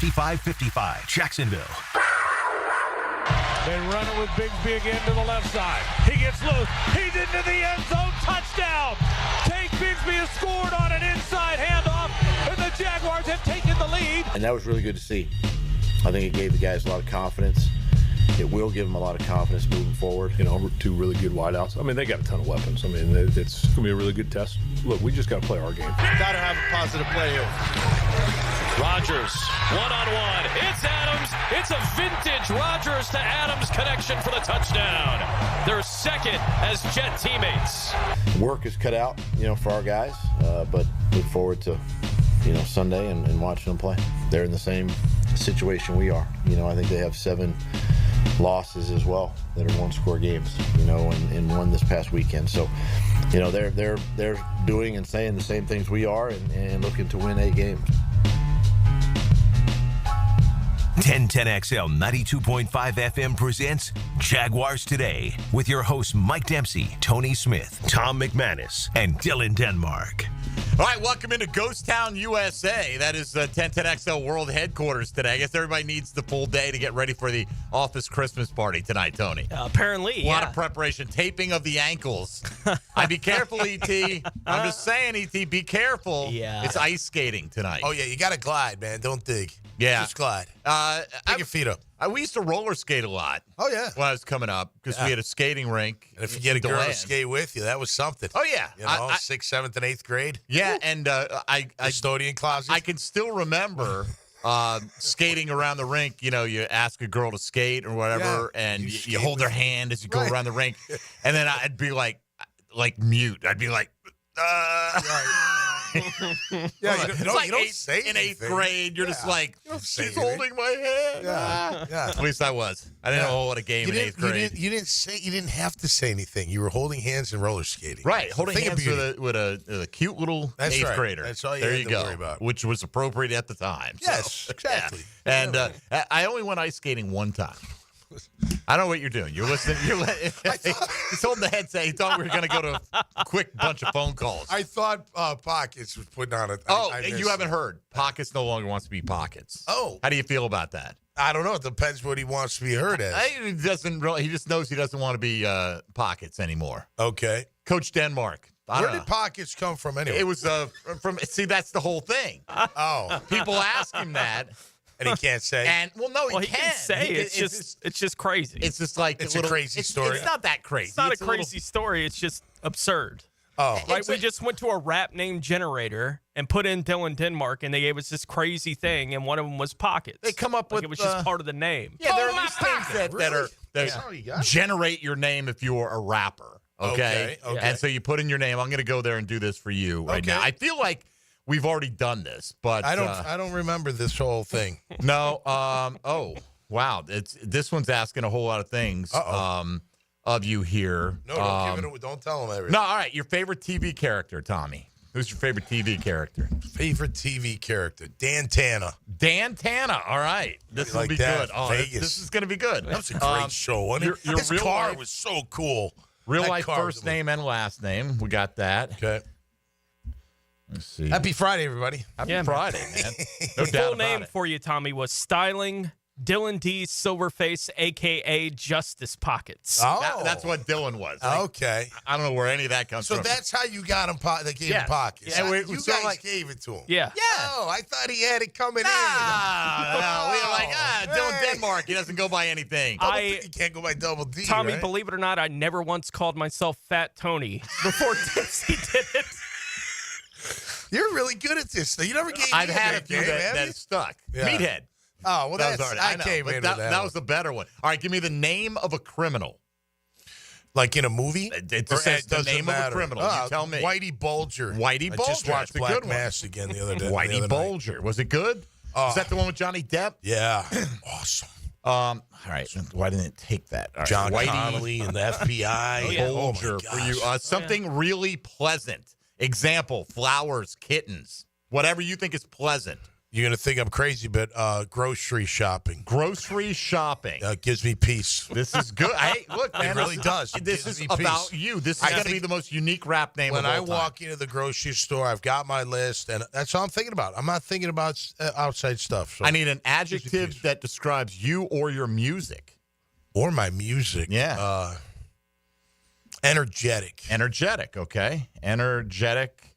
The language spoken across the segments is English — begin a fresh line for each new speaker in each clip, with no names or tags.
55-55 Jacksonville.
They run it with Bigsby again to the left side. He gets loose. He's into the end zone. Touchdown. Tate Bigsby has scored on an inside handoff, and the Jaguars have taken the lead.
And that was really good to see. I think it gave the guys a lot of confidence. It will give them a lot of confidence moving forward.
You know, two really good wideouts. I mean, they got a ton of weapons. I mean, it's going to be a really good test. Look, we just got to play our game.
Got to have a positive play here.
Rodgers, one-on-one. It's Adams. It's a vintage Rodgers to Adams connection for the touchdown. They're second as Jet teammates.
Work is cut out, you know, for our guys, but look forward to, you know, Sunday and watching them play. They're in the same situation we are. You know, I think they have 7 losses as well that are one-score games, you know, and one this past weekend. So, you know, they're doing and saying the same things we are and looking to win 8 games.
1010XL 92.5 FM presents Jaguars Today with your hosts Mike Dempsey, Tony Smith, Tom McManus, and Dylan Denmark.
All right, welcome into Ghost Town, USA. That is 1010XL World Headquarters today. I guess everybody needs the full day to get ready for the office Christmas party tonight, Tony.
Apparently,
A lot of preparation. Taping of the ankles. I'd be careful, E.T. I'm just saying, E.T., be careful.
Yeah.
It's ice skating tonight.
Oh, yeah, you got to glide, man. Don't dig.
Yeah.
Just glide. Pick your feet up.
We used to roller skate a lot.
Oh, yeah.
When I was coming up because we had a skating rink.
And if you get a girl to skate with you, that was something.
Oh, yeah.
You know, 6th, 7th, and 8th grade.
Yeah, and
Custodian closet.
I can still remember skating around the rink. You know, you ask a girl to skate or whatever, and you hold their hand as you go around the rink. And then I'd be like mute. I'd be like,
Yeah, you don't say
in
anything.
8th grade, you're just like, she's holding my hand.
Yeah.
At least I was. I didn't know what a game in 8th grade.
You didn't have to say anything. You were holding hands and roller skating.
Right, holding hands with a cute little 8th grader.
That's all you
there
had
you
to
go.
worry about.
Which was appropriate at the time.
Yes,
So,
exactly.
yeah. And I only went ice skating one time. I don't know what you're doing. You're listening. He's holding the headset. He thought we were going to go to a quick bunch of phone calls.
I thought Pockets was putting on it.
You haven't heard. Pockets no longer wants to be Pockets.
Oh.
How do you feel about that?
I don't know. It depends what he wants to be heard as.
He doesn't really. He just knows he doesn't want to be Pockets anymore.
Okay.
Coach Denmark.
Where did Pockets come from anyway?
It was from. See, that's the whole thing.
Oh.
People ask him that.
And he can't say.
And he
can say it's just crazy.
It's just like
it's a crazy story.
It's not that crazy.
It's not a crazy story. It's just absurd.
Oh,
right. We just went to a rap name generator and put in Dylan Denmark, and they gave us this crazy thing, and one of them was Pockets.
They come up with
it was just part of the name.
Yeah, there are these things that generate your name if you're a rapper. Okay. And so you put in your name. I'm going to go there and do this for you right now. I feel like we've already done this, but
I don't remember this whole thing.
No. Oh, wow. This one's asking a whole lot of things of you here.
No, don't tell them everything.
No, all right. Your favorite TV character, Tommy. Who's your favorite TV character?
Favorite TV character, Dan Tanner.
Dan Tanner. All right. This will be good. Oh, this is going to be good.
That was a great show, wasn't it? His car was so cool.
Real life first name and last name. We got that.
Okay.
Let's see.
Happy Friday, everybody.
Happy Friday, man. No doubt
full name for you, Tommy, was Styling Dylan D. Silverface, a.k.a. Justice Pockets.
Oh.
That's what Dylan was.
Okay.
I don't know where any of that comes from.
So that's how you got him. They gave him Pockets.
Yeah,
you guys gave it to him.
Yeah.
Oh, I thought he had it coming in.
No, we were like, Dylan Denmark. He doesn't go by anything.
He can't go by Double D.
Tommy,
right?
believe it or not, I never once called myself Fat Tony before Dempsey did it.
You're really good at this. You never gave me
I've had a few that stuck.
Yeah.
Meathead.
Oh, well, I came in with
that was the better one. All right, give me the name of a criminal.
Like in a movie?
It says the name of a criminal. You tell me.
Whitey Bulger.
Whitey Bulger.
I just watched
That's a
Black
good one.
Mass again the other day.
Whitey Bulger. Was it good? Is that the one with Johnny Depp?
Yeah. Awesome.
All right. Why didn't it take that? Right.
John
Whitey
Connolly and the FBI.
Bulger for you. Something really pleasant. Example, flowers, kittens. Whatever you think is pleasant.
You're going to think I'm crazy, but grocery shopping.
Grocery shopping.
Gives me peace.
This is good. Hey, look, man.
It really does. It
This
gives
is
me peace.
about you. This is going to be the most unique rap name
When
of all
I
time.
walk into the grocery store, I've got my list, and that's all I'm thinking about. I'm not thinking about outside stuff. So.
I need an adjective that describes you or your music.
Or my music.
Yeah.
Energetic.
Energetic, okay. Energetic.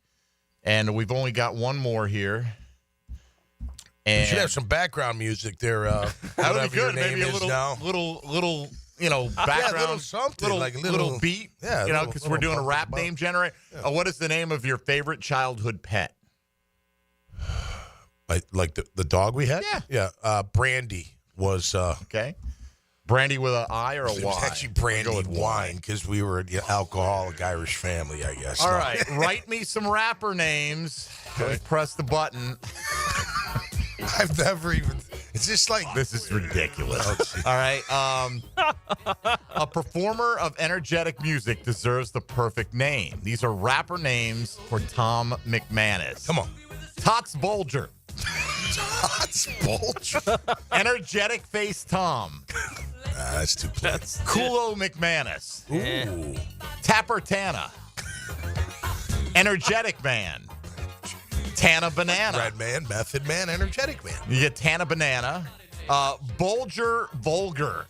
And we've only got one more here. And
You should have some background music there.
that would
whatever
be
your
good. Maybe
name
a
is now.
little, background.
Yeah, little something. Like a
little beat.
Yeah,
Because we're doing a rap
bump.
name generator.
Yeah.
What is the name of your favorite childhood pet?
Like the dog we had?
Yeah.
Yeah. Brandy was.
Okay. Brandy with an I or a
It
Y?
was actually brandy
We'll go with
wine because we were an alcoholic Irish family, I guess.
All
No.
right. Write me some rapper names. Just press the button.
I've never even. It's just like
This is ridiculous. All right. A performer of energetic music deserves the perfect name. These are rapper names for Tom McManus.
Come on.
Tots Bolger.
Tots Bulge.
Energetic Face Tom.
That's too plain.
Kulo McManus.
Ooh.
Tapper Tana. Energetic Man. Tana Banana.
Red Man, Method Man, Energetic Man.
You get Tana Banana. Bulger Vulgar.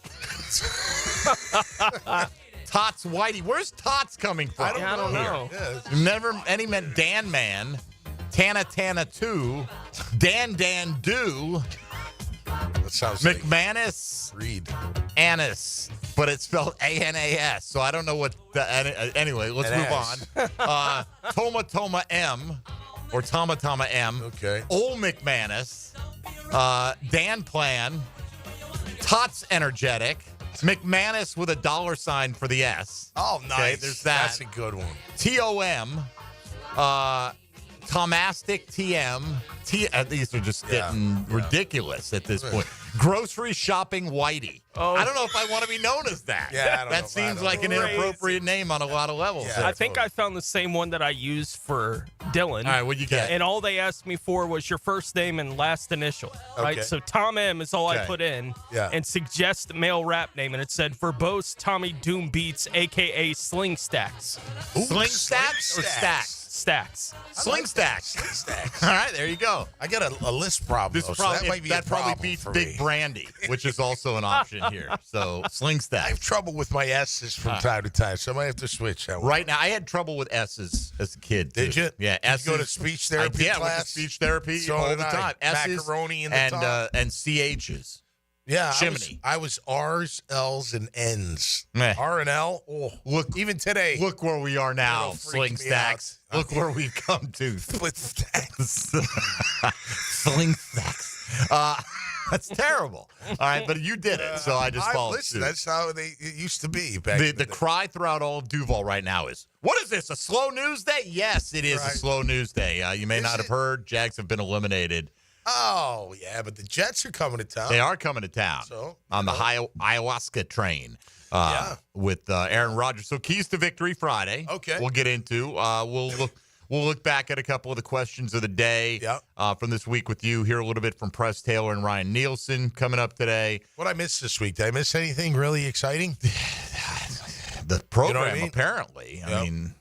Tots Whitey. Where's Tots coming from?
I don't know.
Yeah,
Never any meant Dan Man. Tana 2. Dan Do.
that sounds like
McManus.
Reed.
Annis. But it's spelled ANAS. So I don't know what anyway, let's
An
move
ass.
on. Toma M. Or Tama M.
Okay.
Old McManus. Dan Plan. Tots Energetic. McManus with a $sign for the S.
Oh, nice.
Okay, there's that.
That's a good one.
TOM. Tomastic TM. These are just getting ridiculous at this point. Grocery shopping Whitey.
Oh.
I don't know if I want to be known as that.
Yeah, I don't know
that
if I
seems
don't
like an
know.
inappropriate name on a lot of levels.
Yeah.
there.
I think I found the same one that I used for Dylan.
All right, what'd you get?
And all they asked me for was your first name and last initial. Right?
Okay.
So Tom M is all I
Okay.
put in.
Yeah.
And suggest male rap name. And it said verbose Tommy Doom Beats, a.k.a. Sling Stacks.
Sling Stacks or Stacks?
Stacks.
Sling Stacks.
Sling Stacks.
All right, there you go.
I got a list problem.
This
though, so
probably
that might be
that
a
probably
problem
beats
for
Big
me.
Brandy, which is also an option here. So Sling
I have
Stacks.
trouble with my S's from time to time, so I might have to switch that one.
Right now, I had trouble with S's as a kid.
Did
too.
you?
Yeah,
Did you
S's.
go to speech therapy
I went to
class?
speech therapy
So
all
did
the
I.
time. S's
Macaroni in the top.
and CH's.
Yeah,
Chimney.
I was R's, L's, and N's.
Meh.
R and L. Oh,
Look,
even today.
Look where we are now,
It'll freak
Sling
me
Stacks.
out.
Look where we've come to.
Split stacks.
Sling Stacks. That's terrible. All right, but you did it, so I just followed
Listen,
suit.
that's how it used to be back in
The
day.
cry throughout all of Duval right now is, what is this, a slow news day? Yes, it is
Right.
a slow news day. You may
Is
not have
it?
heard, Jags have been eliminated.
Oh, yeah, but the Jets are coming to town.
They are coming to town
So,
on the ayahuasca train with Aaron Rodgers. So keys to victory Friday.
Okay.
We'll get into. We'll look back at a couple of the questions of the day from this week with you. Hear a little bit from Press Taylor and Ryan Nielsen coming up today.
What I missed this week? Did I miss anything really exciting?
The program,
You know what I mean?
apparently. I
Yep.
mean,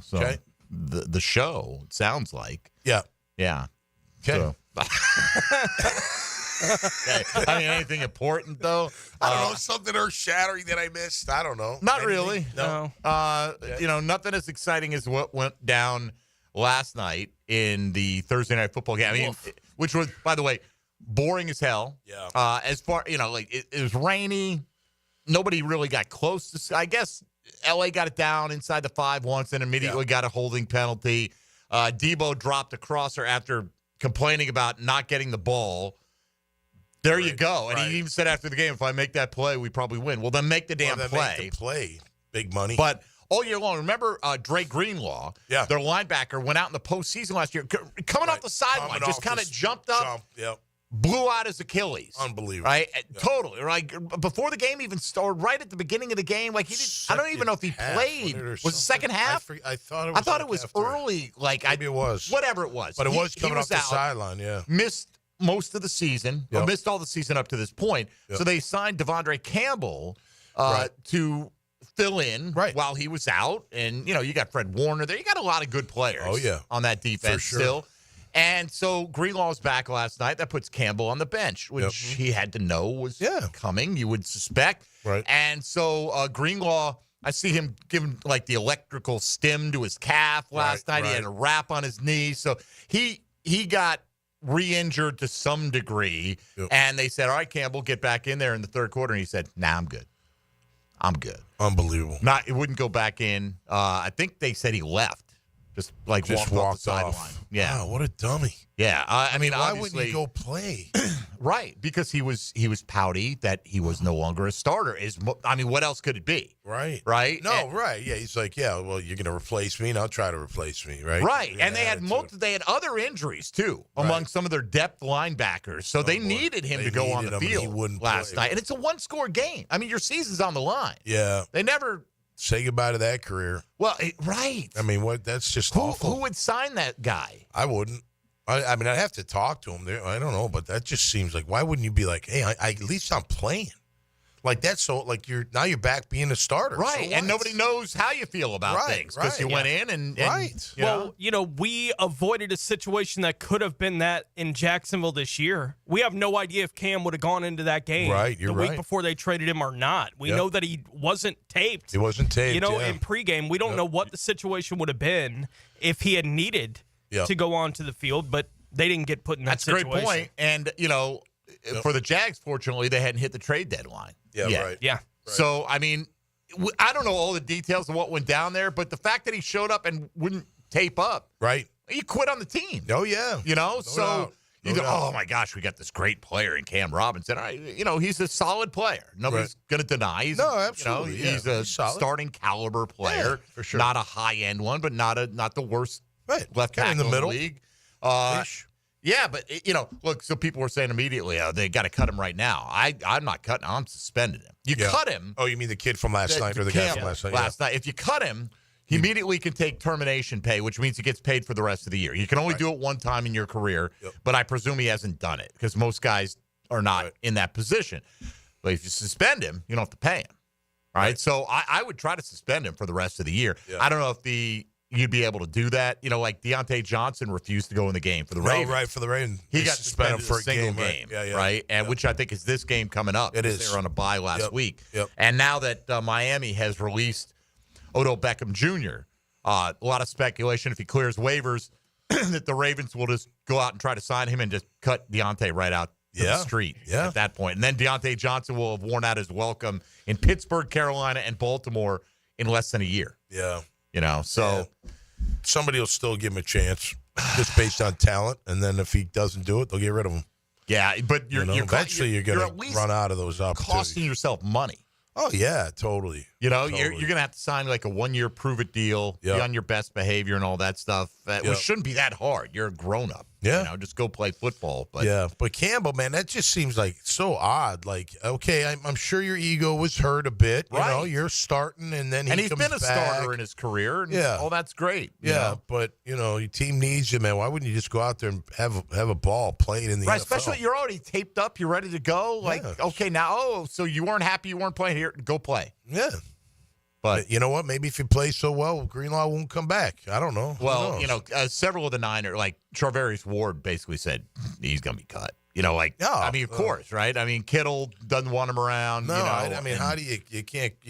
so
Okay.
the show, it sounds like.
Yeah.
Yeah.
Okay.
So. Okay. I mean, anything important, though?
I don't know, something earth-shattering that I missed. I don't know.
Not
Anything?
really.
No.
Nothing as exciting as what went down last night in the Thursday Night Football game. I mean, which was, by the way, boring as hell.
Yeah.
As far, it was rainy. Nobody really got close to, I guess LA got it down inside the 5 once and immediately got a holding penalty. Debo dropped a crosser after complaining about not getting the ball. There you go. And he even said after the game, if I make that play, we probably win. Well, then make the damn play.
Make the play. Big money.
But all year long, remember Dre Greenlaw, their linebacker, went out in the postseason last year, coming off the sideline, just kind of jumped up, blew out his Achilles.
Unbelievable.
Right? Totally. Like, before the game even started, right at the beginning of the game, like, he didn't, I don't even know if he played. Was it second half?
I thought it was
early. Like,
maybe it was.
Whatever it was.
But it was coming
he
off the
out,
sideline,
Missed most of the season, or missed all the season up to this point. So they signed Devondre Campbell to fill in while he was out. And, you got Fred Warner there. You got a lot of good players on that defense still. And so Greenlaw's back last night. That puts Campbell on the bench, which he had to know was coming, you would suspect. Right. And so Greenlaw, I see him giving like the electrical stim to his calf last night. He had a wrap on his knee. So he got re-injured to some degree. And they said, all right, Campbell, get back in there in the third quarter. And he said, nah, I'm good. I'm good.
Unbelievable.
It wouldn't go back in. I think they said he left. Just walked off the sideline. Yeah.
Wow, what a dummy.
Yeah. I mean,
why wouldn't he go play?
Right, because he was pouty that he was no longer a starter. What else could it be?
Right.
Right?
No, right. Yeah, he's like, well, you're going to replace me, and I'll try to replace me, right?
Right,
Yeah,
and they had other injuries, too, among some of their depth linebackers. So they needed him to go on the field last night. And it's a one-score game. I mean, your season's on the line.
Yeah.
They never...
Say goodbye to that career.
Well, right.
I mean, that's just awful.
Who would sign that guy?
I wouldn't. I mean, I'd have to talk to him there. I don't know, but that just seems like, why wouldn't you be like, hey, at least I'm playing? Like, that's so, like, you're back being a starter.
Right,
so
and nobody knows how you feel about things because you went in and
Well, we avoided a situation that could have been that in Jacksonville this year. We have no idea if Cam would have gone into that game
the
week before they traded him or not. We know that he wasn't taped.
He wasn't taped,
in pregame. We don't know what the situation would have been if he had needed to go onto the field, but they didn't get put in that situation.
That's a great point. And, for the Jags, fortunately, they hadn't hit the trade deadline.
Yeah, right.
Yeah.
Right.
So, I mean, I don't know all the details of what went down there, but the fact that he showed up and wouldn't tape up.
Right.
He quit on the team.
Oh, yeah.
You know?
No doubt.
Oh, my gosh, we got this great player in Cam Robinson. He's a solid player. Nobody's going to deny.
Absolutely.
He's a starting caliber player.
For sure.
Not a high-end one, but not the worst left tackle
in the middle.
league. Yeah, but, look, so people were saying immediately, they got to cut him right now. I'm not cutting him. I'm suspending him. You cut him.
Oh, you mean the kid from last night or the guy from last night?
Last night. If you cut him, he immediately can take termination pay, which means he gets paid for the rest of the year. You can only do it one time in your career, but I presume he hasn't done it because most guys are not in that position. But if you suspend him, you don't have to pay him. All right? So I would try to suspend him for the rest of the year. Yeah. I don't know if you'd be able to do that. Like Deontay Johnson refused to go in the game for the Ravens.
Oh, right, for the Ravens.
He got suspended for a single game,
right?
Right? And which I think is this game coming up.
It is.
They were on a bye last week.
Yep.
And now that Miami has released Odell Beckham Jr., a lot of speculation if he clears waivers that the Ravens will just go out and try to sign him and just cut Deontay right out to the street at that point. And then Deontay Johnson will have worn out his welcome in Pittsburgh, Carolina, and Baltimore in less than a year.
Yeah.
Somebody
will still give him a chance just based on talent, and then if he doesn't do it, they'll get rid of him.
Yeah, but you're
eventually you're going to run out of those opportunities.
Costing yourself money.
Oh, yeah, totally.
You're going to have to sign like a 1-year prove-it deal, be on your best behavior and all that stuff, which shouldn't be that hard. You're a grown-up.
Yeah.
Just go play football. But
but Campbell, man, that just seems like so odd. Like, okay, I'm sure your ego was hurt a bit.
Right.
You're starting, and then
he's
comes
been a
back.
starter in his career. And
all
that's great.
But, your team needs you, man. Why wouldn't you just go out there and have a ball playing in the NFL?
Especially you're already taped up. You're ready to go. Okay, now, so you weren't happy you weren't playing here. Go play.
Yeah.
But
you know what? Maybe if you play so well, Greenlaw won't come back. I don't know.
Well, several of the Niners, like Charvarius Ward, basically said he's going to be cut. Of course, right? I mean, Kittle doesn't want him around.
No, how do you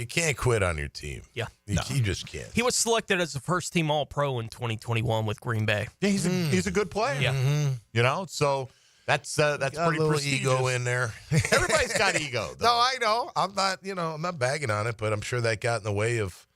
can't quit on your team?
Yeah,
you just can't.
He was selected as a first-team All-Pro in 2021 with Green Bay.
Yeah, he's a good player.
Yeah,
so. That's pretty
a little
prestigious.
ego in there.
Everybody's got ego, though.
No, I know. I'm not bagging on it, but I'm sure that got in the way of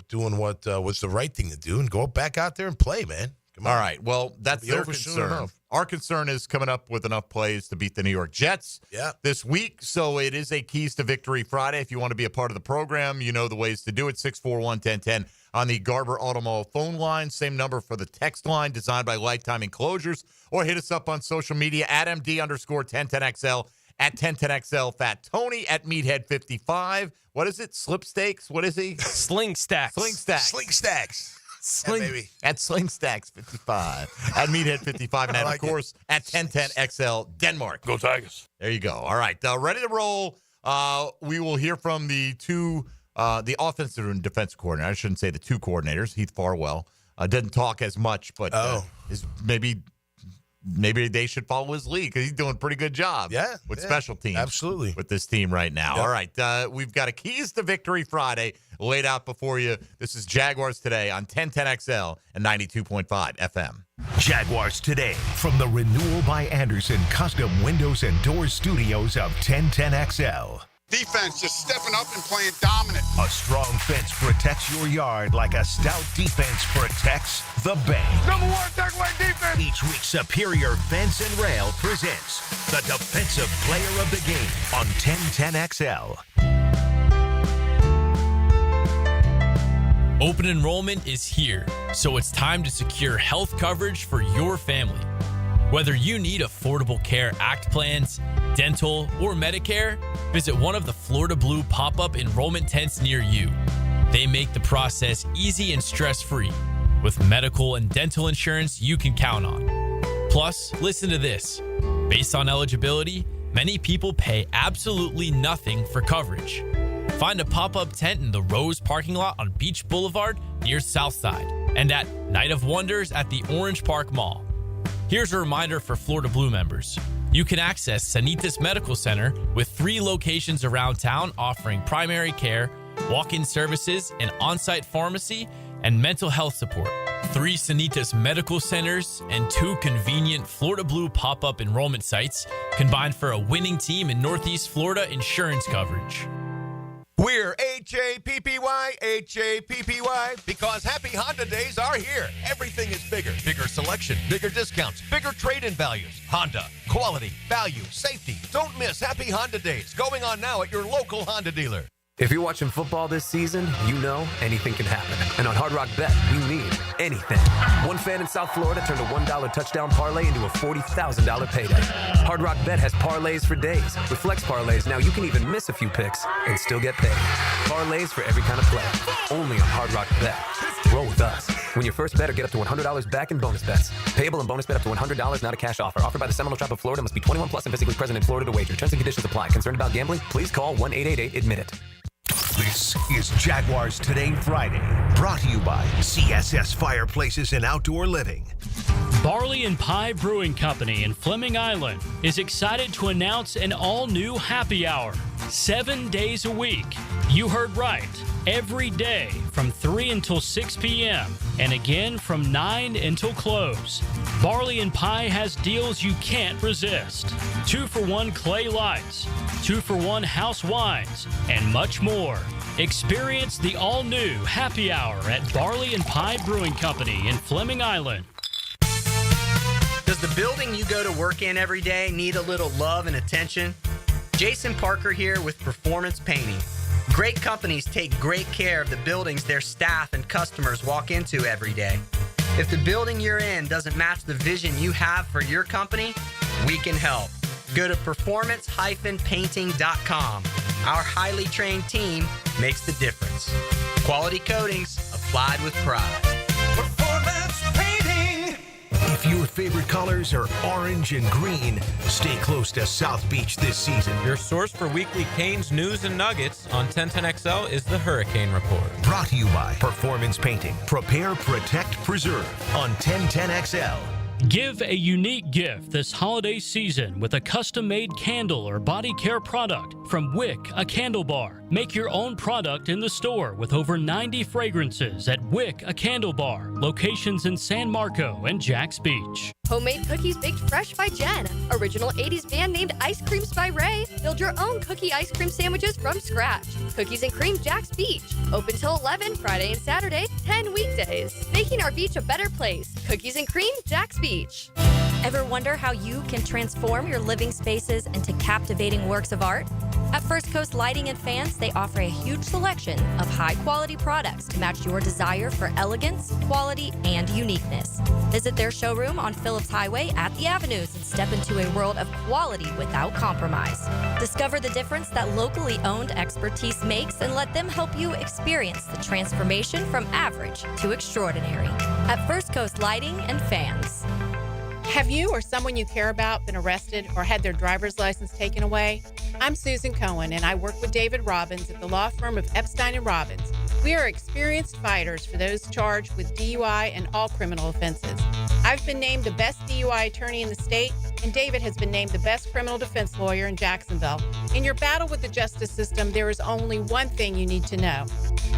doing what was the right thing to do and go back out there and play, man. Come on.
All right. Well, that's their concern. Our concern is coming up with enough plays to beat the New York Jets this week. So it is a Keys to Victory Friday. If you want to be a part of the program, you know the ways to do it. 641-1010 on the Garber Automall phone line. Same number for the text line, designed by Lifetime Enclosures. Or hit us up on social media at MD_1010XL, at 1010XL, Fat Tony, at Meathead55. What is it? Slip Stakes? What is he?
Sling Stacks.
Sling Stacks.
Sling Stacks.
At Slingstacks 55, at Meathead 55, and of course at 1010XL Denmark.
Go Tigers.
There you go. All right, ready to roll. We will hear from the offensive and defensive coordinator. I shouldn't say the two coordinators. Heath Farwell didn't talk as much, but maybe they should follow his lead because he's doing a pretty good job with special teams. Absolutely. With this team right now. Yep. All right. We've got a Keys to Victory Friday laid out before you. This is Jaguars Today on 1010XL and 92.5 FM.
Jaguars Today from the Renewal by Anderson Custom Windows and Doors Studios of 1010XL.
Defense just stepping up and playing dominant.
A strong fence protects your yard like a stout defense protects the bank.
Number one takeaway defense.
Each week, Superior Fence and Rail presents the Defensive Player of the Game on 1010XL.
Open enrollment is here, so it's time to secure health coverage for your family. Whether you need Affordable Care Act plans, dental, or Medicare, visit one of the Florida Blue pop-up enrollment tents near you. They make the process easy and stress-free, with medical and dental insurance you can count on. Plus, listen to this. Based on eligibility, many people pay absolutely nothing for coverage. Find a pop-up tent in the Rose parking lot on Beach Boulevard near Southside, and at Night of Wonders at the Orange Park Mall. Here's a reminder for Florida Blue members. You can access Sanitas Medical Center with 3 locations around town offering primary care, walk-in services, an on-site pharmacy, and mental health support. 3 Sanitas Medical Centers and 2 convenient Florida Blue pop-up enrollment sites combined for a winning team in Northeast Florida insurance coverage.
We're H-A-P-P-Y, H-A-P-P-Y, because Happy Honda Days are here. Everything is bigger. Bigger selection, bigger discounts, bigger trade-in values. Honda, quality, value, safety. Don't miss Happy Honda Days, going on now at your local Honda dealer.
If you're watching football this season, you know anything can happen. And on Hard Rock Bet, we mean anything. One fan in South Florida turned a $1 touchdown parlay into a $40,000 payday. Hard Rock Bet has parlays for days. With flex parlays, now you can even miss a few picks and still get paid. Parlays for every kind of play. Only on Hard Rock Bet. Roll with us. When your first bet or get up to $100 back in bonus bets. Payable and bonus bet up to $100, not a cash offer. Offered by the Seminole Tribe of Florida. Must be 21 plus and physically present in Florida to wager. Terms and conditions apply. Concerned about gambling? Please call 1-888-ADMIT-IT.
This is Jaguars Today Friday, brought to you by CSS Fireplaces and Outdoor Living.
Barley and Pie Brewing Company in Fleming Island is excited to announce an all-new happy hour, 7 days a week. You heard right. Every day from 3 until 6 p.m. and again from 9 until close. Barley and Pie has deals you can't resist. 2-for-1 clay lights, 2-for-1 house wines, and much more. Experience the all-new happy hour at Barley and Pie Brewing Company in Fleming Island.
Does the building you go to work in every day need a little love and attention? Jason Parker here with Performance Painting. Great companies take great care of the buildings their staff and customers walk into every day. If the building you're in doesn't match the vision you have for your company, we can help. Go to performance-painting.com. Our highly trained team makes the difference. Quality coatings applied with pride.
Performance Painting. If your favorite colors are orange and green, stay close to South Beach this season.
Your source for weekly Canes news and nuggets on 1010XL is the Hurricane Report.
Brought to you by Performance Painting. Prepare, protect, preserve on 1010XL.
Give a unique gift this holiday season with a custom-made candle or body care product from Wick, a candle bar. Make your own product in the store with over 90 fragrances at Wick, a candle bar. Locations in San Marco and Jacks Beach.
Homemade cookies baked fresh by Jen. Original 80s band named Ice Creams by Ray. Build your own cookie ice cream sandwiches from scratch. Cookies and Cream Jacks Beach. Open till 11 Friday and Saturday, 10 weekdays. Making our beach a better place. Cookies and Cream Jacks Beach.
Ever wonder how you can transform your living spaces into captivating works of art? At First Coast Lighting and Fans, they offer a huge selection of high-quality products to match your desire for elegance, quality, and uniqueness. Visit their showroom on Phillips Highway at the Avenues and step into a world of quality without compromise. Discover the difference that locally owned expertise makes and let them help you experience the transformation from average to extraordinary at First Coast Lighting and Fans.
Have you or someone you care about been arrested or had their driver's license taken away? I'm Susan Cohen, and I work with David Robbins at the law firm of Epstein & Robbins. We are experienced fighters for those charged with DUI and all criminal offenses. I've been named the best DUI attorney in the state, and David has been named the best criminal defense lawyer in Jacksonville. In your battle with the justice system, there is only one thing you need to know.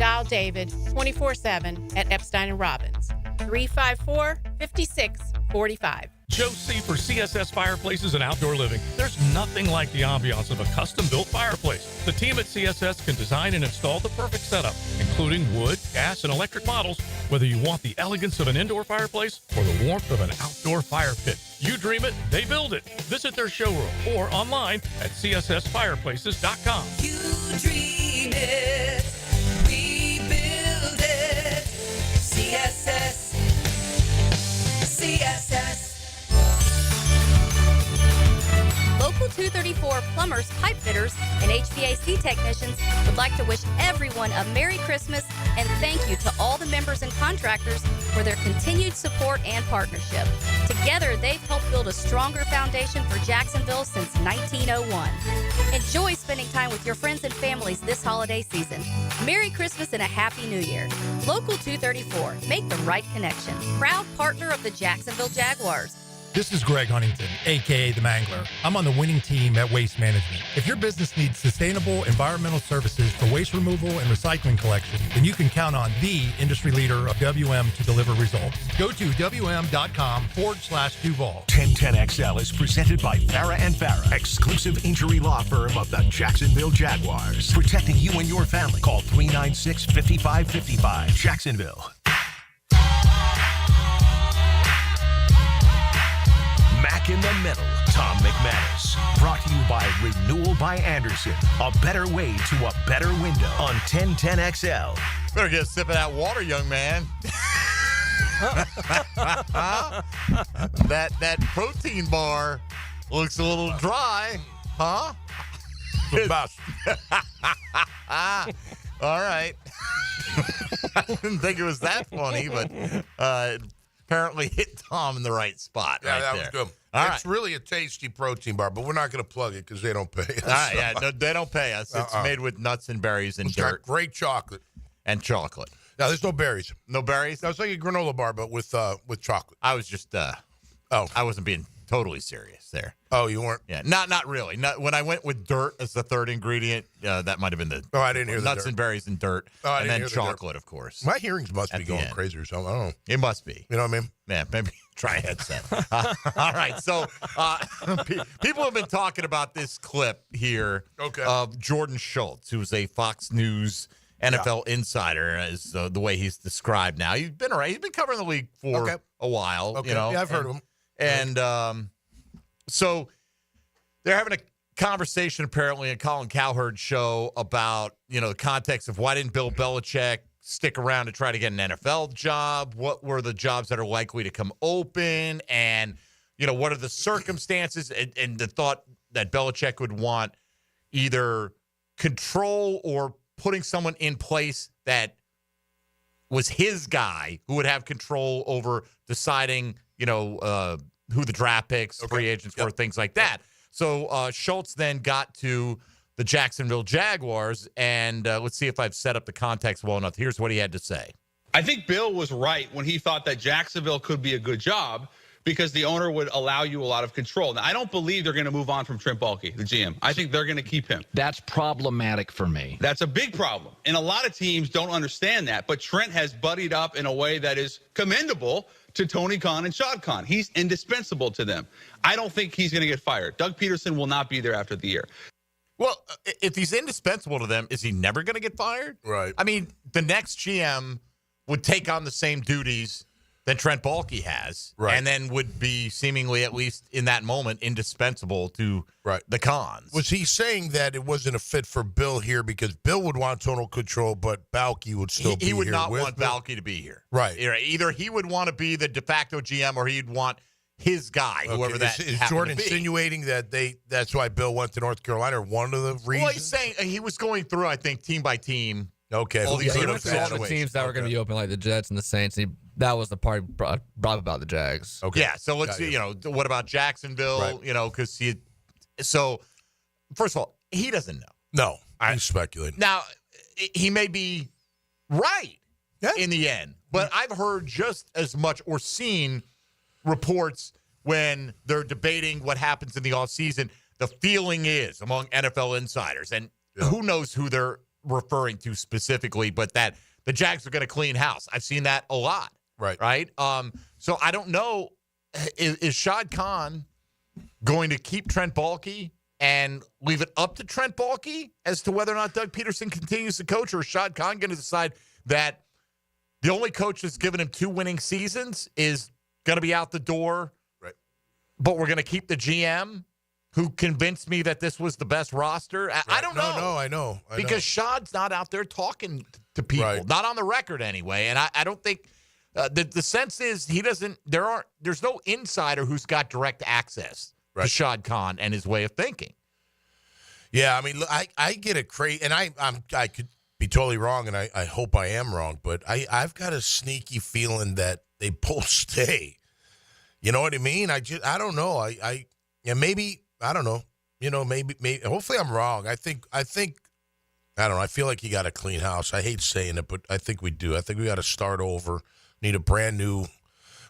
Dial David 24/7 at Epstein & Robbins, 354-5645.
Joe C. for CSS Fireplaces and Outdoor Living. There's nothing like the ambiance of a custom-built fireplace. The team at CSS can design and install the perfect setup, including wood, gas, and electric models, whether you want the elegance of an indoor fireplace or the warmth of an outdoor fire pit. You dream it, they build it. Visit their showroom or online at cssfireplaces.com.
You dream it, we build it. CSS.
Local 234 plumbers, pipe fitters, and HVAC technicians would like to wish everyone a Merry Christmas and thank you to all the members and contractors for their continued support and partnership. Together, they've helped build a stronger foundation for Jacksonville since 1901. Enjoy spending time with your friends and families this holiday season. Merry Christmas and a Happy New Year. Local 234, make the right connection. Proud partner of the Jacksonville Jaguars.
This is Greg Huntington, a.k.a. The Mangler. I'm on the winning team at Waste Management. If your business needs sustainable environmental services for waste removal and recycling collection, then you can count on the industry leader of WM to deliver results. Go to WM.com/Duval.
1010XL is presented by Farah and Farah, exclusive injury law firm of the Jacksonville Jaguars. Protecting you and your family. Call 396-5555. Jacksonville. Mac in the Middle, Tom McManus. Brought to you by Renewal by Anderson. A better way to a better window on 1010XL.
Better get a sip of that water, young man. that protein bar looks a little dry, huh?
The best.
All right. I didn't think it was that funny, but apparently hit Tom in the right spot.
Yeah,
right
that
there.
was good.
All
It's really a tasty protein bar, but we're not going to plug it because they don't pay us.
All right, yeah, no, they don't pay us. It's made with nuts and berries and
It's got
dirt.
great chocolate.
And chocolate.
No, there's no berries.
No berries?
No, it's like a granola bar, but with chocolate.
I was just, I wasn't being totally serious there.
Oh, you weren't?
Yeah, not really. When I went with dirt as the third ingredient, that might have been the
I didn't hear the
nuts
dirt.
and berries and dirt,
I
and
didn't
then
hear the dirt.
chocolate, of course.
My hearings must
At
be
the
going
end.
crazy or something. I don't know.
It must be.
You know what I mean?
Yeah, maybe try a headset. All right, so people have been talking about this clip here of Jordan Schultz, who's a Fox News NFL insider, is the way he's described now. He's been around. He's been covering the league for a while.
Okay.
You know,
Yeah, I've heard of him.
And so they're having a conversation apparently in Colin Cowherd's show about, the context of why didn't Bill Belichick stick around to try to get an NFL job? What were the jobs that are likely to come open? And, what are the circumstances? And the thought that Belichick would want either control or putting someone in place that was his guy who would have control over deciding, who the draft picks, free agents were, things like that. So Schultz then got to the Jacksonville Jaguars, and let's see if I've set up the context well enough. Here's what he had to say.
I think Bill was right when he thought that Jacksonville could be a good job because the owner would allow you a lot of control. Now, I don't believe they're going to move on from Trent Baalke, the GM. I think they're going to keep him.
That's problematic for me.
That's a big problem. And a lot of teams don't understand that. But Trent has buddied up in a way that is commendable to Tony Khan and Shad Khan. He's indispensable to them. I don't think he's going to get fired. Doug Peterson will not be there after the year.
Well, if he's indispensable to them, is he never going to get fired?
Right.
I mean, the next GM would take on the same duties than Trent Baalke has, and then would be seemingly, at least in that moment, indispensable to the Cons.
Was he saying that it wasn't a fit for Bill here because Bill would want total control, but Baalke would still be here?
He would not want
Bill?
Baalke to be here.
Right.
Either he would want to be the de facto GM or he'd want his guy, whoever that
is
happened
Jordan
to be.
insinuating that that's why Bill went to North Carolina, or one of the reasons?
Well, he's saying he was going through, I think, team by team.
Okay.
He went through all the teams that were going to be open, like the Jets and the Saints. That was the part he brought up about the Jags.
Okay.
Yeah, so let's see, what about Jacksonville? Because so first of all, he doesn't know.
No, he's speculating.
Now, he may be right in the end, but I've heard just as much or seen reports when they're debating what happens in the offseason. The feeling is among NFL insiders, and who knows who they're referring to specifically, but that the Jags are going to clean house. I've seen that a lot. Right. So I don't know. Is Shad Khan going to keep Trent Baalke and leave it up to Trent Baalke as to whether or not Doug Peterson continues to coach, or is Shad Khan going to decide that the only coach that's given him 2 winning seasons is going to be out the door, but we're going to keep the GM who convinced me that this was the best roster? I don't know.
No, I know.
Because Shad's not out there talking to people, not on the record anyway. And I don't think the sense is he doesn't. There's no insider who's got direct access to Shad Khan and his way of thinking.
Yeah, I mean, look, I get it crazy, and I could be totally wrong, and I hope I am wrong, but I've got a sneaky feeling that they both stay. You know what I mean? I don't know. Maybe. I don't know. Maybe. Hopefully, I'm wrong. I think. I don't know. I feel like you got a clean house. I hate saying it, but I think we do. I think we got to start over. Need a brand new.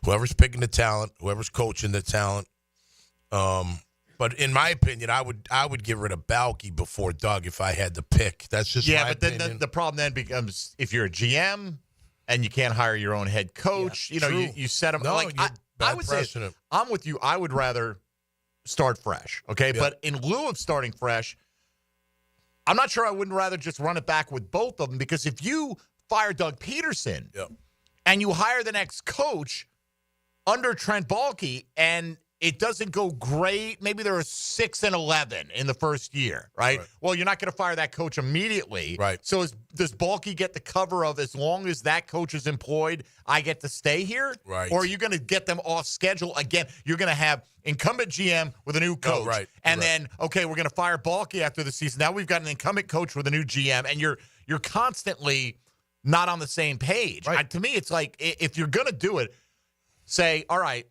Whoever's picking the talent, whoever's coaching the talent. But in my opinion, I would get rid of Baalke before Doug if I had to pick. That's just my opinion.
Then the problem then becomes if you're a GM and you can't hire your own head coach. You set them.
No,
I would say I'm with you. I would rather start fresh, okay? Yeah. But in lieu of starting fresh, I'm not sure I wouldn't rather just run it back with both of them, because if you fire Doug Peterson and you hire the next coach under Trent Baalke and it doesn't go great, maybe they're 6-11 in the first year, right? Well, you're not going to fire that coach immediately.
Right.
So does Baalke get the cover of, as long as that coach is employed, I get to stay here?
Right.
Or are you going to get them off schedule again? You're going to have incumbent GM with a new coach. And then, okay, we're going to fire Baalke after the season. Now we've got an incumbent coach with a new GM, and you're constantly not on the same page. To me, it's like, if you're going to do it, say, all right,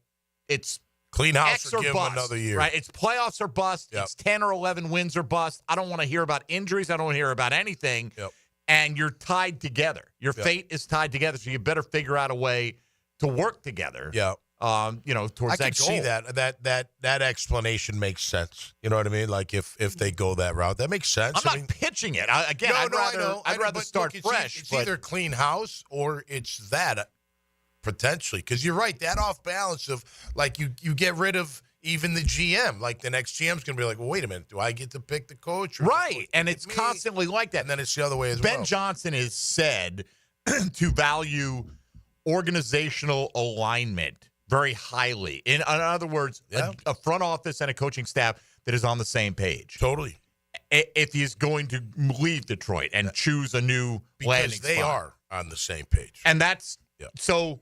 it's
clean house
X
or
or
give
bust,
him another year.
Right? It's playoffs or bust. It's 10 or 11 wins or bust. I don't want to hear about injuries. I don't want to hear about anything. And you're tied together. Your fate is tied together, so you better figure out a way to work together. Towards that goal.
I can see that explanation makes sense. You know what I mean? Like if they go that route, that makes sense.
I'm not pitching it. I'd rather start fresh.
It's either clean house or it's that. Potentially, because you're right. That off balance of, like, you get rid of even the GM. Like, the next GM's going to be like, well, wait a minute. Do I get to pick the coach?
Right. And it's constantly like that.
And then it's the other way as
well.
Ben
Johnson is said to value organizational alignment very highly. In other words, a front office and a coaching staff that is on the same page.
Totally.
If he's going to leave Detroit and choose a new landing spot.
Because they are on the same page.
And that's so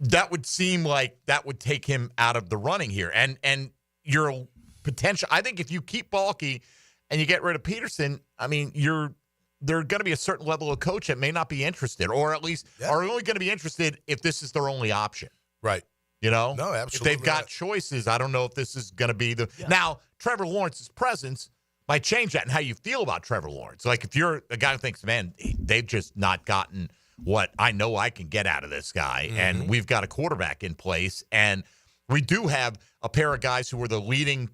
that would seem like that would take him out of the running here. And your potential, I think if you keep Baalke and you get rid of Peterson, I mean, there's going to be a certain level of coach that may not be interested, or at least are only going to be interested if this is their only option.
Right.
You know?
No, absolutely.
If they've got choices, I don't know if this is going to be the... Now, Trevor Lawrence's presence might change that and how you feel about Trevor Lawrence. Like, if you're a guy who thinks, man, they've just not gotten what I know I can get out of this guy, and we've got a quarterback in place, and we do have a pair of guys who were the leading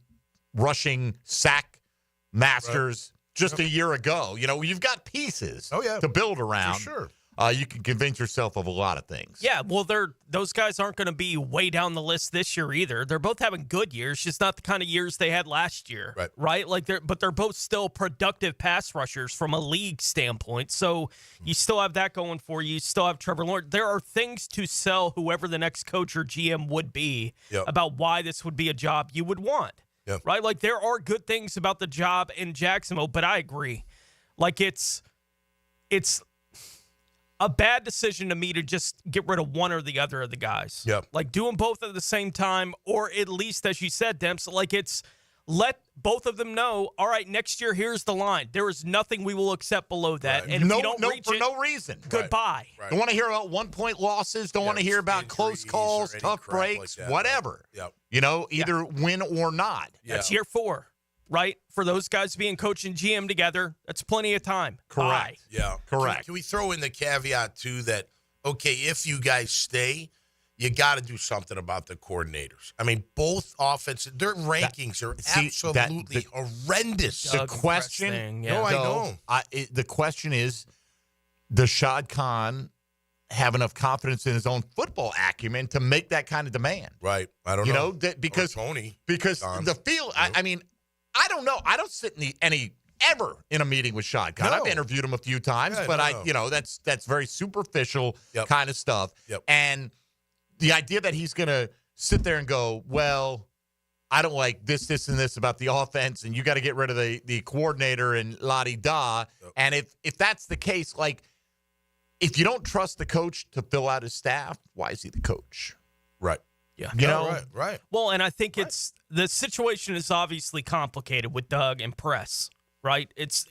rushing sack masters just a year ago. You know, you've got pieces to build around.
For sure.
you can convince yourself of a lot of things.
Yeah, well, those guys aren't going to be way down the list this year either. They're both having good years, just not the kind of years they had last year, right? Like they're both still productive pass rushers from a league standpoint. So you still have that going for you. You still have Trevor Lawrence. There are things to sell whoever the next coach or GM would be about why this would be a job you would want, right? Like there are good things about the job in Jacksonville, but I agree. Like it's a bad decision to me to just get rid of one or the other of the guys. Like do them both at the same time, or at least, as you said, Demps, like let both of them know, all right, next year, here's the line. There is nothing we will accept below that. And if you don't reach
for
it,
no reason.
Goodbye.
Don't want to hear about 1-point losses. Don't want to hear about close calls, tough breaks, whatever. You know, either win or not.
That's year 4. Right? For those guys being coach and GM together, that's plenty of time.
Correct.
Yeah.
Correct.
Can we throw in the caveat, too, that, okay, if you guys stay, you got to do something about the coordinators. I mean, both offenses, their rankings are absolutely horrendous.
The question,
I know.
The question is, does Shad Khan have enough confidence in his own football acumen to make that kind of demand?
Right. I don't know.
Because
Tony.
Because the field, I mean, I don't know. I don't sit ever in a meeting with Shad Khan. I've interviewed him a few times, but that's very superficial kind of stuff. And the idea that he's going to sit there and go, well, I don't like this, and this about the offense, and you got to get rid of the coordinator and la-di-da. And if that's the case, like, if you don't trust the coach to fill out his staff, why is he the coach?
Right.
Yeah.
You know?
Right.
Well, and I think the situation is obviously complicated with Doug and Press, right? It's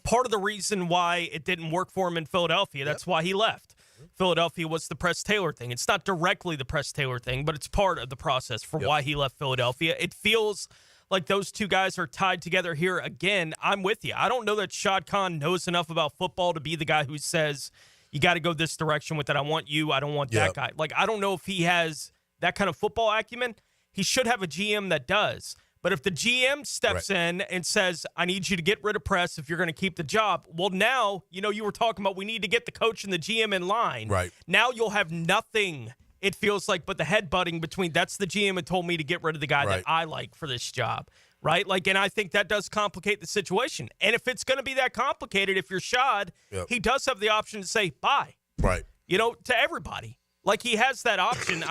part of the reason why it didn't work for him in Philadelphia. That's why he left. Philadelphia was the Press Taylor thing. It's not directly the Press Taylor thing, but it's part of the process for why he left Philadelphia. It feels like those two guys are tied together here again. I'm with you. I don't know that Shad Khan knows enough about football to be the guy who says, you got to go this direction with it. I want you. I don't want that guy. Like, I don't know if he has that kind of football acumen. He should have a GM that does. But if the GM steps in and says, I need you to get rid of Press if you're going to keep the job, well, now, you were talking about we need to get the coach and the GM in line.
Right.
Now you'll have nothing, it feels like, but the headbutting between that's the GM and told me to get rid of the guy that I like for this job. Right? Like, and I think that does complicate the situation. And if it's going to be that complicated, if you're Shad, he does have the option to say bye.
Right.
To everybody. Like, he has that option.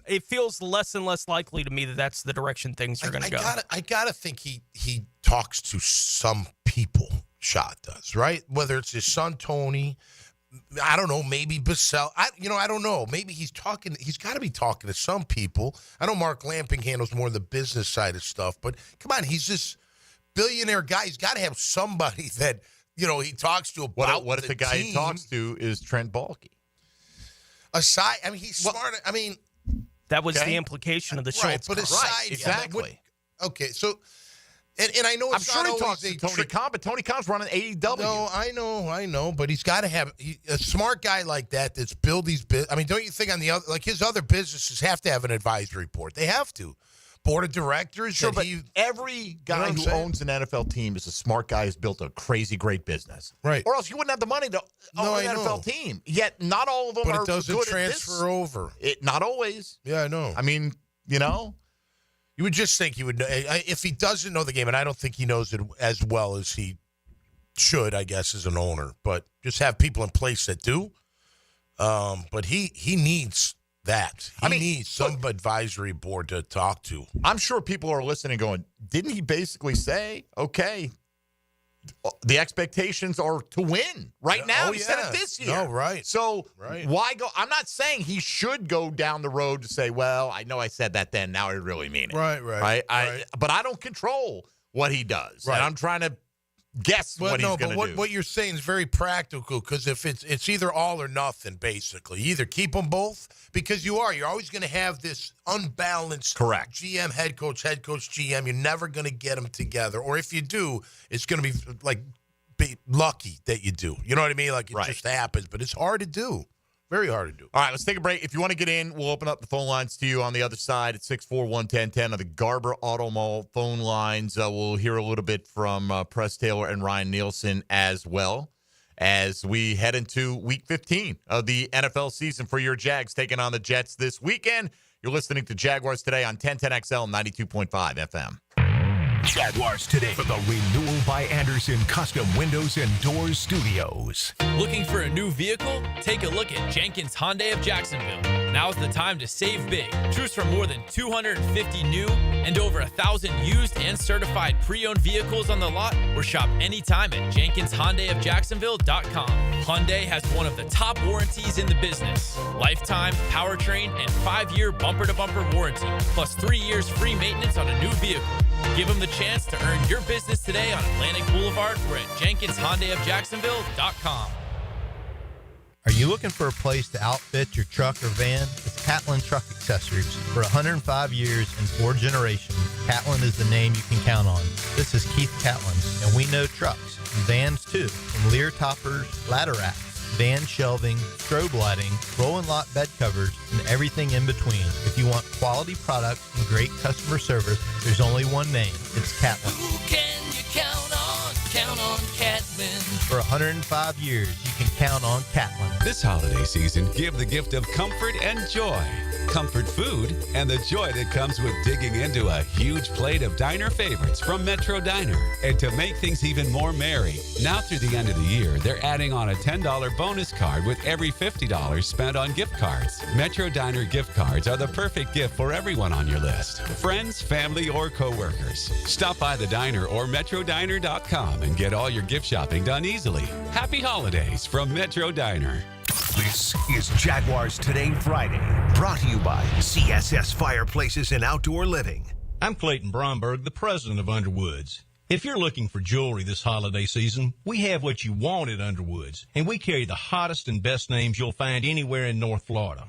It feels less and less likely to me that that's the direction things are going to go.
I gotta think he talks to some people. Shad does, right? Whether it's his son Tony, I don't know, maybe Bissell. I don't know. Maybe he's talking. He's got to be talking to some people. I know Mark Lamping handles more of the business side of stuff, but come on, he's this billionaire guy. He's got to have somebody that he talks to about.
What if the guy he talks to is Trent Baalke?
Aside, I mean, he's smart. I mean,
that was the implication of the Schultz.
But aside,
exactly.
Okay, so. And I know it's
I'm
not
sure he
always
talks to Tony Khan, but Tony Khan's running AEW.
No, I know, but he's got to have a smart guy like that that's build these business. I mean, don't you think on the other, like his other businesses have to have an advisory board? They have to. Board of directors.
Sure, but every guy who owns an NFL team is a smart guy who's built a crazy great business.
Right.
Or else you wouldn't have the money to own an NFL team. Yet not all of them are good at this.
But it doesn't transfer over.
Not always.
Yeah, I know.
I mean,
You would just think he would know. If he doesn't know the game, and I don't think he knows it as well as he should, I guess, as an owner, but just have people in place that do. But he needs that. He needs some advisory board to talk to.
I'm sure people are listening going, didn't he basically say, okay, the expectations are to win right now? He said it this year.
No, right.
So why go? I'm not saying he should go down the road to say, well, I know I said that then. Now I really mean it.
Right.
But I don't control what he does. Right. And I'm trying to guess what he's going to do.
What you're saying is very practical because if it's either all or nothing, basically. You either keep them both because you're always going to have this unbalanced GM, head coach, GM. You're never going to get them together. Or if you do, it's going to be lucky that you do. You know what I mean? Like it just happens, but it's hard to do. Very hard to do.
All right, let's take a break. If you want to get in, we'll open up the phone lines to you on the other side at 641-1010 of the Garber Auto Mall phone lines. We'll hear a little bit from Press Taylor and Ryan Nielsen as well. as we head into Week 15 of the NFL season for your Jags, taking on the Jets this weekend. You're listening to Jaguars Today on 1010XL 92.5 FM.
Jaguars Today for the Renewal by Anderson Custom Windows and Doors Studios.
Looking for a new vehicle? Take a look at Jenkins Hyundai of Jacksonville. Now's the time to save big. Choose from more than 250 new and over 1,000 used and certified pre-owned vehicles on the lot, or shop anytime at JenkinsHyundaiofJacksonville.com. Hyundai has one of the top warranties in the business. Lifetime, powertrain, and 5-year bumper-to-bumper warranty, plus 3 years free maintenance on a new vehicle. Give them the chance to earn your business today on Atlantic Boulevard or at JenkinsHyundaiofJacksonville.com.
Are you looking for a place to outfit your truck or van? It's Catlin Truck Accessories. For 105 years and 4 generations, Catlin is the name you can count on. This is Keith Catlin, and we know trucks and vans too, from Lear toppers, ladder racks, van shelving, strobe lighting, roll and lock bed covers, and everything in between. If you want quality products and great customer service, there's only one name. It's Catlin.
Who can you count on? Count on Catlin.
For 105 years, you can count on Catlin.
This holiday season, give the gift of comfort and joy. Comfort food and the joy that comes with digging into a huge plate of diner favorites from Metro Diner. And to make things even more merry, now through the end of the year, they're adding on a $10 bonus card with every $50 spent on gift cards. Metro Diner gift cards are the perfect gift for everyone on your list. Friends, family, or coworkers. Stop by the diner or MetroDiner.com and get all your gift shopping done easily. Happy holidays from Metro Diner.
This is Jaguars Today Friday, brought to you by CSS Fireplaces and Outdoor Living.
I'm Clayton Bromberg, the president of Underwoods. If you're looking for jewelry this holiday season, we have what you want at Underwoods, and we carry the hottest and best names you'll find anywhere in North Florida.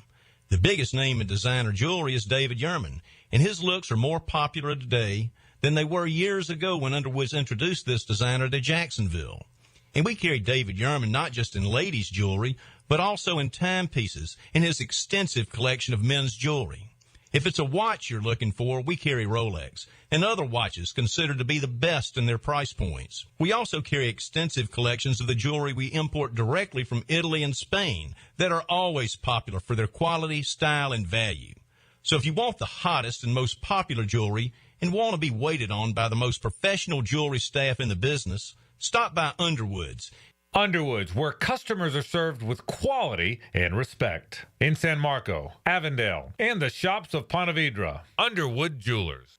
The biggest name in designer jewelry is David Yurman, and his looks are more popular today than they were years ago when Underwoods introduced this designer to Jacksonville. And we carry David Yurman not just in ladies' jewelry, but also in timepieces in his extensive collection of men's jewelry. If it's a watch you're looking for, we carry Rolex and other watches considered to be the best in their price points. We also carry extensive collections of the jewelry we import directly from Italy and Spain that are always popular for their quality, style, and value. So if you want the hottest and most popular jewelry and want to be waited on by the most professional jewelry staff in the business, stop by Underwoods.
Underwoods, where customers are served with quality and respect. In San Marco, Avondale, and the shops of Ponte Vedra. Underwood Jewelers.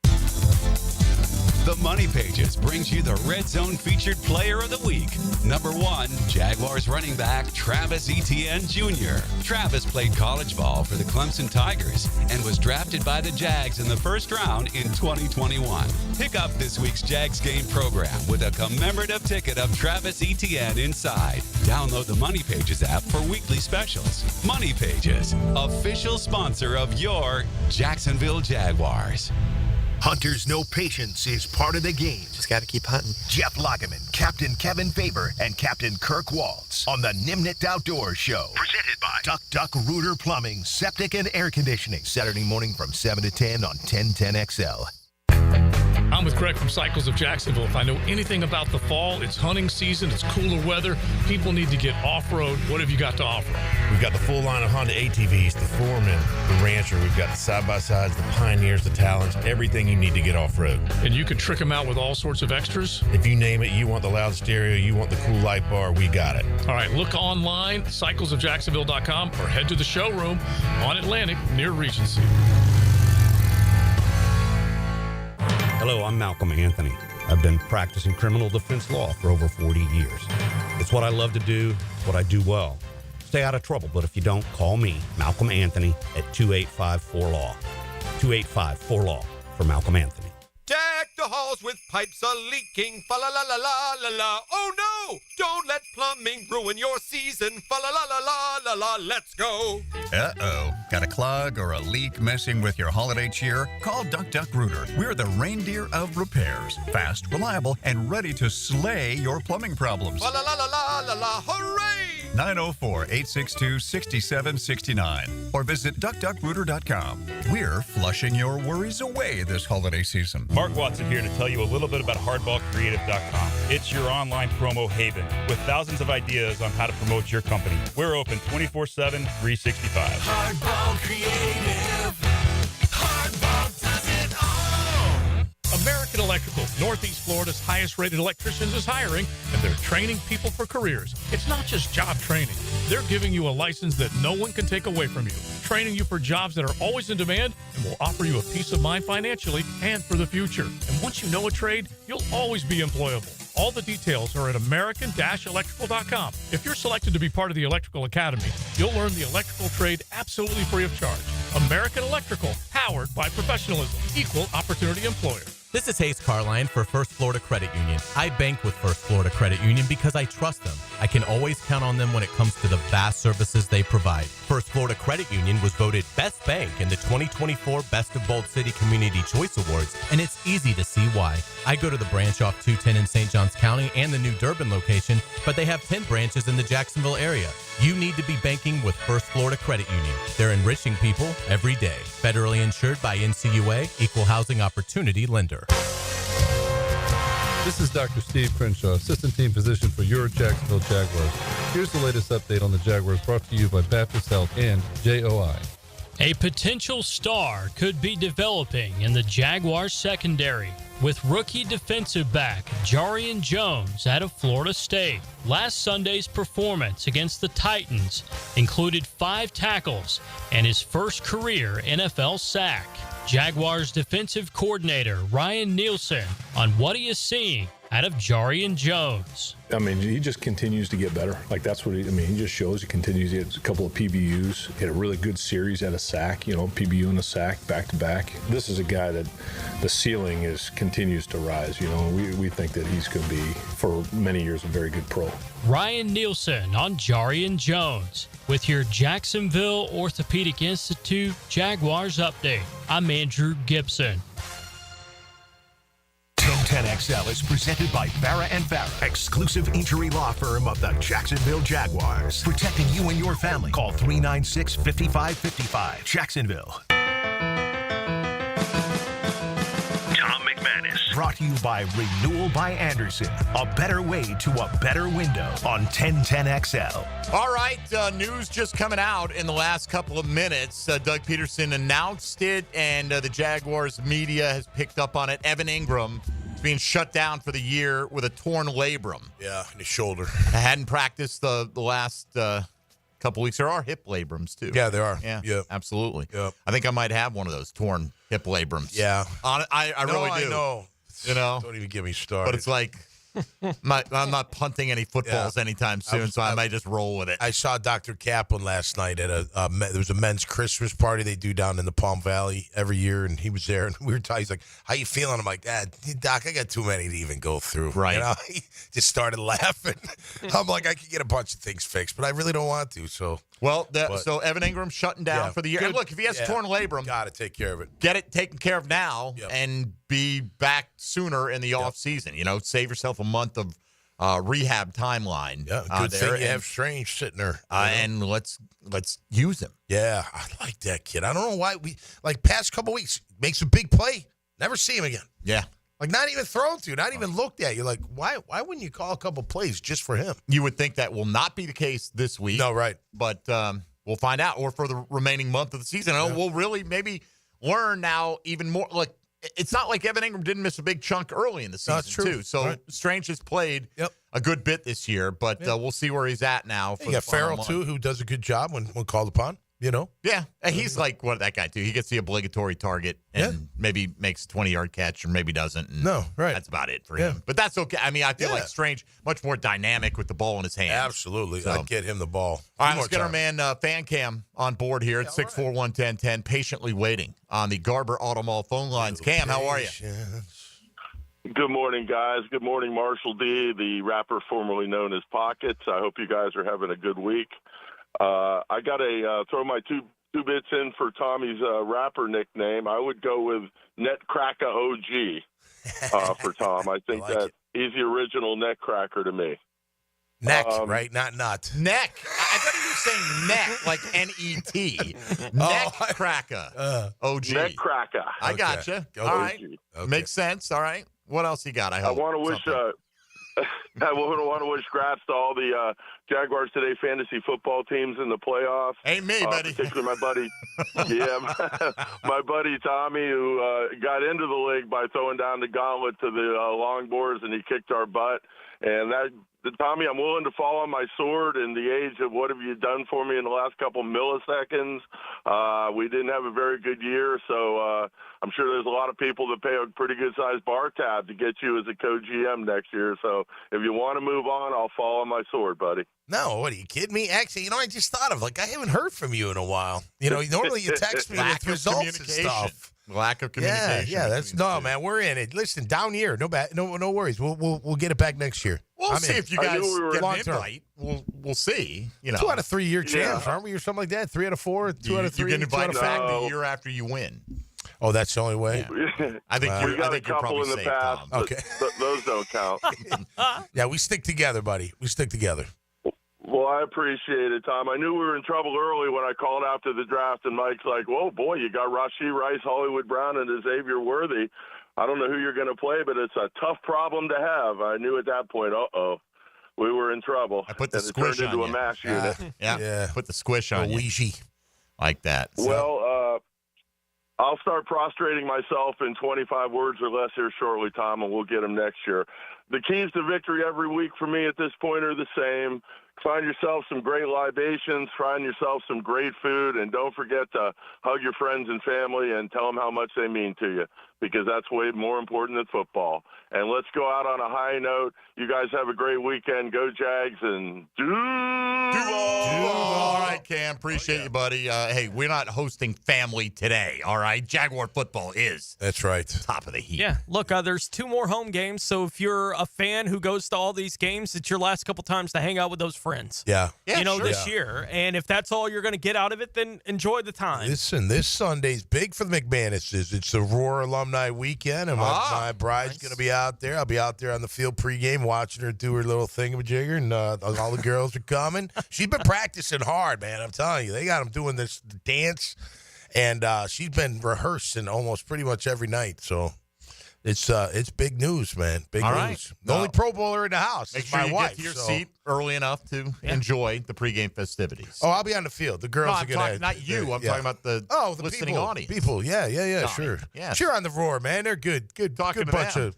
The Money Pages brings you the Red Zone featured player of the week. Number 1, Jaguars running back Travis Etienne Jr. Travis played college ball for the Clemson Tigers and was drafted by the Jags in the first round in 2021. Pick up this week's Jags game program with a commemorative ticket of Travis Etienne inside. Download the Money Pages app for weekly specials. Money Pages, official sponsor of your Jacksonville Jaguars.
Hunters Know Patience is part of the game.
Just got to keep hunting.
Jeff Lageman, Captain Kevin Faber, and Captain Kirk Waltz on the Nimnit Outdoors Show. Presented by Duck Rooter Plumbing, Septic, and Air Conditioning. Saturday morning from 7 to 10 on 1010XL.
I'm with Craig from Cycles of Jacksonville. If I know anything about the fall, it's hunting season, it's cooler weather. People need to get off-road. What have you got to offer?
We've got the full line of Honda ATVs, the Foreman, the Rancher. We've got the side-by-sides, the Pioneers, the Talons, everything you need to get off-road.
And you can trick them out with all sorts of extras?
If you name it, you want the loud stereo, you want the cool light bar, we got it.
All right, look online, cyclesofjacksonville.com, or head to the showroom on Atlantic near Regency.
Hello, I'm Malcolm Anthony. I've been practicing criminal defense law for over 40 years. It's what I love to do, what I do well. Stay out of trouble, but if you don't, call me, Malcolm Anthony, at 285-4LAW. 285-4LAW for Malcolm Anthony.
Deck the halls with pipes a-leaking, fa-la-la-la-la-la-la. Oh no! Don't let plumbing ruin your season, fa-la-la-la-la-la-la. Let's go!
Uh-oh. Got a clog or a leak messing with your holiday cheer? Call Duck Rooter. We're the reindeer of repairs. Fast, reliable, and ready to slay your plumbing problems.
Fa-la-la-la-la-la-la, hooray!
904-862-6769 or visit duckduckrooter.com. We're flushing your worries away this holiday season.
Mark Watson here to tell you a little bit about hardballcreative.com. It's your online promo haven with thousands of ideas on how to promote your company. We're open 24/7, 365.
Hardball Creative. Hardball does it all.
American Electrical, Northeast Florida's highest-rated electricians, is hiring, and they're training people for careers. It's not just job training. They're giving you a license that no one can take away from you, training you for jobs that are always in demand and will offer you a peace of mind financially and for the future. And once you know a trade, you'll always be employable. All the details are at American-Electrical.com. If you're selected to be part of the Electrical Academy, you'll learn the electrical trade absolutely free of charge. American Electrical, powered by professionalism, equal opportunity employer.
This is Hayes Carline for First Florida Credit Union. I bank with First Florida Credit Union because I trust them. I can always count on them when it comes to the vast services they provide. First Florida Credit Union was voted Best Bank in the 2024 Best of Bold City Community Choice Awards, and it's easy to see why. I go to the branch off 210 in St. Johns County and the new Durbin location, but they have 10 branches in the Jacksonville area. You need to be banking with First Florida Credit Union. They're enriching people every day. Federally insured by NCUA, Equal Housing Opportunity Lender.
This is Dr. Steve Crenshaw, Assistant Team Physician for your Jacksonville Jaguars. Here's the latest update on the Jaguars brought to you by Baptist Health and JOI.
A potential star could be developing in the Jaguars secondary with rookie defensive back Jarian Jones out of Florida State. Last Sunday's performance against the Titans included 5 tackles and his first career NFL sack. Jaguars defensive coordinator Ryan Nielsen on what he is seeing out of Jarian Jones.
I mean, he just continues to get better. Like, that's what he just shows. He continues to get a couple of PBUs, hit a really good series at a sack, PBU and a sack back to back. This is a guy that the ceiling continues to rise. We think that he's going to be, for many years, a very good pro.
Ryan Nielsen on Jarian Jones with your Jacksonville Orthopedic Institute Jaguars update. I'm Andrew Gibson.
1010XL is presented by Farah & Farah, exclusive injury law firm of the Jacksonville Jaguars. Protecting you and your family. Call 396-5555. Jacksonville. Tom McManus. Brought to you by Renewal by Anderson. A better way to a better window on 1010XL.
All right, news just coming out in the last couple of minutes. Doug Peterson announced it, and the Jaguars media has picked up on it. Evan Ingram is being shut down for the year with a torn labrum.
Yeah, in his shoulder.
I hadn't practiced the last couple weeks. There are hip labrums, too.
Yeah, there are.
Yeah,
yep.
Absolutely.
Yep.
I think I might have one of those torn hip labrums.
Yeah.
I really do.
I know.
Don't
even get me started.
But it's like, I'm not punting any footballs anytime soon, so I might just roll with it.
I saw Dr. Kaplan last night at there was a men's Christmas party they do down in the Palm Valley every year, and he was there, and we were talking. He's like, "How you feeling?" I'm like, Doc, I got too many to even go through."
Right.
He just started laughing. I'm like, I could get a bunch of things fixed, but I really don't want to. So
so Evan Ingram shutting down for the year.
Good.
And look, if he has torn labrum,
got to take care of it.
Get it taken care of now and be back sooner in the off season. Save yourself a month of rehab timeline.
Yeah, good thing you have Strange sitting there.
And let's use him.
Yeah, I like that kid. I don't know why past couple weeks makes a big play. Never see him again.
Yeah.
Like, not even thrown to, not even looked at. You're like, why wouldn't you call a couple plays just for him?
You would think that will not be the case this week.
No, right.
But we'll find out, or for the remaining month of the season. We'll really maybe learn now even more. Like, it's not like Evan Ingram didn't miss a big chunk early in the season, too. So Strange has played a good bit this year, but we'll see where he's at now.
You got Farrell, too, who does a good job when called upon.
Yeah, and he's like that guy too. He gets the obligatory target and maybe makes a 20-yard catch or maybe doesn't. And that's about it for him. But that's okay. I mean, I feel like Strange much more dynamic with the ball in his hands.
Absolutely, I'd get him the ball.
All right, let's get our man Fan Cam on board here at 641-1010, patiently waiting on the Garber Auto Mall phone lines. Cam, how are you?
Good morning, guys. Good morning, Marshall D., the rapper formerly known as Pockets. I hope you guys are having a good week. I got to throw my two bits in for Tommy's rapper nickname. I would go with Netcracker OG for Tom. I think he's the original Netcracker to me.
Neck, right? Not nut.
Neck. I thought you were saying neck, like N-E-T. Neck cracker. OG.
Neck cracker.
I gotcha.
Okay.
All right.
Okay.
Makes sense. All right. What else you got? I hope.
I want to wish. I want to wish congrats to all the Jaguars Today fantasy football teams in the playoffs.
Ain't me, buddy.
Particularly my buddy, my buddy Tommy, who got into the league by throwing down the gauntlet to the longboards, and he kicked our butt. And Tommy, I'm willing to fall on my sword in the age of what have you done for me in the last couple milliseconds. We didn't have a very good year, so I'm sure there's a lot of people that pay a pretty good-sized bar tab to get you as a co-GM next year. So if you want to move on, I'll fall on my sword, buddy.
No, what are you kidding me? Actually, I just thought of I haven't heard from you in a while. Normally you text me with results and stuff.
Lack of communication.
Yeah, that's man. We're in it. Listen, down here, no worries. We'll get it back next year.
We'll see if you guys get an
long-term
invite. We'll see.
2 out of 3 year champs, aren't we, or something like that? 3 out of 4, 2 out of 3.
You get invited back the year after you win.
Oh, that's the only way.
Yeah. I think
we got a couple in the
safe,
past.
Tom.
Okay,
those don't count.
Yeah, we stick together, buddy. We stick together.
Well, I appreciate it, Tom. I knew we were in trouble early when I called after the draft, and Mike's like, whoa, boy, you got Rashee Rice, Hollywood Brown, and Xavier Worthy. I don't know who you're going to play, but it's a tough problem to have. I knew at that point, we were in trouble.
I put the
and
squish
it turned into
on
a mash unit.
Yeah. Put the squish on you. Like that. So.
Well, I'll start prostrating myself in 25 words or less here shortly, Tom, and we'll get them next year. The keys to victory every week for me at this point are the same. Find yourself some great libations, find yourself some great food, and don't forget to hug your friends and family and tell them how much they mean to you, because that's way more important than football. And let's go out on a high note. You guys have a great weekend. Go Jags and
All right, Cam. Appreciate you, buddy. Hey, we're not hosting family today, all right? Jaguar football is.
That's right.
Top of the heap.
Yeah, look, there's 2 more home games, so if you're a fan who goes to all these games, it's your last couple times to hang out with those friends.
Yeah.
This year. And if that's all you're going to get out of it, then enjoy the time.
Listen, this Sunday's big for the McManuses. It's the Roar Alumni Weekend, and my bride's going to be out there. I'll be out there on the field pregame watching her do her little thingamajigger, and all the girls are coming. She's been practicing hard, man. I'm telling you. They got them doing this dance, and she's been rehearsing almost pretty much every night. So it's big news, man. Big
all
news.
Right.
The only Pro Bowler in the house
Make
is
sure
my
you
wife.
get to your seat early enough to enjoy the pregame festivities.
Oh, I'll be on the field. The girls
no,
are
I'm
going
talking, not you. I'm talking about the listening
people,
audience.
People, yeah, sure.
Yes.
Sure, on the Roar, man. They're good
Talking to
bunch
them.
of,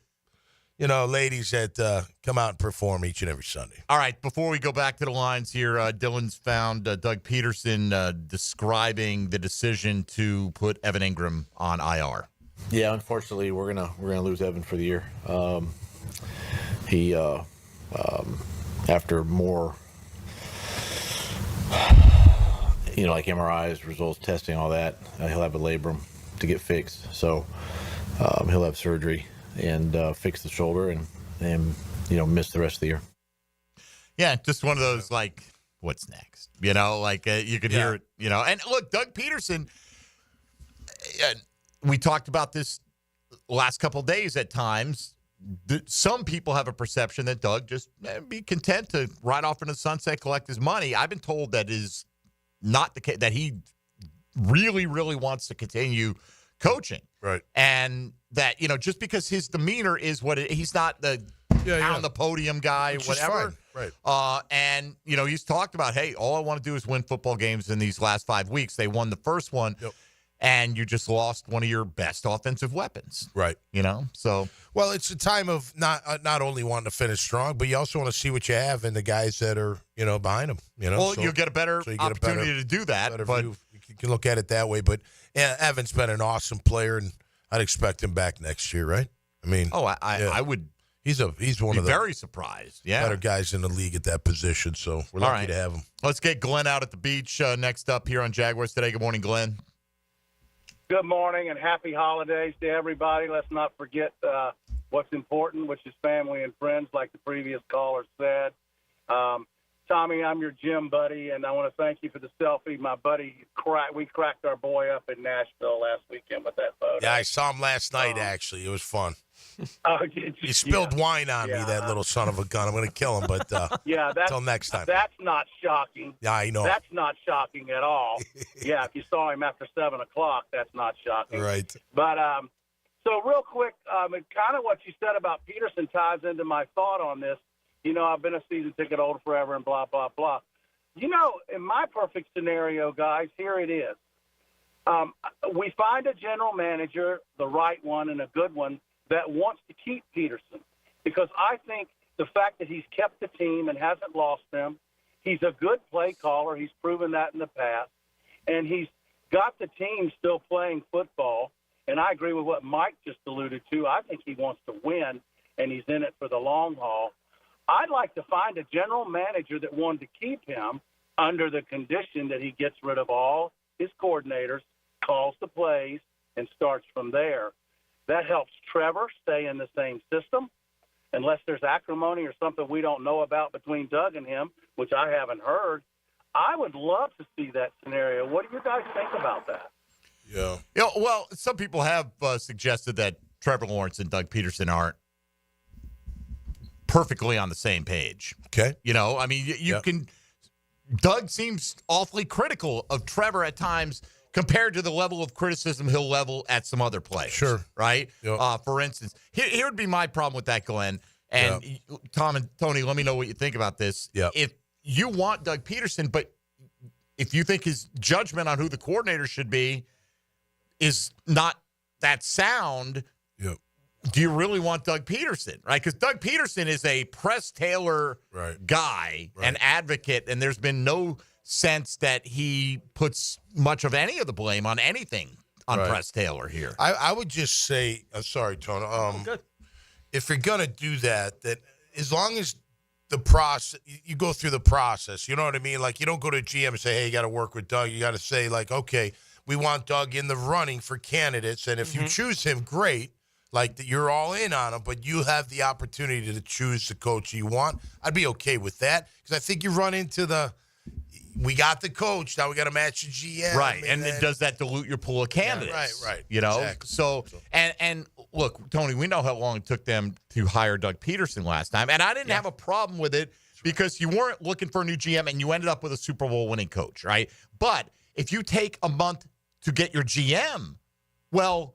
ladies that come out and perform each and every Sunday.
All right, before we go back to the lines here, Dylan's found Doug Peterson describing the decision to put Evan Ingram on IR.
Yeah, unfortunately, we're gonna lose Evan for the year. He after more, like MRIs, results, testing, all that, he'll have a labrum to get fixed. So he'll have surgery and fix the shoulder and miss the rest of the year.
Yeah, just one of those what's next? You could hear it. And look, Doug Peterson. We talked about this last couple of days at times. Some people have a perception that Doug just be content to ride off into the sunset, collect his money. I've been told that is not the case, that he really, really wants to continue coaching.
Right.
And that, just because his demeanor is he's not the on the podium guy,
which
whatever.
Right.
And, he's talked about, hey, all I want to do is win football games in these last 5 weeks. They won the first one.
Yep.
And you just lost one of your best offensive weapons.
Right.
So.
Well, it's a time of not only wanting to finish strong, but you also want to see what you have in the guys that are, behind them.
Well, you'll get a better opportunity to do that. But
you can look at it that way. But Evan's been an awesome player, and I'd expect him back next year, right? I mean.
Oh, I would.
He's one of the
very surprised. Yeah.
better guys in the league at that position. So we're lucky to have him.
Let's get Glenn out at the beach next up here on Jaguars Today. Good morning, Glenn.
Good morning and happy holidays to everybody. Let's not forget what's important, which is family and friends, like the previous caller said. Tommy, I'm your gym buddy, and I want to thank you for the selfie. My buddy, we cracked our boy up in Nashville last weekend with that photo.
Yeah, I saw him last night, actually. It was fun.
Oh,
He spilled wine on me, that little son of a gun. I'm going to kill him, but until next time.
That's not shocking.
Yeah, I know.
That's not shocking at all. Yeah, if you saw him after 7 o'clock, that's not shocking.
Right.
But so real quick, and kind of what you said about Peterson ties into my thought on this. You know, I've been a season ticket holder forever and blah, blah, blah. You know, in my perfect scenario, guys, here it is. We find a general manager, the right one and a good one, that wants to keep Peterson. Because I think the fact that he's kept the team and hasn't lost them, he's a good play caller. He's proven that in the past. And he's got the team still playing football. And I agree with what Mike just alluded to. I think he wants to win, and he's in it for the long haul. I'd like to find a general manager that wanted to keep him under the condition that he gets rid of all his coordinators, calls the plays, and starts from there. That helps Trevor stay in the same system, unless there's acrimony or something we don't know about between Doug and him, which I haven't heard. I would love to see that scenario. What do you guys think about that?
Yeah.
You know, well, some people have suggested that Trevor Lawrence and Doug Peterson aren't perfectly on the same page.
Okay.
You know, I mean, you can – Doug seems awfully critical of Trevor at times compared to the level of criticism he'll level at some other players.
Sure.
Right?
Yep.
For instance, here would be my problem with that, Glenn. And Tom and Tony, let me know what you think about this.
Yep.
If you want Doug Peterson, but if you think his judgment on who the coordinator should be is not that sound – do you really want Doug Peterson, right? Because Doug Peterson is a Press Taylor guy, an advocate, and there's been no sense that he puts much of any of the blame on anything on Press Taylor here.
I would just say, sorry, Tony.
Good.
If you're going to do that, that as long as the process, you go through the process, you know what I mean? Like, you don't go to GM and say, hey, you got to work with Doug. You got to say, like, okay, we want Doug in the running for candidates, and if you choose him, great. Like, you're all in on him, but you have the opportunity to choose the coach you want. I'd be okay with that because I think you run into we got the coach, now we got to match the GM.
Right, and does that dilute your pool of candidates?
Right.
You know?
Exactly.
So, and look, Tony, we know how long it took them to hire Doug Peterson last time, and I didn't have a problem with it because you weren't looking for a new GM and you ended up with a Super Bowl winning coach, right? But if you take a month to get your GM, well,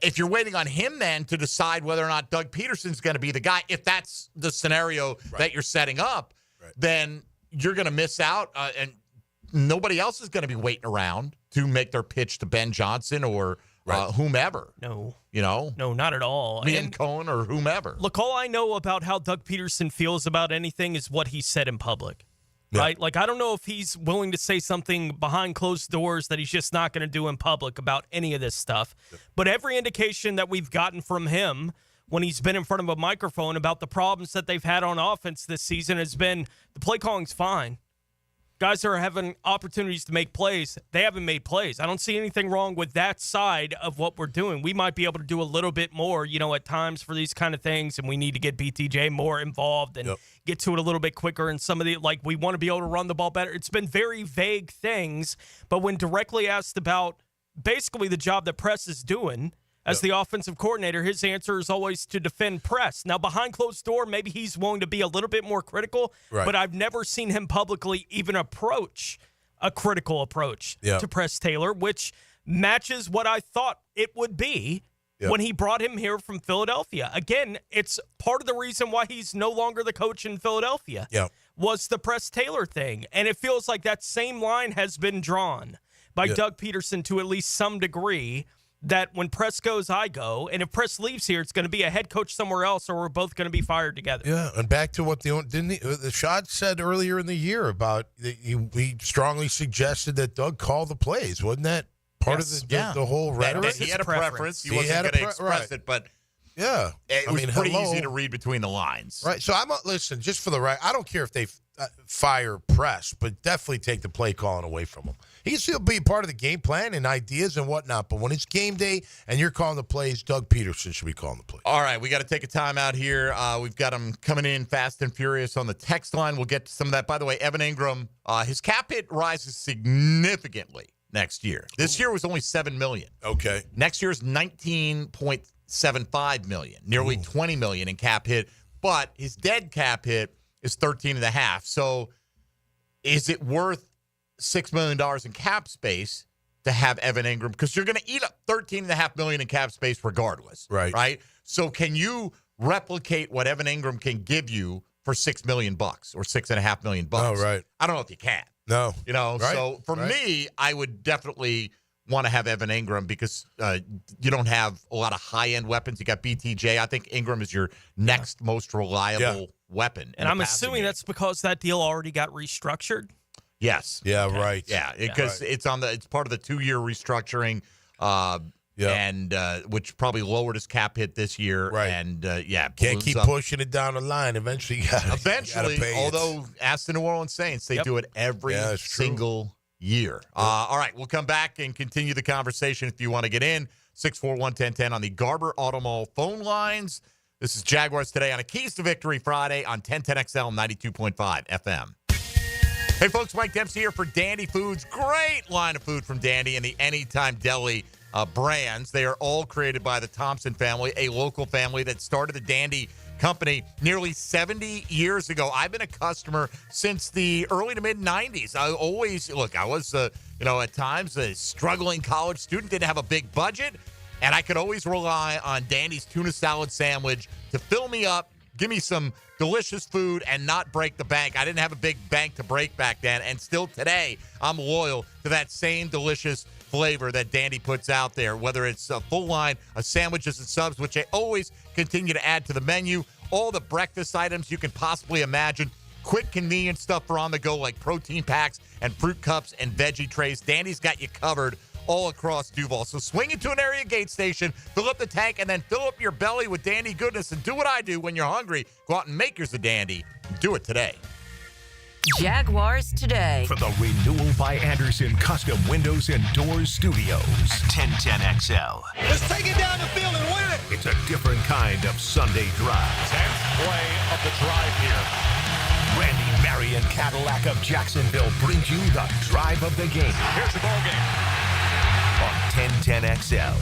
if you're waiting on him then to decide whether or not Doug Peterson's going to be the guy, if that's the scenario that you're setting up, then you're going to miss out, and nobody else is going to be waiting around to make their pitch to Ben Johnson or whomever.
No.
You know?
No, not at all.
Me and Cohen or whomever.
Look, all I know about how Doug Peterson feels about anything is what he said in public. Right? Like, I don't know if he's willing to say something behind closed doors that he's just not going to do in public about any of this stuff. But every indication that we've gotten from him when he's been in front of a microphone about the problems that they've had on offense this season has been the play calling's fine. Guys are having opportunities to make plays. They haven't made plays. I don't see anything wrong with that side of what we're doing. We might be able to do a little bit more, you know, at times for these kind of things, and we need to get BTJ more involved and get to it a little bit quicker. And some of the, like, we want to be able to run the ball better. It's been very vague things, but when directly asked about basically the job that Press is doing as the offensive coordinator, his answer is always to defend Press. Now, behind closed door, maybe he's willing to be a little bit more critical, but I've never seen him publicly even approach a critical approach to Press Taylor, which matches what I thought it would be when he brought him here from Philadelphia. Again, it's part of the reason why he's no longer the coach in Philadelphia was the Press Taylor thing. And it feels like that same line has been drawn by Doug Peterson to at least some degree, that when Press goes, I go. And if Press leaves here, it's going to be a head coach somewhere else, or we're both going to be fired together.
Yeah, and back to what the Shad said earlier in the year about he strongly suggested that Doug call the plays. Wasn't that part of the whole rhetoric?
He had a preference. He wasn't going to express it, but it was pretty easy to read between the lines.
Right. So listen, just for the right, I don't care if they fire Press, but definitely take the play calling away from him. He can still be part of the game plan and ideas and whatnot. But when it's game day and you're calling the plays, Doug Peterson should be calling the plays.
All right, we got to take a time out here. We've got him coming in fast and furious on the text line. We'll get to some of that. By the way, Evan Ingram, his cap hit rises significantly next year. This year was only $7 million.
Okay.
Next year's $19.75 million, nearly $20 million in cap hit. But his dead cap hit is $13.5. So is it worth $6 million in cap space to have Evan Ingram? Because you're going to eat up $13.5 million in cap space regardless. Right. So can you replicate what Evan Ingram can give you for $6 million or $6.5 million?
Oh, right.
I don't know if you can.
No.
So for me, I would definitely want to have Evan Ingram because you don't have a lot of high-end weapons. You got BTJ. I think Ingram is your next most reliable weapon.
And I'm assuming that's because that deal already got restructured.
Yes.
Yeah, right.
Yeah, because it's part of the 2-year restructuring, and which probably lowered his cap hit this year.
Right.
And
can't keep pushing it down the line. Eventually, you gotta pay
although ask the New Orleans Saints, they do it every single year. All right, we'll come back and continue the conversation if you want to get in. 641-1010 on the Garber Auto Mall phone lines. This is Jaguars Today on a Keys to Victory Friday on 1010XL 92.5 FM. Hey, folks, Mike Dempsey here for Dandy Foods. Great line of food from Dandy and the Anytime Deli brands. They are all created by the Thompson family, a local family that started the Dandy company nearly 70 years ago. I've been a customer since the early to mid-'90s. I was, at times a struggling college student, didn't have a big budget, and I could always rely on Dandy's tuna salad sandwich to fill me up, give me some delicious food, and not break the bank. I didn't have a big bank to break back then, and still today, I'm loyal to that same delicious flavor that Dandy puts out there, whether it's a full line of sandwiches and subs, which they always continue to add to the menu, all the breakfast items you can possibly imagine, quick, convenient stuff for on the go like protein packs and fruit cups and veggie trays. Dandy's got you covered all across Duval. So swing into an area gate station, fill up the tank, and then fill up your belly with Dandy goodness. And do what I do when you're hungry. Go out and make yours a Dandy. Do it today.
Jaguars Today.
For the Renewal by Anderson Custom Windows and Doors Studios. 1010XL.
Let's take it down the field and win it.
It's a different kind of Sunday drive.
10th play of the drive here.
Randy Marion Cadillac of Jacksonville brings you the drive of the game.
Here's your ball game.
On 1010XL.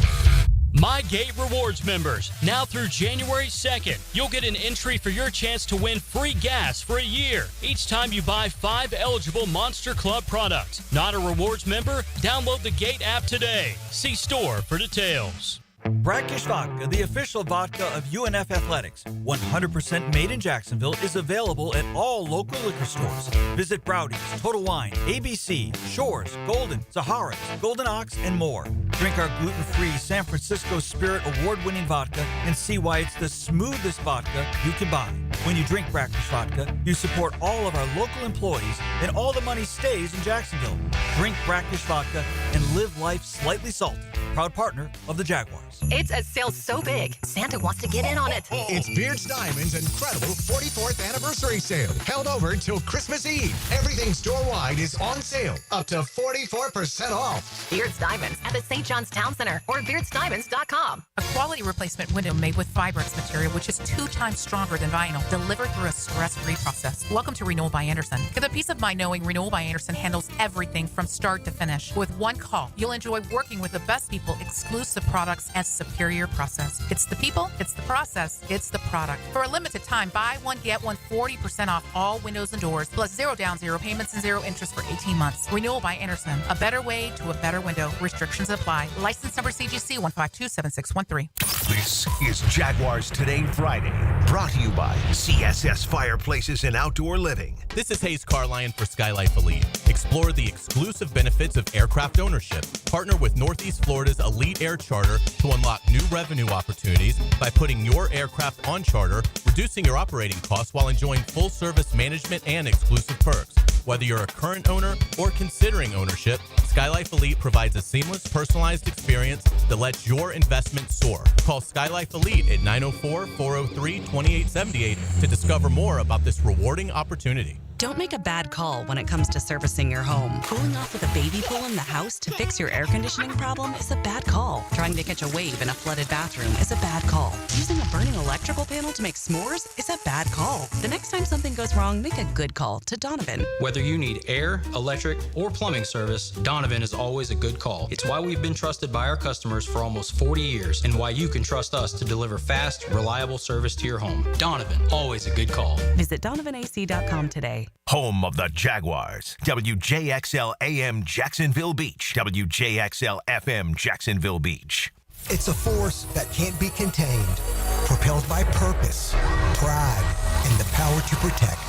My Gate Rewards members, now through January 2nd, you'll get an entry for your chance to win free gas for a year each time you buy 5 eligible Monster Club products. Not a rewards member? Download the Gate app today. See store for details.
Brackish Vodka, the official vodka of UNF Athletics, 100% made in Jacksonville, is available at all local liquor stores. Visit Browdy's, Total Wine, ABC, Shores, Golden, Zahara's, Golden Ox, and more. Drink our gluten-free San Francisco Spirit award-winning vodka and see why it's the smoothest vodka you can buy. When you drink Brackish Vodka, you support all of our local employees and all the money stays in Jacksonville. Drink Brackish Vodka and live life slightly salty. Proud partner of the Jaguars.
It's a sale so big, Santa wants to get in on it.
It's Beards Diamond's incredible 44th anniversary sale, held over until Christmas Eve. Everything store-wide is on sale, up to 44% off.
Beards Diamonds at the St. John's Town Center or beardsdiamonds.com.
A quality replacement window made with Fibrex material, which is 2 times stronger than vinyl, delivered through a stress-free process. Welcome to Renewal by Anderson. Get the peace of mind knowing Renewal by Anderson handles everything from start to finish. With one call, you'll enjoy working with the best people, exclusive products, and superior process. It's the people, it's the process, it's the product. For a limited time, buy one, get one 40% off all windows and doors, plus 0 down, 0 payments, and 0 interest for 18 months. Renewal by Anderson. A better way to a better window. Restrictions apply. License number CGC 1527613.
This is Jaguars Today Friday, brought to you by CSS Fireplaces and Outdoor Living.
This is Hayes Carline for Skylife Elite. Explore the exclusive benefits of aircraft ownership. Partner with Northeast Florida's Elite Air Charter to unlock new revenue opportunities by putting your aircraft on charter, reducing your operating costs while enjoying full service management and exclusive perks. Whether you're a current owner or considering ownership, Skylife Elite provides a seamless, personalized experience that lets your investment soar. Call Skylife Elite at 904-403-2878 to discover more about this rewarding opportunity.
Don't make a bad call when it comes to servicing your home. Cooling off with a baby pool in the house to fix your air conditioning problem is a bad call. Trying to catch a wave in a flooded bathroom is a bad call. Using a burning electrical panel to make s'mores is a bad call. The next time something goes wrong, make a good call to Donovan.
Whether you need air, electric, or plumbing service, Donovan is always a good call. It's why we've been trusted by our customers for almost 40 years and why you can trust us to deliver fast, reliable service to your home. Donovan, always a good call.
Visit DonovanAC.com today.
Home of the Jaguars. WJXL AM Jacksonville Beach. WJXL FM Jacksonville Beach.
It's a force that can't be contained, propelled by purpose, pride, and the power to protect.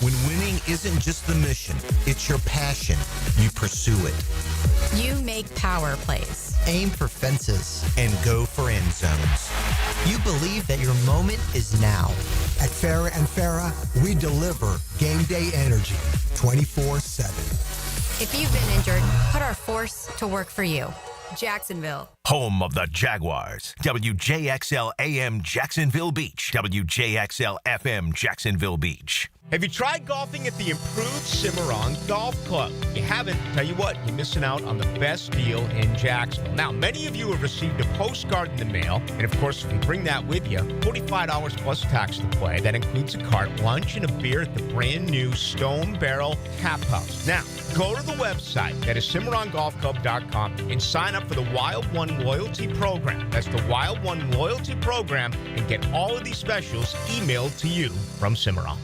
When winning isn't just the mission, it's your passion. You pursue it.
You make power plays.
Aim for fences. And go for end zones. You believe that your moment is now.
At Farrah & Farrah, we deliver game day energy 24/7.
If you've been injured, put our force to work for you. Jacksonville.
Home of the Jaguars. WJXL AM Jacksonville Beach. WJXL FM Jacksonville Beach.
Have you tried golfing at the improved Cimarron Golf Club? If you haven't, tell you what, you're missing out on the best deal in Jacksonville. Now, many of you have received a postcard in the mail, and of course, if you bring that with you, $45 plus tax to play. That includes a cart, lunch, and a beer at the brand new Stone Barrel Tap House. Now, go to the website, that is CimarronGolfClub.com, and sign up for the Wild One Loyalty Program. That's the Wild One Loyalty Program, and get all of these specials emailed to you from Cimarron.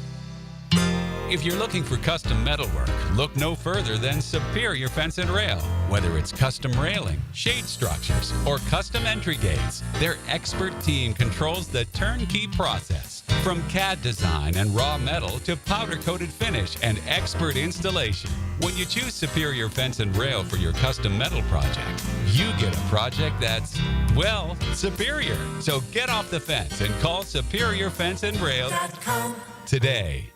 If you're looking for custom metalwork, look no further than Superior Fence and Rail. Whether it's custom railing, shade structures, or custom entry gates, their expert team controls the turnkey process. From CAD design and raw metal to powder-coated finish and expert installation. When you choose Superior Fence and Rail for your custom metal project, you get a project that's, well, superior. So get off the fence and call Superior Fence and Rail today.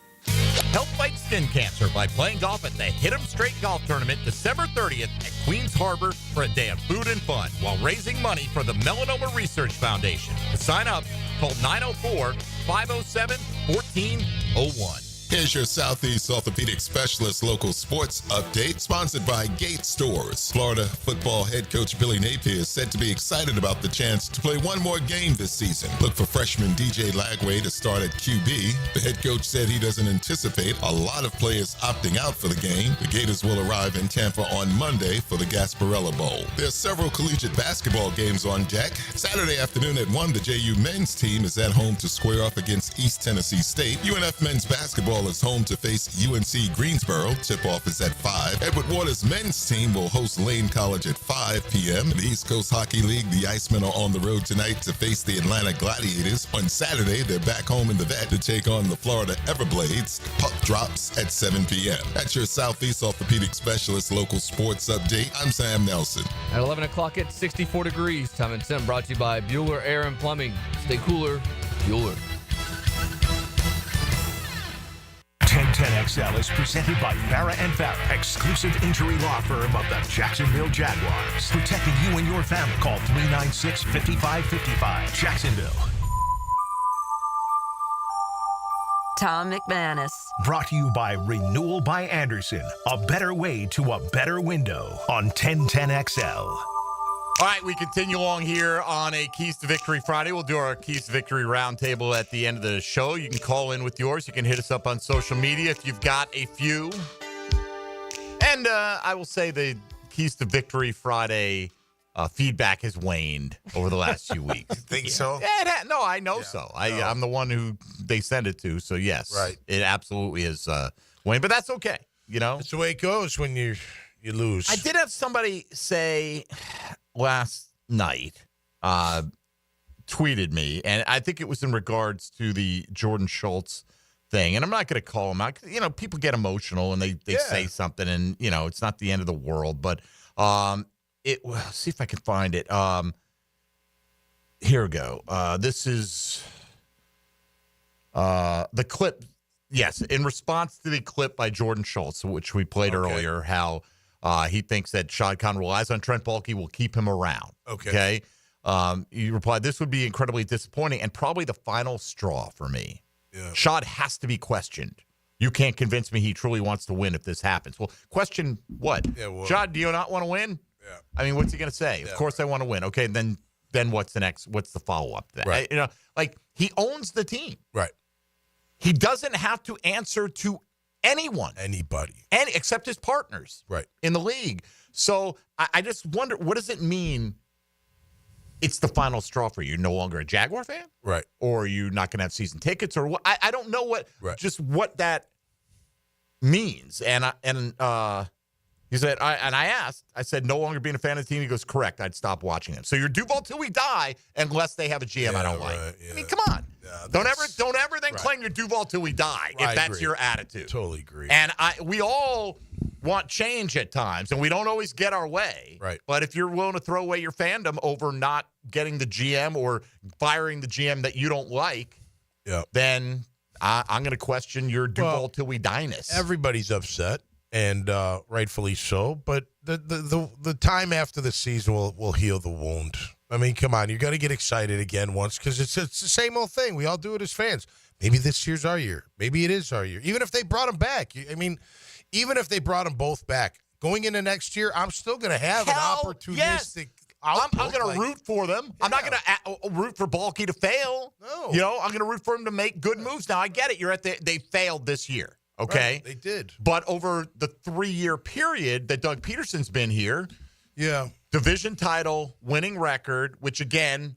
Help fight skin cancer by playing golf at the Hit 'em Straight Golf Tournament December 30th at Queens Harbor for a day of food and fun while raising money for the Melanoma Research Foundation. To sign up, call 904-507-1401.
Here's your Southeast Orthopedic Specialist local sports update, sponsored by Gate Stores. Florida football head coach Billy Napier is said to be excited about the chance to play one more game this season. Look for freshman DJ Lagway to start at QB. The head coach said he doesn't anticipate a lot of players opting out for the game. The Gators will arrive in Tampa on Monday for the Gasparilla Bowl. There are several collegiate basketball games on deck. Saturday afternoon at 1, the JU men's team is at home to square off against East Tennessee State. UNF men's basketball is home to face UNC Greensboro. Tip-off is at 5. Edward Waters' men's team will host Lane College at 5 p.m. In the East Coast Hockey League, the Icemen are on the road tonight to face the Atlanta Gladiators. On Saturday, they're back home in the Vet to take on the Florida Everblades. Puck drops at 7 p.m. That's your Southeast Orthopedic Specialist local sports update. I'm Sam Nelson.
At 11 o'clock, it's 64 degrees. Time and Tim brought to you by Bueller Air and Plumbing. Stay cooler, Bueller.
1010XL is presented by Farrah & Farrah, exclusive injury law firm of the Jacksonville Jaguars. Protecting you and your family. Call 396-5555. Jacksonville.
Tom McManus.
Brought to you by Renewal by Anderson. A better way to a better window on 1010XL.
All right, we continue along here on a Keys to Victory Friday. We'll do our Keys to Victory roundtable at the end of the show. You can call in with yours. You can hit us up on social media if you've got a few. And I will say the Keys to Victory Friday feedback has waned over the last few weeks.
You think so?
Yeah, no, I know so. I'm the one who they send it to, so yes.
Right.
It absolutely is waned, but that's okay, you know?
That's the way it goes when you lose.
I did have somebody say last night, tweeted me, and I think it was in regards to the Jordan Schultz thing. And I'm not going to call him out. You know, people get emotional and they say something, and, you know, it's not the end of the world. But see if I can find it. Here we go. This is the clip. Yes, in response to the clip by Jordan Schultz, which we played earlier, how he thinks that Shad Khan relies on Trent Baalke, will keep him around. Okay. He replied, "This would be incredibly disappointing and probably the final straw for me. Yeah. Shad has to be questioned. You can't convince me he truly wants to win if this happens. Well, question what?
Yeah, well,
John, do you not want to win?
Yeah.
I mean, what's he going to say? Of course I want to win. Okay, then what's the next? What's the follow-up to that?
Right.
Like he owns the team.
Right.
He doesn't have to answer to anyone.
Anybody.
Except his partners.
Right.
In the league. So I just wonder, what does it mean it's the final straw for you? You're no longer a Jaguar fan?
Right.
Or are you not going to have season tickets? Or what? I don't know just what that means. And he said, I said, no longer being a fan of the team. He goes, correct. I'd stop watching them. So you're Duval till we die unless they have a GM I don't like. Yeah. I mean, come on. Yeah, don't ever then claim you're Duval till we die if that's your attitude.
Totally agree.
And we all want change at times, and we don't always get our way.
Right.
But if you're willing to throw away your fandom over not getting the GM or firing the GM that you don't like, then I'm going to question your Duval till we die-ness.
Everybody's upset, and rightfully so. But the time after the season will heal the wound. I mean, come on, you got to get excited again once because it's the same old thing. We all do it as fans. Maybe this year's our year. Maybe it is our year. Even if they brought them back, even if they brought them both back, going into next year, I'm still going to have an opportunistic.
I'm going to root for them. Yeah. I'm not going to root for Balky to fail.
No.
I'm going to root for them to make good moves. Now, I get it. They failed this year, okay?
Right, they did.
But over the 3-year period that Doug Peterson's been here, division title, winning record, which, again,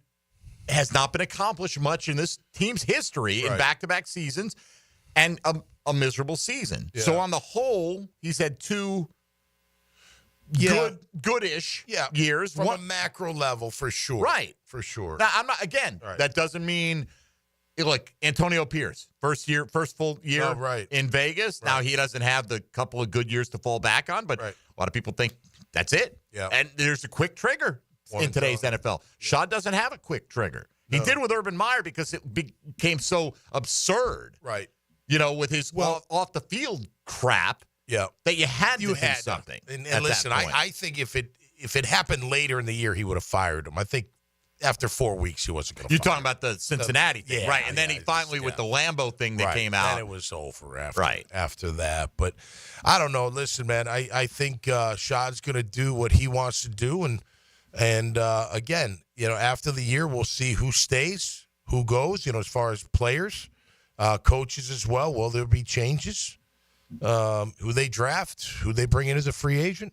has not been accomplished much in this team's history in back-to-back seasons, and a miserable season. Yeah. So on the whole, he's had 2 goodish years.
From a macro level, for sure.
Right.
For sure.
Now, I'm not, again, that doesn't mean, like, Antonio Pierce, first full year in Vegas. Right. Now, he doesn't have the couple of good years to fall back on, but a lot of people think that's it.
Yeah.
And there's a quick trigger in today's NFL. Yeah. Shaw doesn't have a quick trigger. No. He did with Urban Meyer because it became so absurd.
Right.
With his off the field crap.
Yeah.
That you had to do something.
And listen, I think if it happened later in the year, he would have fired him. I think after 4 weeks, he wasn't going to fire him.
You're talking about the Cincinnati thing, right? And then he finally, with the Lambeau thing that came out.
Then it was over after that. But I don't know. Listen, man, I think Shad's going to do what he wants to do. And again, after the year, we'll see who stays, who goes, as far as players, coaches as well. Will there be changes? Who they draft, who they bring in as a free agent,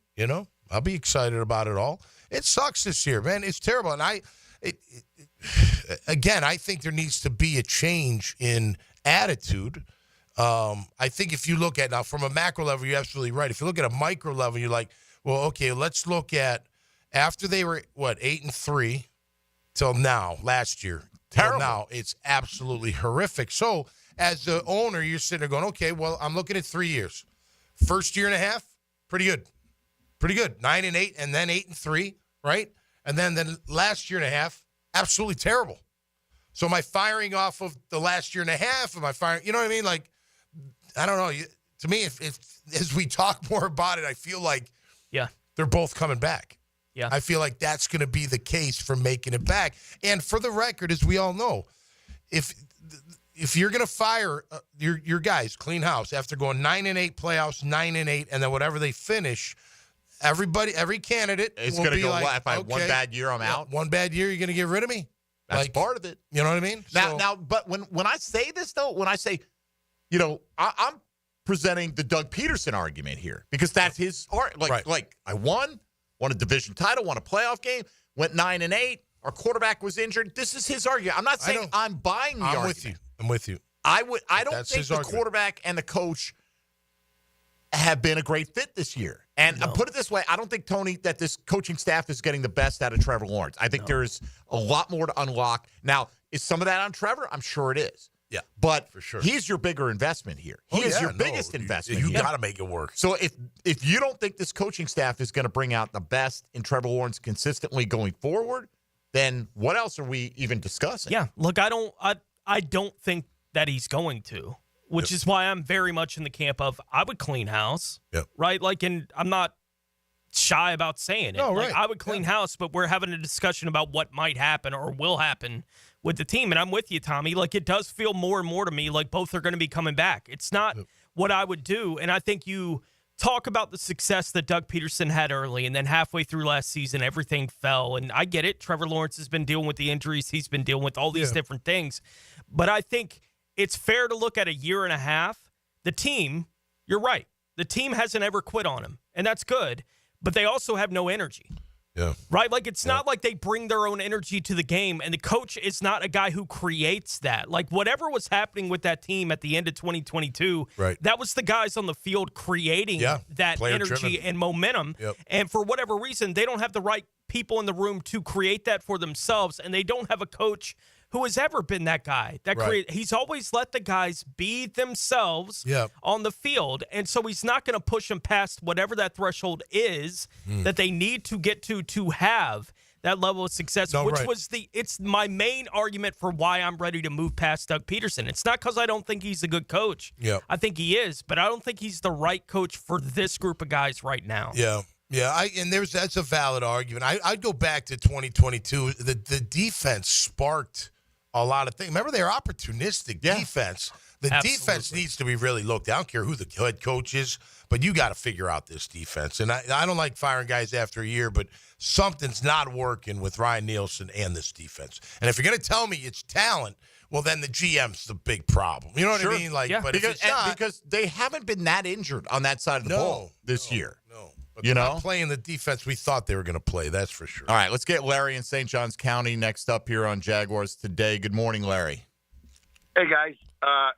I'll be excited about it all. It sucks this year, man. It's terrible. And again, I think there needs to be a change in attitude. I think if you look at, now from a macro level, you're absolutely right. If you look at a micro level, you're like, well, okay, let's look at after they were, 8-3 till now, last year.
Terrible.
Till now, it's absolutely horrific. So, as the owner, you're sitting there going, okay, well, I'm looking at 3 years. First year and a half, pretty good. Pretty good. 9-8, and then 8-3, right? And then last year and a half, absolutely terrible. So am I firing off of the last year and a half? Am I firing? You know what I mean? Like, I don't know. To me, if as we talk more about it, I feel like they're both coming back.
Yeah.
I feel like that's going to be the case for making it back. And for the record, as we all know, if you're going to fire your guys, clean house, after going 9-8 playoffs, 9-8, and then whatever they finish, every candidate
is
going to
be
go,
like, if I have
okay,
one bad year, I'm out.
One bad year, you're going to get rid of me?
That's part of it.
You know what I mean?
Now, but when I say this, though, when I say, I'm presenting the Doug Peterson argument here because that's his art. Like I won a division title, won a playoff game, went 9-8. Our quarterback was injured. This is his argument. I'm not saying I'm buying the argument.
I'm with you.
I don't think the quarterback and the coach have been a great fit this year. And I put it this way, I don't think, Tony, that this coaching staff is getting the best out of Trevor Lawrence. I think there's a lot more to unlock. Now, is some of that on Trevor? I'm sure it is.
Yeah,
but
for sure.
He's your bigger investment here. He is your biggest investment.
You got to make it work.
So if you don't think this coaching staff is going to bring out the best in Trevor Lawrence consistently going forward, then what else are we even discussing?
Yeah, look, I don't think that he's going to, which is why I'm very much in the camp of I would clean house, right? Like, and I'm not shy about saying it.
No,
Like,
right.
I would clean house, but we're having a discussion about what might happen or will happen with the team. And I'm with you, Tommy. Like, it does feel more and more to me like both are going to be coming back. It's not what I would do. And I think you talk about the success that Doug Peterson had early, and then halfway through last season, everything fell. And I get it. Trevor Lawrence has been dealing with the injuries. He's been dealing with all these different things. But I think it's fair to look at a year and a half. The team, you're right. The team hasn't ever quit on him, and that's good. But they also have no energy.
Yeah.
Right? Like, it's not like they bring their own energy to the game, and the coach is not a guy who creates that. Like, whatever was happening with that team at the end of 2022, that was the guys on the field creating that energy and momentum. And for whatever reason, they don't have the right people in the room to create that for themselves, and they don't have a coach who has ever been that guy. He's always let the guys be themselves on the field, and so he's not going to push them past whatever that threshold is that they need to get to have that level of success, it's my main argument for why I'm ready to move past Doug Peterson. It's not because I don't think he's a good coach. I think he is, but I don't think he's the right coach for this group of guys right now.
That's a valid argument. I'd go back to 2022. The defense sparked a lot of things. Remember, they're opportunistic defense. The defense needs to be really looked at. I don't care who the head coach is, but you got to figure out this defense. And I don't like firing guys after a year, but something's not working with Ryan Nielsen and this defense. And if you're going to tell me it's talent, well, then the GM's the big problem. You know what I mean? But
because they haven't been that injured on that side of the ball this year.
But they're not playing the defense we thought they were going to play. That's for sure.
All right, let's get Larry in St. Johns County next up here on Jaguars Today. Good morning, Larry.
Hey, guys.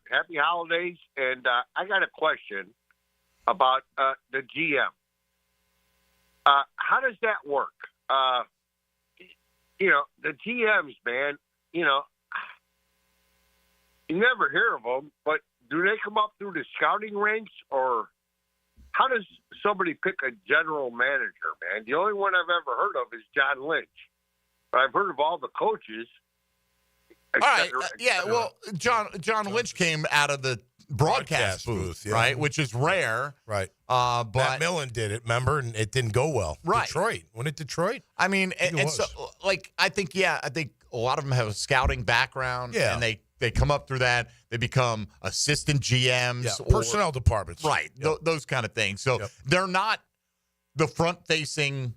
Happy holidays. And I got a question about the GM. How does that work? The GMs, man, you never hear of them, but do they come up through the scouting ranks, or how does somebody pick a general manager, man? The only one I've ever heard of is John Lynch. But I've heard of all the coaches.
All right. Well, John Lynch came out of the broadcast booth, right, which is rare.
Right.
But
Matt Millen did it, remember, and it didn't go well.
Right.
Detroit. Wasn't it Detroit?
I mean, and so, I think a lot of them have a scouting background, and they come up through that. They become assistant GMs.
Personnel departments.
Right, those kind of things. So they're not the front-facing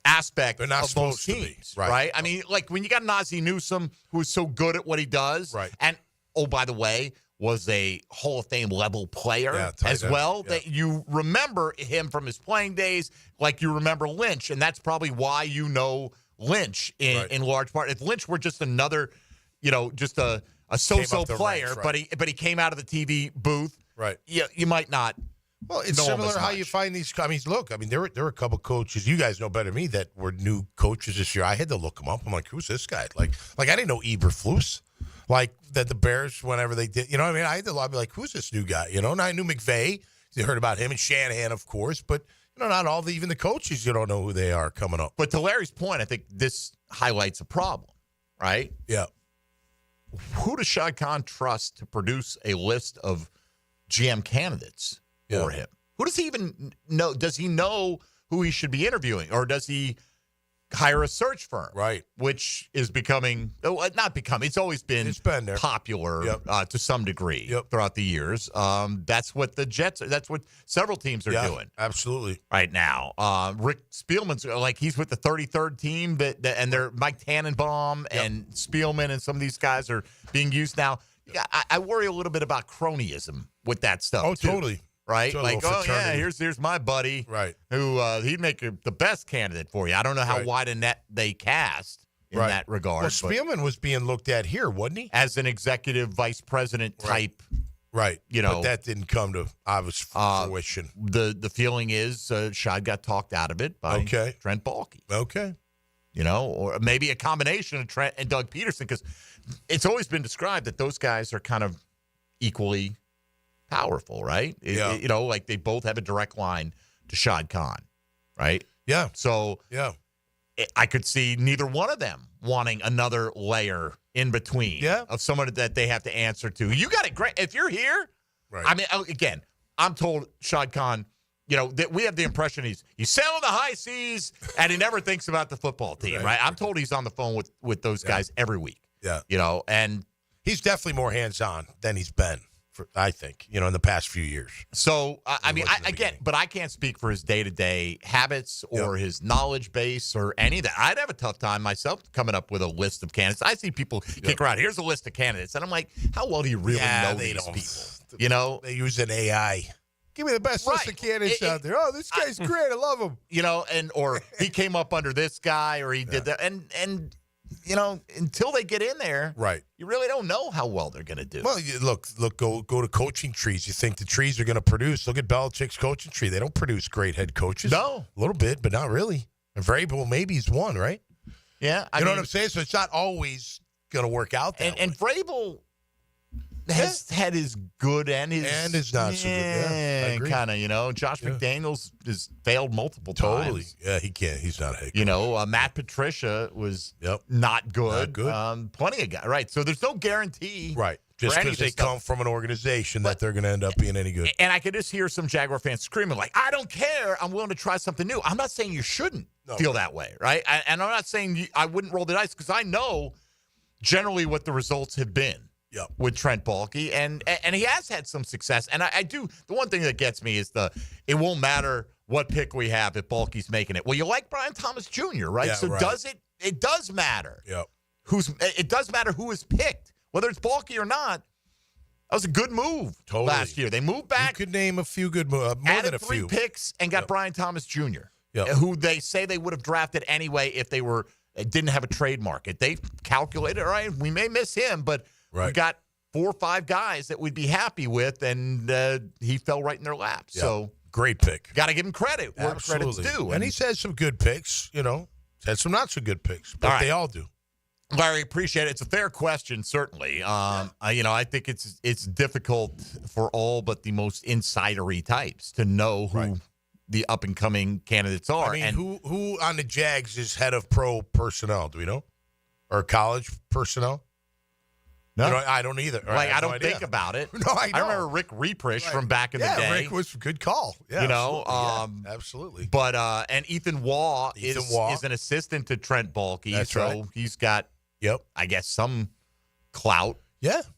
aspect of those teams, right? I mean, like when you got Nazzie Newsome, who is so good at what he does, and, oh, by the way, was a Hall of Fame level player as well, that you remember him from his playing days like you remember Lynch, and that's probably why you know Lynch in large part. If Lynch were just another, just a so-so player, ranks, but he came out of the TV booth, you might not.
Well, it's similar how you find these. I mean, there were a couple coaches, you guys know better than me, that were new coaches this year. I had to look them up. I'm like, who's this guy? Like I didn't know Eberflus. Like that the Bears, whenever they did, I mean, I had to be like, who's this new guy? And I knew McVay. You heard about him, and Shanahan, of course, but not all even the coaches, you don't know who they are coming up.
But to Larry's point, I think this highlights a problem, right?
Yeah.
Who does Shad Khan trust to produce a list of GM candidates for him? Who does he even know? Does he know who he should be interviewing, or does he hire a search firm?
Right.
Which is it's always been
there.
Popular to some degree throughout the years. That's what the Jets, that's what several teams are doing.
Absolutely.
Right now. Rick Spielman's he's with the 33rd team, and they're Mike Tannenbaum and Spielman, and some of these guys are being used now. I worry a little bit about cronyism with that stuff.
Oh,
too.
totally.
Right? Here's my buddy.
Right.
Who he'd make the best candidate for you. I don't know how wide a net they cast in that regard.
Well, Spielman was being looked at here, wasn't he?
As an executive vice president type.
Right. But that didn't come to obvious fruition.
The feeling is Shad got talked out of it by Trent Baalke.
Okay.
Or maybe a combination of Trent and Doug Peterson, because it's always been described that those guys are kind of equally powerful, right? Like they both have a direct line to Shad Khan, right?
Yeah.
So I could see neither one of them wanting another layer in between of someone that they have to answer to. You got it great. If you're here, I mean, again, I'm told Shad Khan, we have the impression he's sailing the high seas and he never thinks about the football team, right? I'm told he's on the phone with those guys every week.
Yeah.
And
he's definitely more hands-on than he's been, I think, in the past few years.
So, I get, but I can't speak for his day-to-day habits or his knowledge base or any of that. I'd have a tough time myself coming up with a list of candidates. I see people kick around, here's a list of candidates, and I'm like, how well do you really know these people?
They use an AI. Give me the best list of candidates out there. Oh, this guy's great. I love him.
Or he came up under this guy, or he did that. And until they get in there,
right,
you really don't know how well they're going to do.
Well, go to coaching trees. You think the trees are going to produce. Look at Belichick's coaching tree. They don't produce great head coaches.
No.
A little bit, but not really. And Vrabel, maybe he's one, right?
Yeah.
You know what I'm saying? So it's not always going to work out that way.
And Vrabel has had his good and his
not so good. Yeah, I agree.
Kind of, Josh McDaniels has failed multiple times.
Totally. Yeah, he can't. He's not a head coach.
Matt Patricia was not good.
Not good.
Plenty of guys. Right. So there's no guarantee.
Right. Just because they come from an organization that they're going to end up being any good.
And I could just hear some Jaguar fans screaming like, I don't care. I'm willing to try something new. I'm not saying you shouldn't feel that way. Right. And I'm not saying I wouldn't roll the dice because I know generally what the results have been. With Trent Baalke, and he has had some success. And I do, the one thing that gets me is it won't matter what pick we have if Baalke's making it. Well, you like Brian Thomas Jr., right?
Yeah,
so
right.
It does matter.
Yep.
It does matter who is picked, whether it's Baalke or not. That was a good move last year. They moved back.
You could name a few good moves, more than a few.
3 picks and got Brian Thomas Jr., who they say they would have drafted anyway if they didn't have a trade market. They calculated, all right, we may miss him, but we got 4 or 5 guys that we'd be happy with, and he fell right in their lap.
Yeah.
So
great pick.
Got to give him credit where credit's due.
And he's had some good picks, He's had some not so good picks, but they all do.
Larry, appreciate it. It's a fair question, certainly. I think it's difficult for all but the most insidery types to know who the up-and-coming candidates are.
I mean, who on the Jags is head of pro personnel? Do we know? Or college personnel?
No,
I don't either.
I don't think about it.
No, I know.
I remember Rick Reprish from back in the day.
Rick was a good call. Yeah, absolutely.
But and Ethan Waugh is an assistant to Trent Baalke.
That's right.
He's got, I guess, some clout.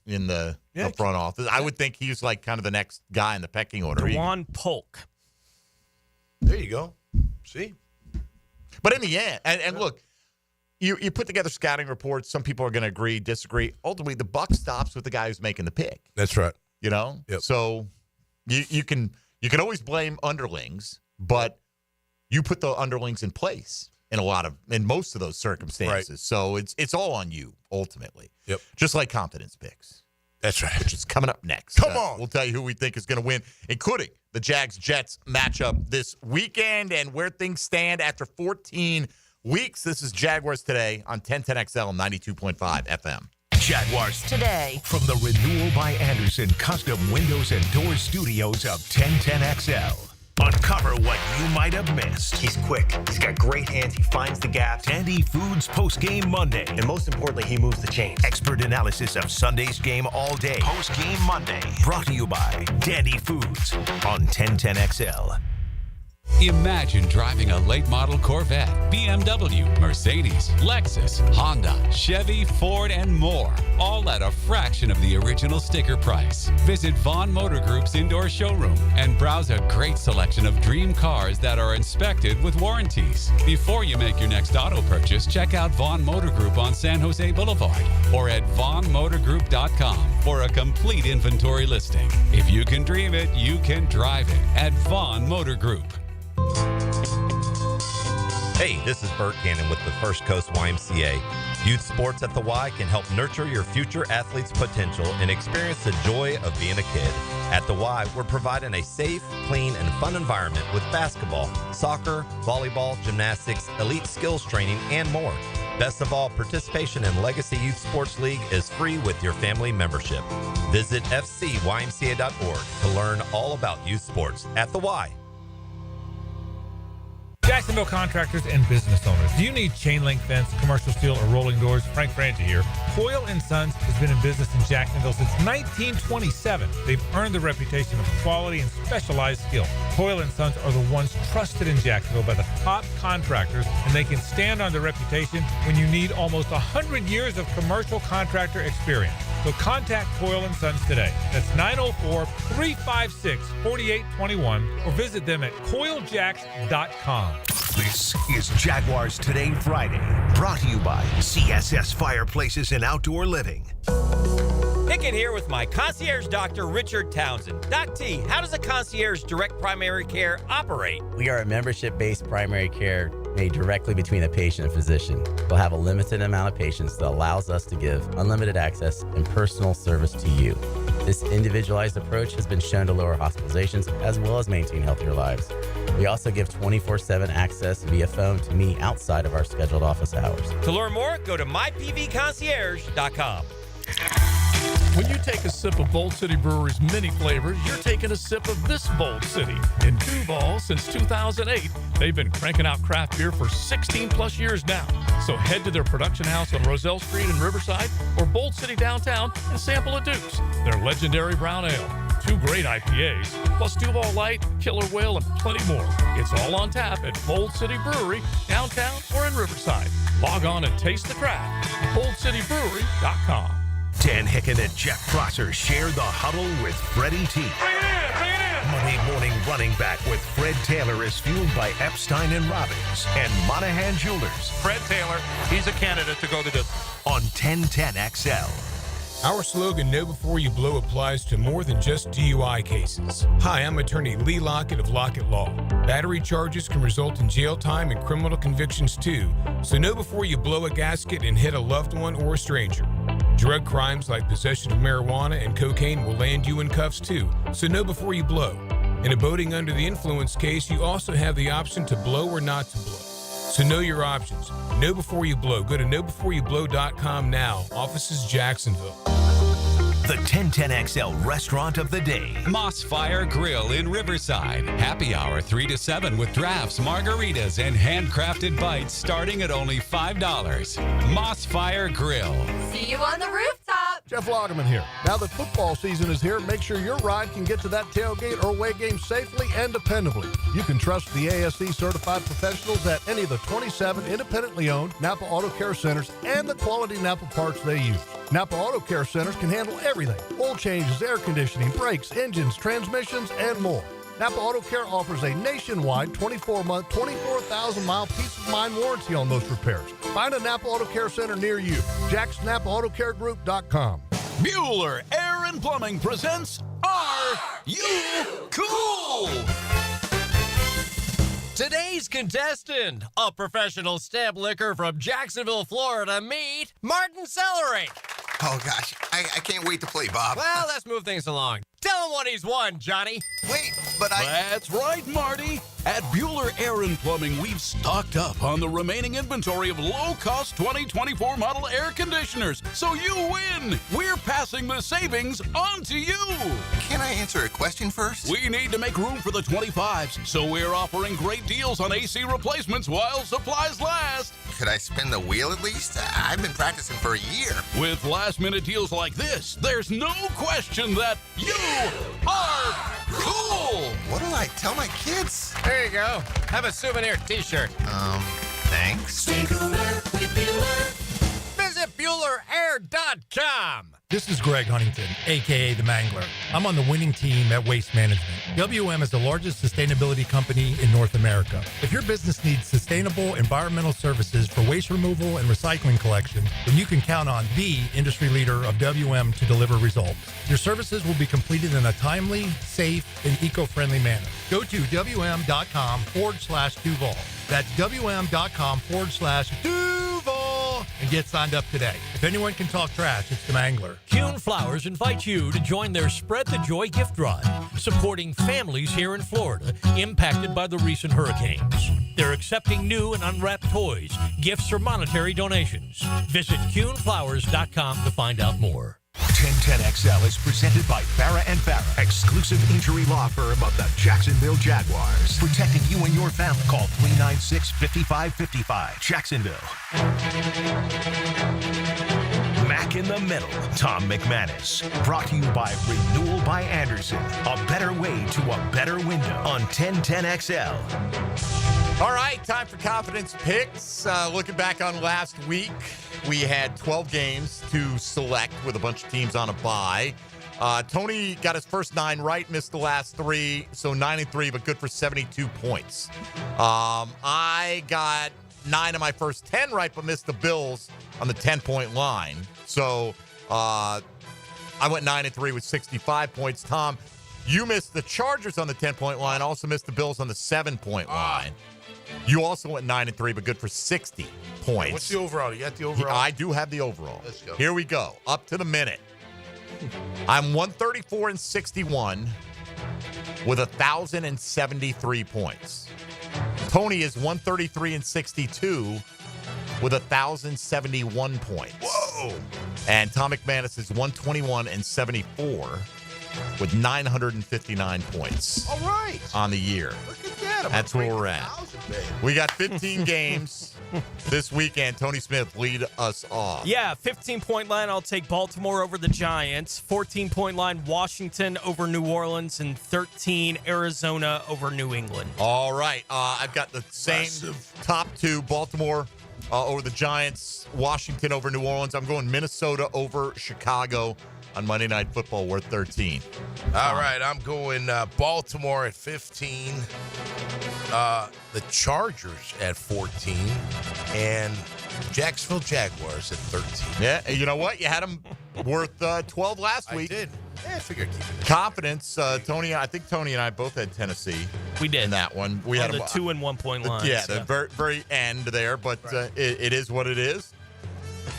In the front office. I would think he's like kind of the next guy in the pecking order.
Dewan Polk.
There you go. See?
But in the end, and look, you put together scouting reports. Some people are going to agree, disagree. Ultimately, the buck stops with the guy who's making the pick.
That's right.
Yep. So you can always blame underlings, but you put the underlings in place in most of those circumstances. Right. So it's all on you ultimately.
Yep.
Just like confidence picks.
That's right.
Which is coming up next.
Come on.
We'll tell you who we think is going to win, including the Jags-Jets matchup this weekend and where things stand after 14 weeks. This is Jaguars Today on 1010XL 92.5 FM.
Jaguars
Today.
From the Renewal by Anderson Custom Windows and Doors Studios of 1010XL. Uncover what you might have missed.
He's quick. He's got great hands. He finds the gaps.
Dandy Foods Post-Game Monday.
And most importantly, he moves the chains.
Expert analysis of Sunday's game all day. Post-Game Monday. Brought to you by Dandy Foods on 1010XL.
Imagine driving a late model Corvette, BMW, Mercedes, Lexus, Honda, Chevy, Ford, and more, all at a fraction of the original sticker price. Visit Vaughn Motor Group's indoor showroom and browse a great selection of dream cars that are inspected with warranties. Before you make your next auto purchase, check out Vaughn Motor Group on San Jose Boulevard or at vaughnmotorgroup.com for a complete inventory listing. If you can dream it, you can drive it at Vaughn Motor Group.
Hey, this is Bert Cannon with the First Coast YMCA. Youth sports at the Y can help nurture your future athlete's potential and experience the joy of being a kid. At the Y, we're providing a safe, clean, and fun environment with basketball, soccer, volleyball, gymnastics, elite skills training, and more. Best of all, participation in Legacy Youth Sports League is free with your family membership. Visit fcymca.org to learn all about youth sports at the Y.
Jacksonville contractors and business owners. Do you need chain link fence, commercial steel, or rolling doors? Frank Frangie here. Coyle & Sons has been in business in Jacksonville since 1927. They've earned the reputation of quality and specialized skill. Coyle & Sons are the ones trusted in Jacksonville by the top contractors, and they can stand on their reputation when you need almost 100 years of commercial contractor experience. So contact Coyle & Sons today. That's 904-356-4821 or visit them at coiljacks.com.
This is Jaguars Today Friday, brought to you by CSS Fireplaces and Outdoor Living.
Pickett here with my concierge doctor, Richard Townsend. Doc T, how does a concierge direct primary care operate?
We are a membership-based primary care made directly between a patient and physician. We'll have a limited amount of patients that allows us to give unlimited access and personal service to you. This individualized approach has been shown to lower hospitalizations as well as maintain healthier lives. We also give 24/7 access via phone to me outside of our scheduled office hours.
To learn more, go to mypvconcierge.com.
When you take a sip of Bold City Brewery's many flavors, you're taking a sip of this Bold City. In Duval, since 2008, they've been cranking out craft beer for 16 plus years now. So head to their production house on Roselle Street in Riverside or Bold City downtown and sample a Duke's, their legendary brown ale. 2 great IPAs, plus Duval Light, Killer Whale, and plenty more. It's all on tap at Bold City Brewery, downtown or in Riverside. Log on and taste the craft. BoldCityBrewery.com.
Dan Hicken and Jeff Prosser share the huddle with Freddie T. Monday morning running back with Fred Taylor is fueled by Epstein and Robbins and Monahan Jewelers.
Fred Taylor, he's a candidate to go the distance.
On 1010XL.
Our slogan, Know Before You Blow, applies to more than just DUI cases. Hi, I'm attorney Lee Lockett of Lockett Law. Battery charges can result in jail time and criminal convictions too, so know before you blow a gasket and hit a loved one or a stranger. Drug crimes like possession of marijuana and cocaine will land you in cuffs too, so know before you blow. In a boating under the influence case, you also have the option to blow or not to blow. So know your options. Know before you blow. Go to knowbeforeyoublow.com now. Offices Jacksonville.
The 1010XL restaurant of the day.
Moss Fire Grill in Riverside. Happy hour 3 to 7 with drafts, margaritas, and handcrafted bites starting at only $5. Moss Fire Grill.
See you on the rooftop.
Jeff Lagerman here. Now that football season is here, make sure your ride can get to that tailgate or away game safely and dependably. You can trust the ASE certified professionals at any of the 27 independently owned Napa Auto Care Centers and the quality Napa parts they use. Napa Auto Care Centers can handle everything: oil changes, air conditioning, brakes, engines, transmissions, and more. Napa Auto Care offers a nationwide 24-month, 24,000-mile peace of mind warranty on most repairs. Find a Napa Auto Care Center near you. JacksNapaAutoCareGroup.com.
Bueller Air and Plumbing presents Are You Cool?
Today's contestant, a professional stamp licker from Jacksonville, Florida, meet Martin Celery.
Oh, gosh. I can't wait to play, Bob.
Well, let's move things along. Tell him what he's won, Johnny.
Wait, but
That's right, Marty. At Bueller Air and Plumbing, we've stocked up on the remaining inventory of low-cost 2024 model air conditioners, so you win. We're passing the savings on to you.
Can I answer a question first?
We need to make room for the 25s, so we're offering great deals on AC replacements while supplies last.
Could I spin the wheel at least? I've been practicing for a year.
With last-minute deals like this, there's no question that you are cool.
What do I tell my kids?
There you go. Have a souvenir t-shirt.
Thanks.
Stay cooler with Bueller. Visit BuellerAir.com.
This is Greg Huntington, a.k.a. The Mangler. I'm on the winning team at Waste Management. WM is the largest sustainability company in North America. If your business needs sustainable environmental services for waste removal and recycling collection, then you can count on the industry leader of WM to deliver results. Your services will be completed in a timely, safe, and eco-friendly manner. Go to WM.com/Duval. That's WM.com/Duval and get signed up today. If anyone can talk trash, it's the Mangler.
Kuhn Flowers invites you to join their Spread the Joy gift drive, supporting families here in Florida impacted by the recent hurricanes. They're accepting new and unwrapped toys, gifts, or monetary donations. Visit KuhnFlowers.com to find out more.
1010XL is presented by Farah & Farah, exclusive injury law firm of the Jacksonville Jaguars. Protecting you and your family. Call 396-5555. Jacksonville. Mac in the Middle, Tom McManus. Brought to you by Renewal by Anderson. A better way to a better window on 1010XL.
All right, time for confidence picks. Looking back on last week, we had 12 games to select with a bunch of teams on a bye. Tony got his first 9 right, missed the last 3, so 9-3, but good for 72 points. I got 9 of my first 10 right, but missed the Bills on the 10-point line. So I went 9-3 with 65 points. Tom, you missed the Chargers on the 10-point line, also missed the Bills on the 7-point line. You also went 9-3, but good for 60 points.
What's the overall? You got the overall?
I do have the overall.
Let's go.
Here we go. Up to the minute. I'm 134-61 with 1,073 points. Tony is 133-62 with 1,071 points.
Whoa!
And Tom McManus is 121-74 with 959 points.
All right.
On the year.
Look at that.
That's where we're at. We got 15 games this weekend. Tony Smith, lead us off.
Yeah, 15-point line, I'll take Baltimore over the Giants. 14-point line, Washington over New Orleans. And 13, Arizona over New England.
All right. I've got the same top 2, Baltimore over the Giants, Washington over New Orleans. I'm going Minnesota over Chicago on Monday Night Football, worth 13.
All right, I'm going Baltimore at 15, the Chargers at 14, and Jacksonville Jaguars at 13.
Yeah, you know what? You had them worth 12 last week.
I did. Yeah, I figured I'd keep it.
Confidence, Tony. I think Tony and I both had Tennessee.
We did
in that one. We had
the 2 and 1 point line.
Yeah, the very end there, but it is what it is.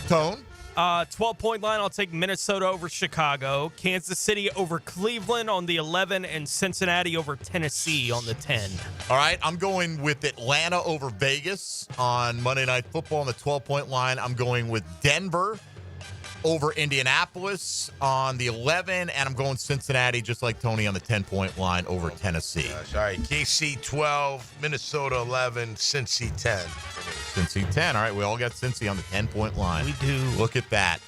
Tone.
12-point line, I'll take Minnesota over Chicago. Kansas City over Cleveland on the 11, and Cincinnati over Tennessee on the 10.
All right, I'm going with Atlanta over Vegas on Monday Night Football on the 12-point line. I'm going with Denver over Indianapolis on the 11, and I'm going Cincinnati, just like Tony, on the 10-point line over Tennessee.
Gosh, all right, KC 12, Minnesota 11, Cincy 10.
Cincy 10. All right, we all got Cincy on the 10-point line.
We do.
Look at that.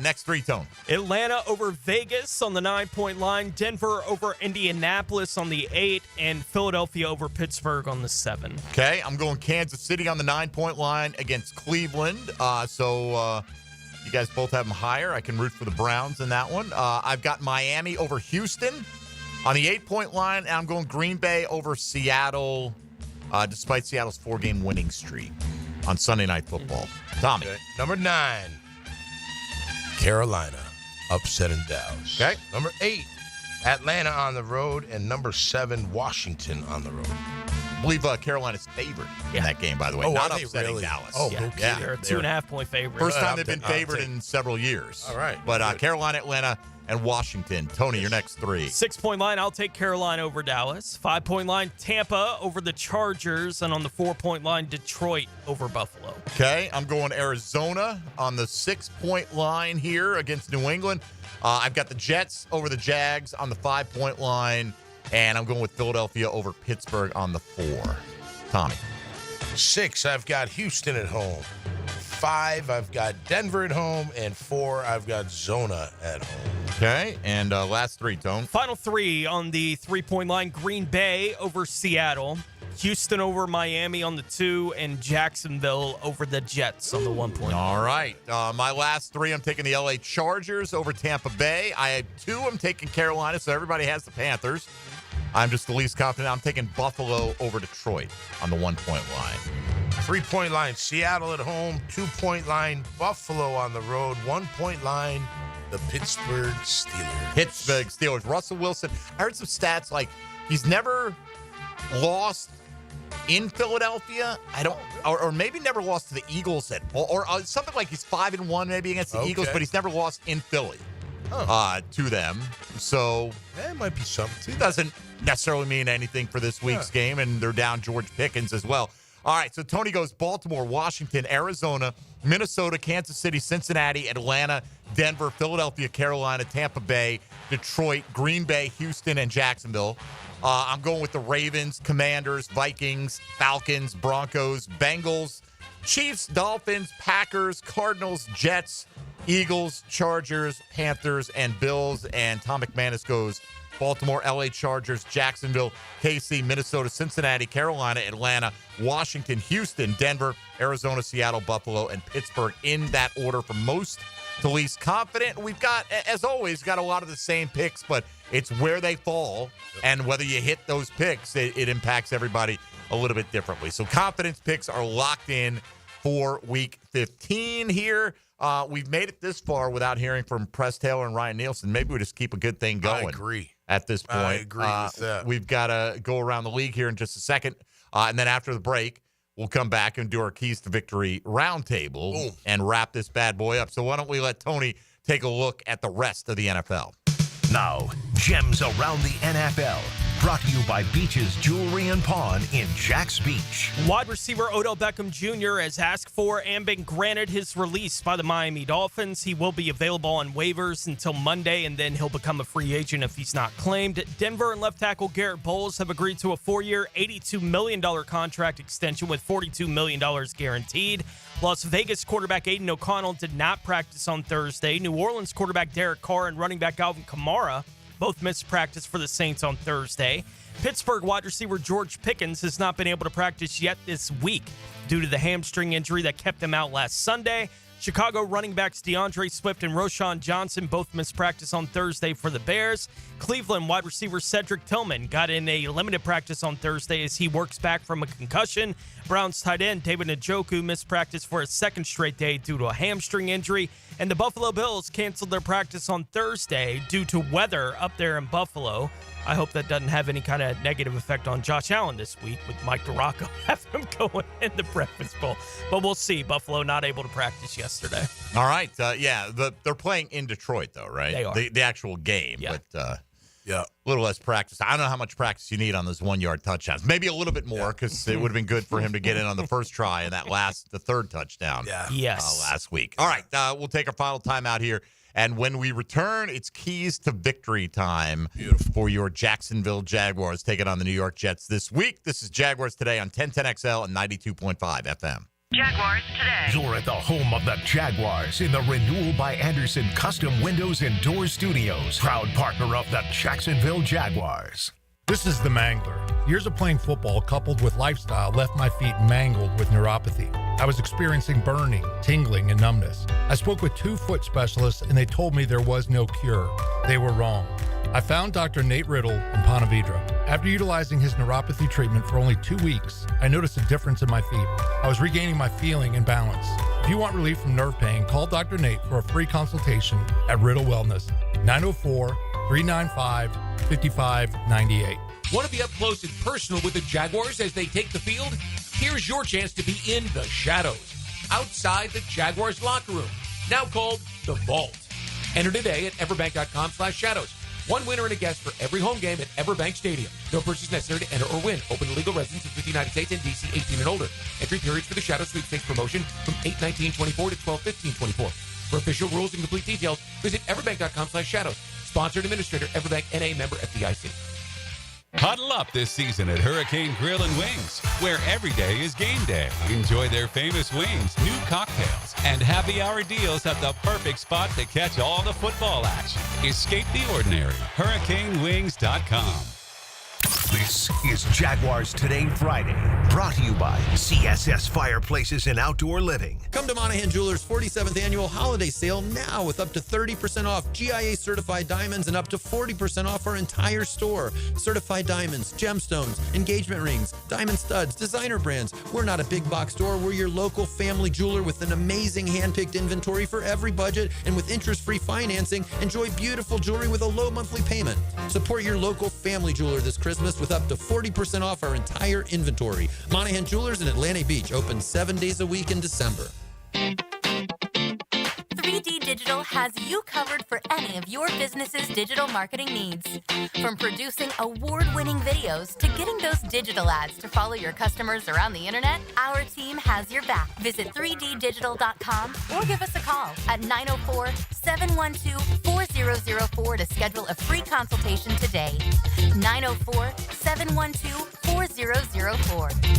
Next 3, Tone.
Atlanta over Vegas on the 9-point line. Denver over Indianapolis on the 8, and Philadelphia over Pittsburgh on the 7.
Okay, I'm going Kansas City on the 9-point line against Cleveland. You guys both have them higher. I can root for the Browns in that one. I've got Miami over Houston on the 8-point line, and I'm going Green Bay over Seattle, despite Seattle's 4-game winning streak on Sunday Night Football. Tommy.
Okay. Number 9, Carolina upsetting Dallas.
Okay.
Number 8, Atlanta on the road, and number 7, Washington on the road.
I believe Carolina's favored in that game, by the way.
Oh,
not
are they
upsetting
really?
Dallas.
Oh,
yeah.
okay.
They're a 2.5-point favorite.
First time they've been favored in several years.
All right.
But Carolina, Atlanta, and Washington. Tony, your next 3.
6-point line, I'll take Carolina over Dallas. 5-point line, Tampa over the Chargers. And on the 4-point line, Detroit over Buffalo.
Okay, I'm going Arizona on the 6-point line here against New England. I've got the Jets over the Jags on the 5-point line. And I'm going with Philadelphia over Pittsburgh on the 4. Tommy.
6, I've got Houston at home. 5, I've got Denver at home. And 4, I've got Zona at home.
Okay, and last 3, Tone.
Final 3 on the 3-point line, Green Bay over Seattle. Houston over Miami on the 2, and Jacksonville over the Jets on the 1-point line.
All right. My last 3, I'm taking the LA Chargers over Tampa Bay. I had 2, I'm taking Carolina, so everybody has the Panthers. I'm just the least confident. I'm taking Buffalo over Detroit on the 1-point line.
3-point line, Seattle at home. 2-point line, Buffalo on the road. 1-point line, the Pittsburgh Steelers.
Pittsburgh Steelers. Russell Wilson. I heard some stats like he's never lost in Philadelphia. Or maybe never lost to the Eagles at all, or something like he's 5-1 maybe against the Eagles, but he's never lost in Philly to them. So
that might be something.
It doesn't necessarily mean anything for this week's game, and they're down George Pickens as well. All right, so Tony goes Baltimore, Washington, Arizona, Minnesota, Kansas City, Cincinnati, Atlanta, Denver, Philadelphia, Carolina, Tampa Bay, Detroit, Green Bay, Houston, and Jacksonville. I'm going with the Ravens, Commanders, Vikings, Falcons, Broncos, Bengals, Chiefs, Dolphins, Packers, Cardinals, Jets, Eagles, Chargers, Panthers, and Bills. And Tom McManus goes Baltimore, LA Chargers, Jacksonville, KC, Minnesota, Cincinnati, Carolina, Atlanta, Washington, Houston, Denver, Arizona, Seattle, Buffalo, and Pittsburgh in that order from most to least confident. We've got, as always, got a lot of the same picks, but it's where they fall, and whether you hit those picks, it impacts everybody a little bit differently. So confidence picks are locked in for Week 15 here. We've made it this far without hearing from Press Taylor and Ryan Nielsen. Maybe we just keep a good thing going.
I agree.
At this point.
I agree with that.
We've got to go around the league here in just a second. And then after the break, we'll come back and do our Keys to Victory roundtable and wrap this bad boy up. So why don't we let Tony take a look at the rest of the NFL?
Now, Gems Around the NFL. Brought to you by Beach's Jewelry and Pawn in Jax Beach.
Wide receiver Odell Beckham Jr. has asked for and been granted his release by the Miami Dolphins. He will be available on waivers until Monday, and then he'll become a free agent if he's not claimed. Denver and left tackle Garrett Bowles have agreed to a 4-year, $82 million contract extension with $42 million guaranteed. Las Vegas quarterback Aiden O'Connell did not practice on Thursday. New Orleans quarterback Derek Carr and running back Alvin Kamara both missed practice for the Saints on Thursday. Pittsburgh wide receiver George Pickens has not been able to practice yet this week due to the hamstring injury that kept him out last Sunday. Chicago running backs DeAndre Swift and Roschon Johnson both missed practice on Thursday for the Bears. Cleveland wide receiver Cedric Tillman got in a limited practice on Thursday as he works back from a concussion. Browns tight end David Njoku missed practice for a second straight day due to a hamstring injury. And the Buffalo Bills canceled their practice on Thursday due to weather up there in Buffalo. I hope that doesn't have any kind of negative effect on Josh Allen this week with Mike DeRocco having him going in the Breakfast Bowl. But we'll see. Buffalo not able to practice yesterday.
All right. They're playing in Detroit, though, right?
They are.
The actual game.
Yeah.
But, a little less practice. I don't know how much practice you need on those 1-yard touchdowns. Maybe a little bit more because it would have been good for him to get in on the first try and the third touchdown last week. All right. We'll take our final timeout here. And when we return, it's Keys to Victory time for your Jacksonville Jaguars taking on the New York Jets this week. This is Jaguars Today on 1010XL and 92.5 FM.
Jaguars Today. You're at the home of the Jaguars in the Renewal by Anderson Custom Windows and Doors Studios. Proud partner of the Jacksonville Jaguars.
This is the Mangler. Years of playing football coupled with lifestyle left my feet mangled with neuropathy. I was experiencing burning, tingling, and numbness. I spoke with 2 foot specialists and they told me there was no cure. They were wrong. I found Dr. Nate Riddle in Ponte Vedra. After utilizing his neuropathy treatment for only 2 weeks, I noticed a difference in my feet. I was regaining my feeling and balance. If you want relief from nerve pain, call Dr. Nate for a free consultation at Riddle Wellness, 904-395-5598.
Want to be up close and personal with the Jaguars as they take the field? Here's your chance to be in the shadows, outside the Jaguars locker room, now called The Vault. Enter today at everbank.com/shadows. One winner and a guest for every home game at Everbank Stadium. No purchase necessary to enter or win. Open to legal residents in 50 United States and D.C. 18 and older. Entry periods for the Shadow Sweepstakes promotion from 8/19/24 to 12/15/24. For official rules and complete details, visit everbank.com/shadows. Sponsored administrator, Everbank NA, member FDIC.
Huddle up this season at Hurricane Grill and Wings, where every day is game day. Enjoy their famous wings, new cocktails, and happy hour deals at the perfect spot to catch all the football action. Escape the ordinary. HurricaneWings.com.
This is Jaguars Today Friday, brought to you by CSS Fireplaces and Outdoor Living.
Come to Monahan Jewelers' 47th annual holiday sale now with up to 30% off GIA certified diamonds and up to 40% off our entire store. Certified diamonds, gemstones, engagement rings, diamond studs, designer brands. We're not a big box store. We're your local family jeweler with an amazing hand-picked inventory for every budget, and with interest-free financing, enjoy beautiful jewelry with a low monthly payment. Support your local family jeweler this Christmas with up to 40% off our entire inventory. Monahan Jewelers in Atlantic Beach, open 7 days a week in December.
3D
Digital has you covered for any of your business's digital marketing needs. From producing award-winning videos to getting those digital ads to follow your customers around the internet, our team has your back. Visit 3ddigital.com or give us a call at 904-712-4004 to schedule a free consultation today. 904-712-4004.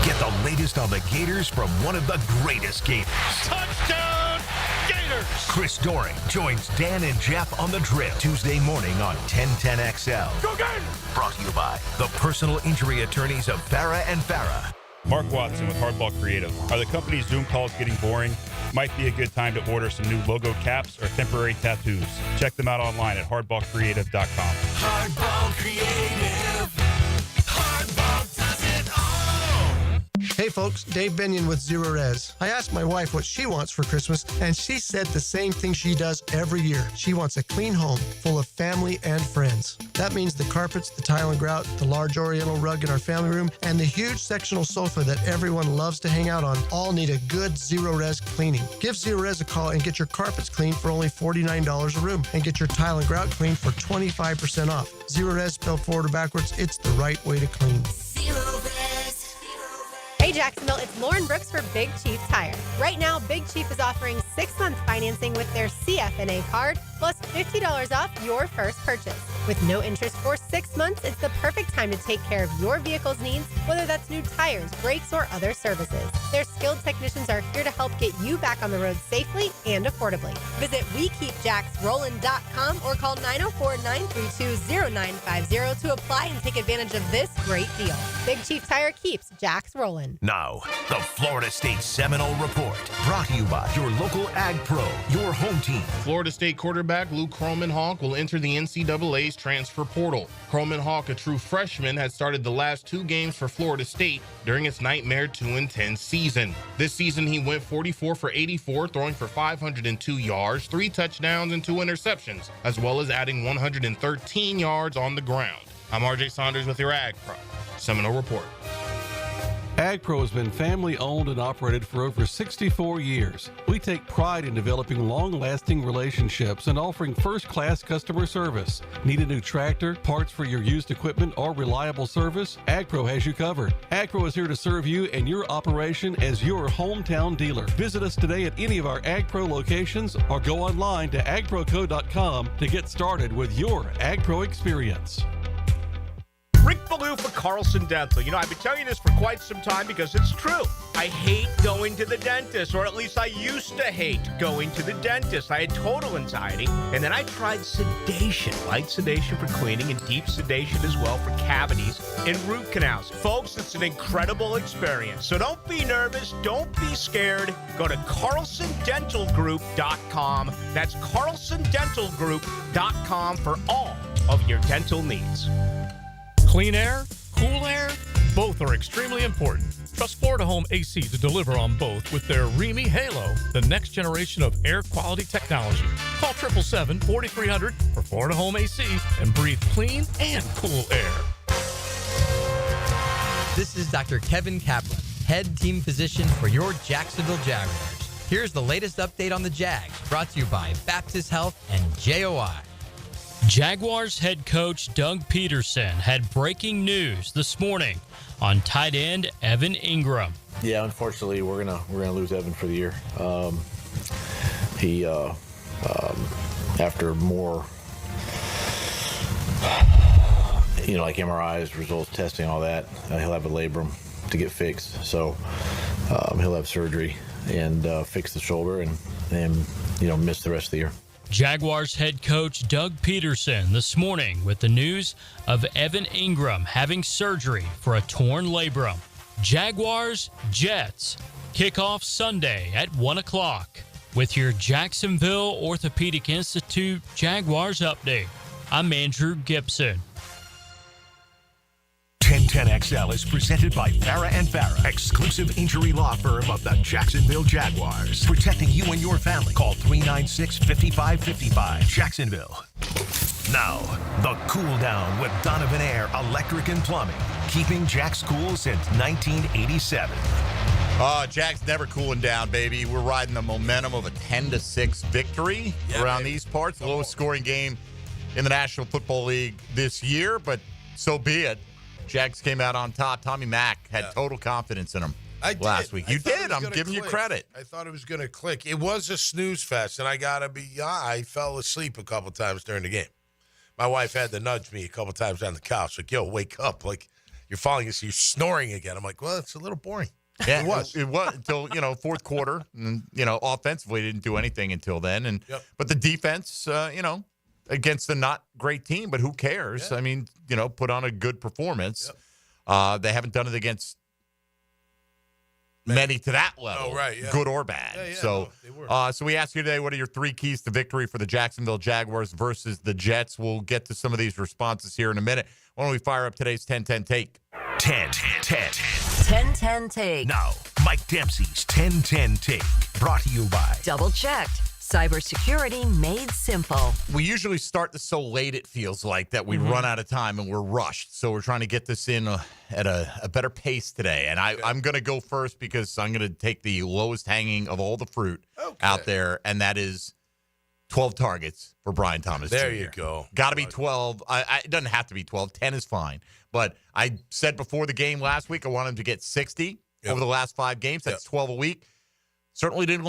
Get the latest on the Gators from one of the greatest Gators.
Touchdown, Gators!
Chris Doring joins Dan and Jeff on the Drill Tuesday morning on 1010XL.
Go Gators!
Brought to you by the personal injury attorneys of Farah and Farah.
Mark Watson with Hardball Creative. Are the company's Zoom calls getting boring? Might be a good time to order some new logo caps or temporary tattoos. Check them out online at hardballcreative.com.
Hardball Creative. Hardball does it all.
Hey folks, Dave Binion with Zero Res. I asked my wife what she wants for Christmas, and she said the same thing she does every year. She wants a clean home full of family and friends. That means the carpets, the tile and grout, the large oriental rug in our family room, and the huge sectional sofa that everyone loves to hang out on all need a good Zero Res cleaning. Give Zero Res a call and get your carpets cleaned for only $49 a room, and get your tile and grout cleaned for 25% off. Zero Res, spelled forward or backwards, it's the right way to clean.
Zero Res.
Hey Jacksonville, it's Lauren Brooks for Big Chief Tire. Right now, Big Chief is offering 6-month financing with their CFNA card, plus $50 off your first purchase. With no interest for 6 months, it's the perfect time to take care of your vehicle's needs, whether that's new tires, brakes, or other services. Their skilled technicians are here to help get you back on the road safely and affordably. Visit WeKeepJacksRollin.com or call 904-932-0950 to apply and take advantage of this great deal. Big Chief Tire keeps Jacks rollin'.
Now, the Florida State Seminole Report, brought to you by your local Ag Pro, your home team.
Florida State quarterback Luke Kromenhoek will enter the NCAA's transfer portal. Kromenhoek, a true freshman, has started the last 2 games for Florida State during its nightmare 2-10 season. This season, he went 44 for 84, throwing for 502 yards, 3 touchdowns, and 2 interceptions, as well as adding 113 yards on the ground. I'm RJ Saunders with your Ag Pro Seminole Report.
AgPro has been family owned and operated for over 64 years. We take pride in developing long-lasting relationships and offering first-class customer service. Need a new tractor, parts for your used equipment, or reliable service? AgPro has you covered. AgPro is here to serve you and your operation as your hometown dealer. Visit us today at any of our AgPro locations or go online to agproco.com to get started with your AgPro experience.
Rick Ballou for Carlson Dental. You know, I've been telling you this for quite some time because it's true. I hate going to the dentist, or at least I used to hate going to the dentist. I had total anxiety, and then I tried sedation, light sedation for cleaning and deep sedation as well for cavities and root canals. Folks, it's an incredible experience. So don't be nervous. Don't be scared. Go to carlsondentalgroup.com. That's carlsondentalgroup.com for all of your dental needs.
Clean air, cool air, both are extremely important. Trust Florida Home AC to deliver on both with their Remy Halo, the next generation of air quality technology. Call 777-4300 for Florida Home AC and breathe clean and cool air.
This is Dr. Kevin Kaplan, head team physician for your Jacksonville Jaguars. Here's the latest update on the Jags, brought to you by Baptist Health and JOI.
Jaguars head coach Doug Peterson had breaking news this morning on tight end Evan Ingram.
Yeah, unfortunately, we're gonna lose Evan for the year. He after more, like MRIs, results, testing, all that, he'll have a labrum to get fixed. So he'll have surgery and fix the shoulder and miss the rest of the year.
Jaguars head coach Doug Peterson this morning with the news of Evan Ingram having surgery for a torn labrum. Jaguars Jets kickoff Sunday at 1 o'clock with your Jacksonville Orthopedic Institute Jaguars update. I'm Andrew Gibson.
1010XL is presented by Farah and Farah, exclusive injury law firm of the Jacksonville Jaguars. Protecting you and your family. Call 396-5555. Jacksonville. Now, the cool down with Donovan Air Electric and Plumbing. Keeping Jack's cool since 1987.
Jags never cooling down, baby. We're riding the momentum of a 10-6 victory around these parts. Lowest scoring game in the National Football League this year, but so be it. Jags came out on top. Tommy Mack had total confidence in them last week. You did. I'm giving you credit.
I thought it was going to click. It was a snooze fest, and I fell asleep a couple times during the game. My wife had to nudge me a couple times on the couch, like, yo, wake up. Like, you're falling asleep, you're snoring again. I'm like, well, it's a little boring.
Yeah, it was until fourth quarter, and offensively didn't do anything until then. But the defense, against a not great team, but who cares? I mean, put on a good performance. They haven't done it against many to that level, good or bad. So we ask you today, what are your 3 keys to victory for the Jacksonville Jaguars versus the Jets? We'll get to some of these responses here in a minute. Why don't we fire up today's 10-10 take?
10-10 take. Now, Mike Dempsey's 10-10 take, brought to you by
Double checked. Cybersecurity made simple.
We usually start this so late, it feels like, that we run out of time and we're rushed. So we're trying to get this in at a better pace today. And I'm going to go first because I'm going to take the lowest hanging of all the fruit out there, and that is 12 targets for Brian Thomas Jr.
There you go.
Got to be 12. It doesn't have to be 12. 10 is fine. But I said before the game last week I want him to get 60 over the last 5 games. That's 12 a week. Certainly didn't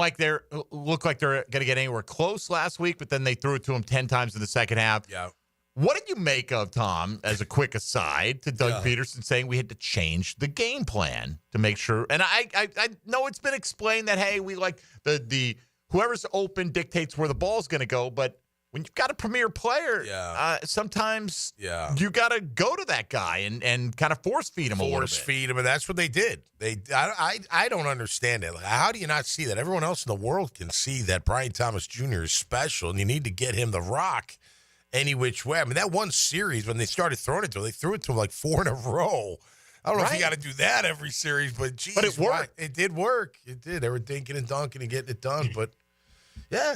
look like they're going to get anywhere close last week, but then they threw it to him 10 times in the second half.
Yeah.
What did you make of, Tom, as a quick aside, to Doug Peterson saying we had to change the game plan to make sure? And I know it's been explained that, hey, we like the whoever's open dictates where the ball's going to go, but when you've got a premier player, sometimes you got to go to that guy and kind of force feed him a little bit.
Force feed him, and that's what they did. I don't understand it. Like, how do you not see that? Everyone else in the world can see that Brian Thomas Jr. is special, and you need to get him the rock any which way. I mean, that one series, when they started throwing it to him, they threw it to him like 4 in a row. I don't know if you got to do that every series, but geez.
But it worked.
It did work. It did. They were dinking and dunking and getting it done, but yeah,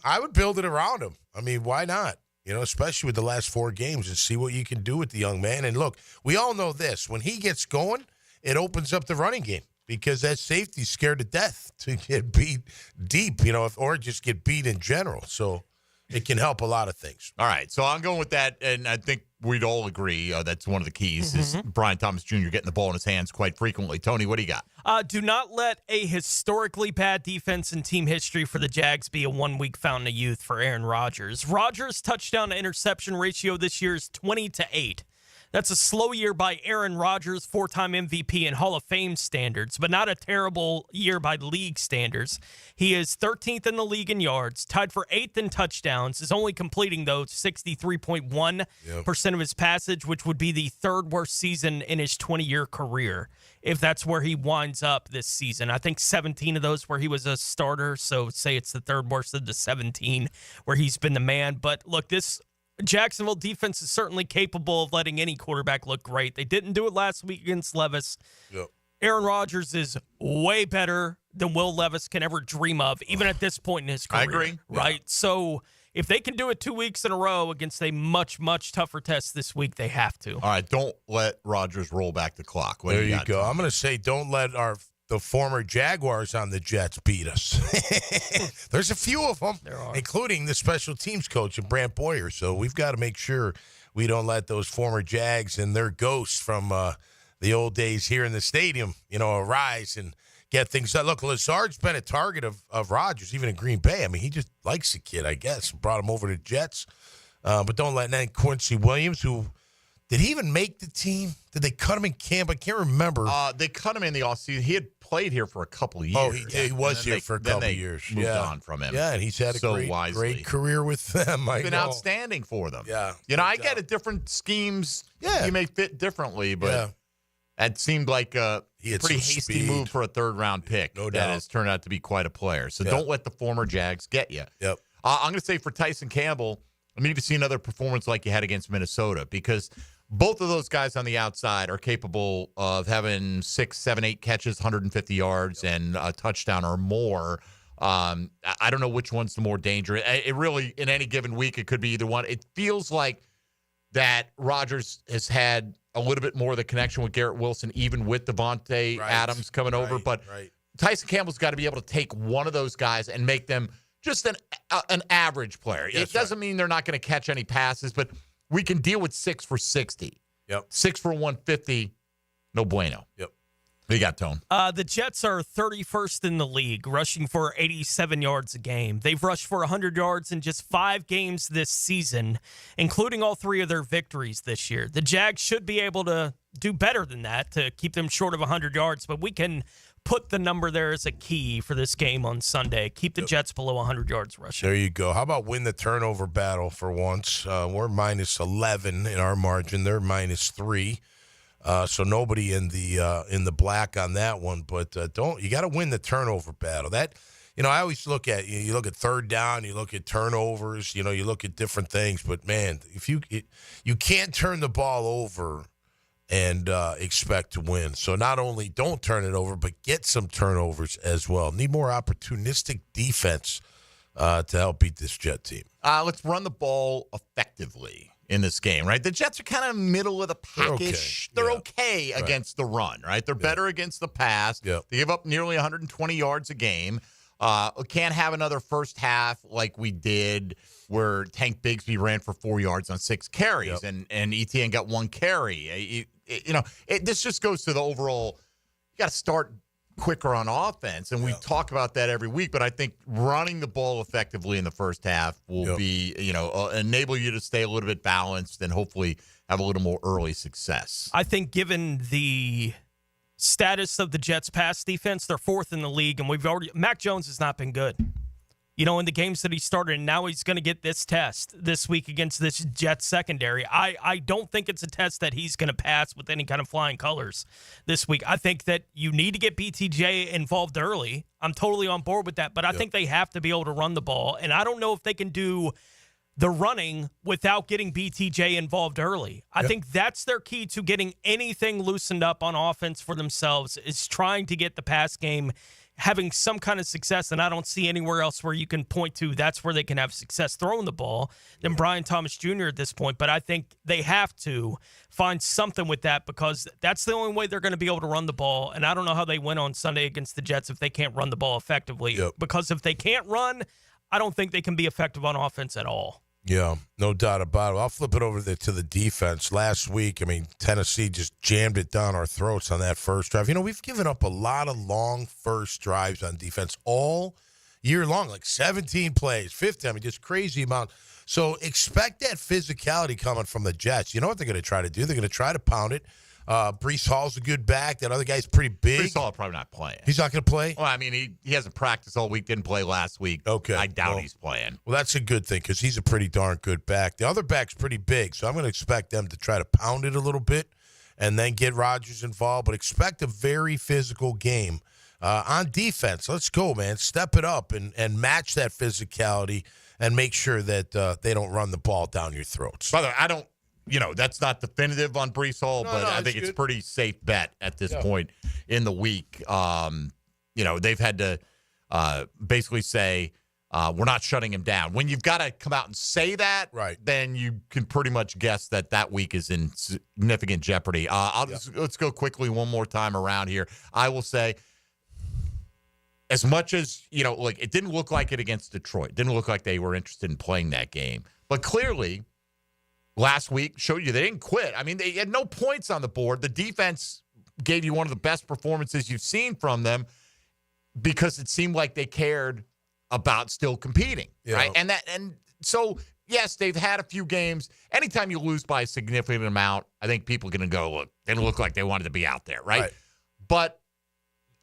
I would build it around him. I mean, why not? Especially with the last 4 games, and see what you can do with the young man. And look, we all know this. When he gets going, it opens up the running game because that safety's scared to death to get beat deep, or just get beat in general. So it can help a lot of things.
All right, so I'm going with that, and I think we'd all agree that's one of the keys is Brian Thomas Jr. getting the ball in his hands quite frequently. Tony, what do you got?
Do not let a historically bad defense in team history for the Jags be a 1-week fountain of youth for Aaron Rodgers. Rodgers' touchdown to interception ratio this year is 20-8. That's a slow year by Aaron Rodgers, 4-time MVP and Hall of Fame standards, but not a terrible year by league standards. He is 13th in the league in yards, tied for 8th in touchdowns, is only completing, though, 63.1% of his passage, which would be the 3rd worst season in his 20-year career, if that's where he winds up this season. I think 17 of those where he was a starter, so say it's the 3rd worst of the 17 where he's been the man. But look, this Jacksonville defense is certainly capable of letting any quarterback look great. They didn't do it last week against Levis.
Yep.
Aaron Rodgers is way better than Will Levis can ever dream of, even at this point in his career.
I agree.
Right?
Yeah.
So if they can do it 2 weeks in a row against a much, much tougher test this week, they have to.
All right, don't let Rodgers roll back the clock.
There you go. I'm going to say don't let the former Jaguars on the Jets beat us. There's a few of them, including the special teams coach and Brant Boyer. So we've got to make sure we don't let those former Jags and their ghosts from the old days here in the stadium, arise and get things done. Look, Lazard's been a target of Rodgers, even in Green Bay. I mean, he just likes the kid, I guess. Brought him over to Jets. But don't let that Quincy Williams, who did he even make the team? Did they cut him in camp? I can't remember.
They cut him in the offseason. He had played here for a couple of years.
Oh, he was here for a couple of years.
Moved on from him.
Yeah, and he's had a great career with them.
It's been outstanding for them.
Yeah.
I get it. Different schemes, you may fit differently, but that seemed like a pretty hasty move for a 3rd-round pick.
No doubt.
That has turned out to be quite a player. So don't let the former Jags get you.
Yep.
I'm going to say for Tyson Campbell, I need to see another performance like you had against Minnesota, because both of those guys on the outside are capable of having 6, 7, 8 catches, 150 yards, and a touchdown or more. I don't know which one's the more dangerous. It really, in any given week, it could be either one. It feels like that Rodgers has had a little bit more of the connection with Garrett Wilson, even with Devontae Adams coming over. But Tyson Campbell's got to be able to take one of those guys and make them just an average player. It doesn't mean they're not going to catch any passes, but we can deal with 6 for 60. 6 for 150, no bueno. What you got, Tone?
The Jets are 31st in the league, rushing for 87 yards a game. They've rushed for 100 yards in just 5 games this season, including all 3 of their victories this year. The Jags should be able to do better than that to keep them short of 100 yards, but we can put the number there as a key for this game on Sunday. Keep the Jets below 100 yards rushing.
There you go. How about win the turnover battle for once? We're minus 11 in our margin. They're minus 3. So nobody in the black on that one, but you got to win the turnover battle. That, I always look at you look at third down, you look at turnovers, you look at different things. But man, if you can't turn the ball over and expect to win. So not only don't turn it over, but get some turnovers as well. Need more opportunistic defense to help beat this Jet team.
Let's run the ball effectively in this game, right? The Jets are kind of middle of the package. They're okay against the run, right? They're better against the pass. They give up nearly 120 yards a game. Can't have another first half like we did where Tank Bigsby ran for 4 yards on 6 carries and ETN got 1 carry. This just goes to the overall, you got to start quicker on offense, and we talk about that every week, but I think running the ball effectively in the first half will be, enable you to stay a little bit balanced and hopefully have a little more early success.
I think given the status of the Jets' pass defense, they're 4th in the league, and Mac Jones has not been good. In the games that he started, and now he's going to get this test this week against this Jets secondary. I don't think it's a test that he's going to pass with any kind of flying colors this week. I think that you need to get BTJ involved early. I'm totally on board with that, but I think they have to be able to run the ball, and I don't know if they can do the running without getting BTJ involved early. I think that's their key to getting anything loosened up on offense for themselves, is trying to get the pass game having some kind of success, and I don't see anywhere else where you can point to that's where they can have success throwing the ball than Brian Thomas Jr. at this point. But I think they have to find something with that, because that's the only way they're going to be able to run the ball. And I don't know how they win on Sunday against the Jets if they can't run the ball effectively. Because if they can't run, I don't think they can be effective on offense at all.
Yeah, no doubt about it. I'll flip it over to the defense. Last week, Tennessee just jammed it down our throats on that first drive. We've given up a lot of long first drives on defense all year long, like 17 plays, 50, just crazy amount. So expect that physicality coming from the Jets. You know what they're going to try to do? They're going to try to pound it. Breece Hall's a good back. That other guy's pretty big.
Breece Hall probably not playing.
He's not going to play?
Well, he hasn't practiced all week, didn't play last week.
Okay.
I doubt he's playing.
Well, that's a good thing, because he's a pretty darn good back. The other back's pretty big, so I'm going to expect them to try to pound it a little bit and then get Rodgers involved. But expect a very physical game. On defense, let's go, man. Step it up and match that physicality and make sure that they don't run the ball down your throats.
By the way, I don't, that's not definitive on Breece Hall, but I think it's a pretty safe bet at this point in the week. They've had to basically say, we're not shutting him down. When you've got to come out and say that, then you can pretty much guess that week is in significant jeopardy. Let's go quickly one more time around here. I will say, as much as, it didn't look like it against Detroit. It didn't look like they were interested in playing that game. But clearly, last week showed you they didn't quit. They had no points on the board. The defense gave you one of the best performances you've seen from them, because it seemed like they cared about still competing, right? And so, yes, they've had a few games. Anytime you lose by a significant amount, I think people are going to go, look, they didn't look like they wanted to be out there, right? But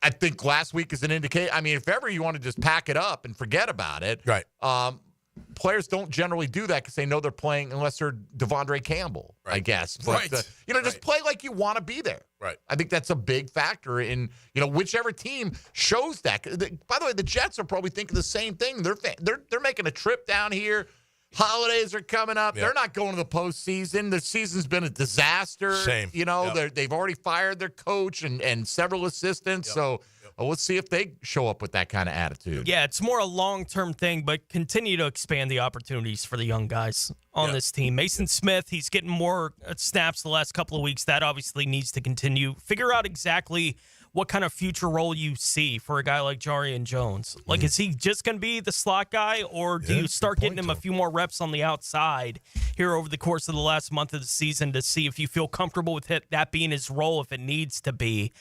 I think last week is an indicator. If ever you want to just pack it up and forget about it, players don't generally do that because they know they're playing unless they're Devondre Campbell, I guess. But, just play like you want to be there. I think that's a big factor in, whichever team shows that. By the way, the Jets are probably thinking the same thing. They're making a trip down here. Holidays are coming up.
Yep.
They're not going to the postseason. The season's been a disaster.
Same.
They've already fired their coach and several assistants. So let's see if they show up with that kind of attitude.
Yeah, it's more a long-term thing, but continue to expand the opportunities for the young guys on this team. Mason Smith, he's getting more snaps the last couple of weeks. That obviously needs to continue. Figure out exactly what kind of future role you see for a guy like Jarian Jones. Like, is he just going to be the slot guy, or do you start getting him a few more reps on the outside here over the course of the last month of the season to see if you feel comfortable with that being his role if it needs to be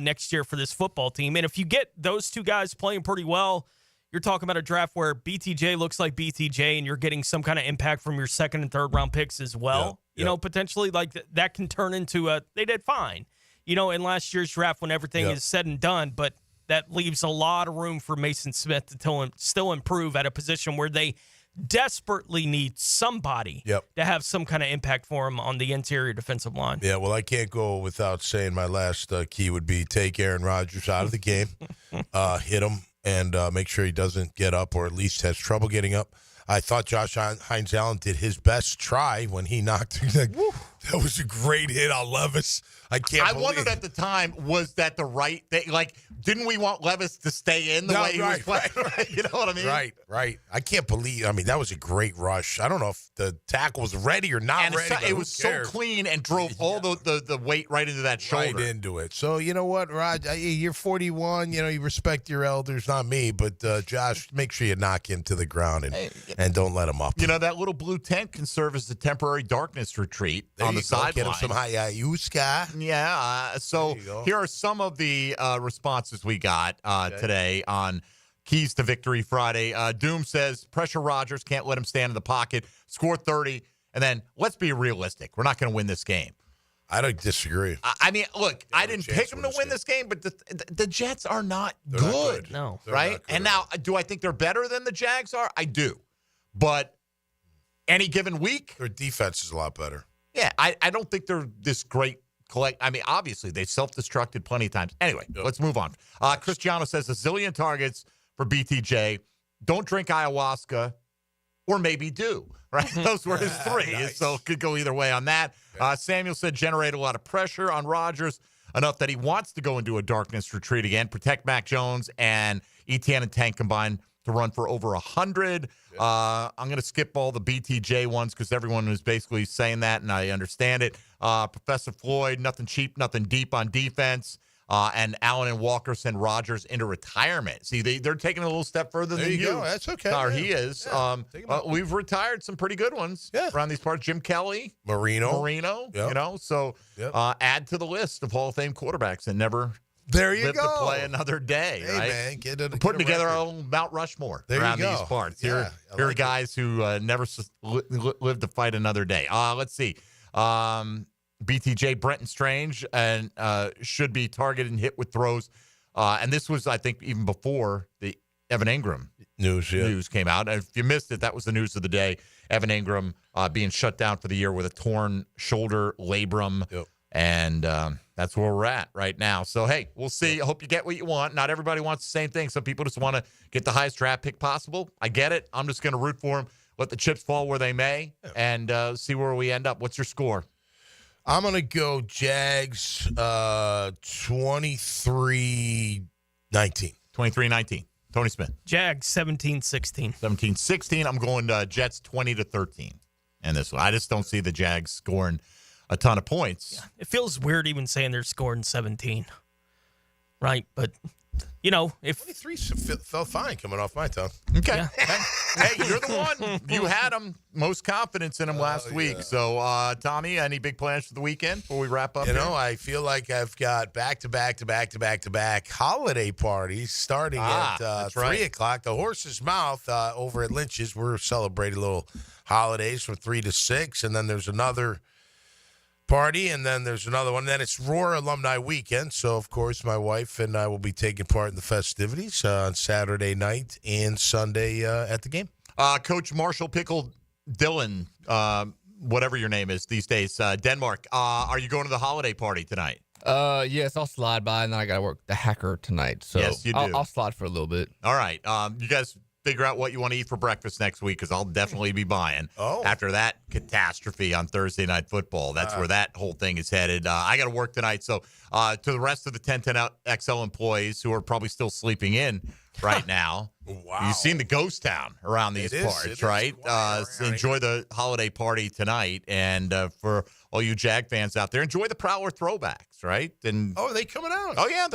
next year for this football team? And if you get those two guys playing pretty well, you're talking about a draft where BTJ looks like BTJ and you're getting some kind of impact from your second and third round picks as well. You know, potentially like that can turn into they did fine, in last year's draft when everything is said and done, but that leaves a lot of room for Mason Smith to still improve at a position where they desperately need somebody to have some kind of impact for him on the interior defensive line.
Yeah, well, I can't go without saying my last key would be take Aaron Rodgers out of the game, hit him, and make sure he doesn't get up or at least has trouble getting up. I thought Josh Hines-Allen did his best try when he knocked. That was a great hit on Levis. I
wondered at the time, was that the right thing? Like, didn't we want Levis to stay in the way he was playing? Right. You know what I mean?
Right. I can't believe. I mean, that was a great rush. I don't know if the tackle was ready or not ready.
It was so clean and drove all the weight right into that shoulder.
Right into it. So, you know what, Rod? You're 41. You respect your elders, not me. But, Josh, make sure you knock him to the ground and don't let him up.
That little blue tent can serve as a temporary darkness retreat on the sideline.
Get him some Hayayuska.
Yeah. So here are some of the responses we got today on Keys to Victory Friday. Doom says, pressure Rodgers, can't let him stand in the pocket, score 30, and then let's be realistic. We're not going to win this game.
I don't disagree.
I mean, look, I didn't pick them to win this game, but the Jets are not good.
No.
Right? And now, do I think they're better than the Jags are? I do. But any given week,
their defense is a lot better.
Yeah, I don't think they're this great. I mean, obviously, they self-destructed plenty of times. Anyway, let's move on. Cristiano says a zillion targets for BTJ. Don't drink ayahuasca, or maybe do. Right? Those were his three. Nice. So it could go either way on that. Samuel said generate a lot of pressure on Rodgers, enough that he wants to go into a darkness retreat again, protect Mac Jones, and Etienne and Tank combined to run for over 100. I'm going to skip all the BTJ ones because everyone is basically saying that, and I understand it. Professor Floyd, nothing cheap, nothing deep on defense. And Allen and Walker send Rodgers into retirement. See, they're taking it a little step further than you.
There you go. That's okay.
Or he is. We've retired some pretty good ones around these parts. Jim Kelly.
Marino.
So add to the list of Hall of Fame quarterbacks that never live to play another day.
Hey,
right?
man,
putting together our own Mount Rushmore around these parts. Here are guys who never lived to fight another day. Let's see. BTJ, Brenton Strange, and should be targeted and hit with throws. And this was, I think, even before the Evan Ingram news came out. And if you missed it, that was the news of the day. Evan Ingram being shut down for the year with a torn shoulder labrum. And that's where we're at right now. So, hey, we'll see. I hope you get what you want. Not everybody wants the same thing. Some people just want to get the highest draft pick possible. I get it. I'm just going to root for them, let the chips fall where they may, and see where we end up. What's your score?
I'm going to go Jags 23-19.
23-19. Tony Smith.
Jags 17-16.
17-16. I'm going Jets 20-13. And this one, I just don't see the Jags scoring a ton of points.
Yeah, it feels weird even saying they're scoring 17. Right? But, if
23 felt fine coming off my tongue.
Okay. Yeah. Hey, you're the one. You had them most confidence in them last week. So, Tommy, any big plans for the weekend before we wrap up?
I feel like I've got back-to-back holiday parties starting at 3 o'clock. The Horse's Mouth over at Lynch's. We're celebrating little holidays from 3 to 6, and then there's another party, and then there's another one. And then it's Roar Alumni Weekend, so of course my wife and I will be taking part in the festivities on Saturday night and Sunday at the game.
Coach Marshall Pickle Dillon, whatever your name is these days, Denmark. Are you going to the holiday party tonight?
Yes, I'll slide by, and then I got to work the hacker tonight. So
yes, you do.
I'll slide for a little bit.
All right. You guys figure out what you want to eat for breakfast next week because I'll definitely be buying after that catastrophe on Thursday Night Football. That's where that whole thing is headed. I got to work tonight. So to the rest of the 1010XL employees who are probably still sleeping in right now, you've seen the ghost town around these parts, right? Enjoy the holiday party tonight. And for all you Jag fans out there, enjoy the Prowler throwbacks, right? And
are they coming out?
Oh, yeah.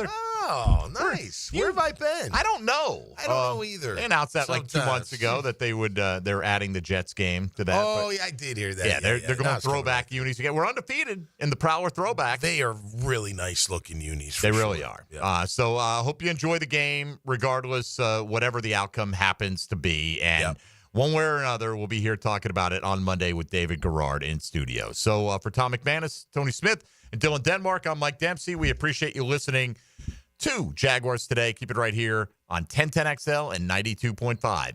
Oh, nice. Where have I been?
I don't know.
I don't know either.
They announced that like 2 months ago that they would they're adding the Jets game to that.
Oh, yeah, I did hear that.
Yeah, they're going throwback unis again. We're undefeated in the Prowler throwback.
They are really nice looking unis.
They really
are.
Yeah. So I hope you enjoy the game, regardless whatever the outcome happens to be. And one way or another, we'll be here talking about it on Monday with David Garrard in studio. So for Tom McManus, Tony Smith, and Dylan Denmark, I'm Mike Dempsey. We appreciate you listening to Jaguars Today. Keep it right here on 1010XL and 92.5.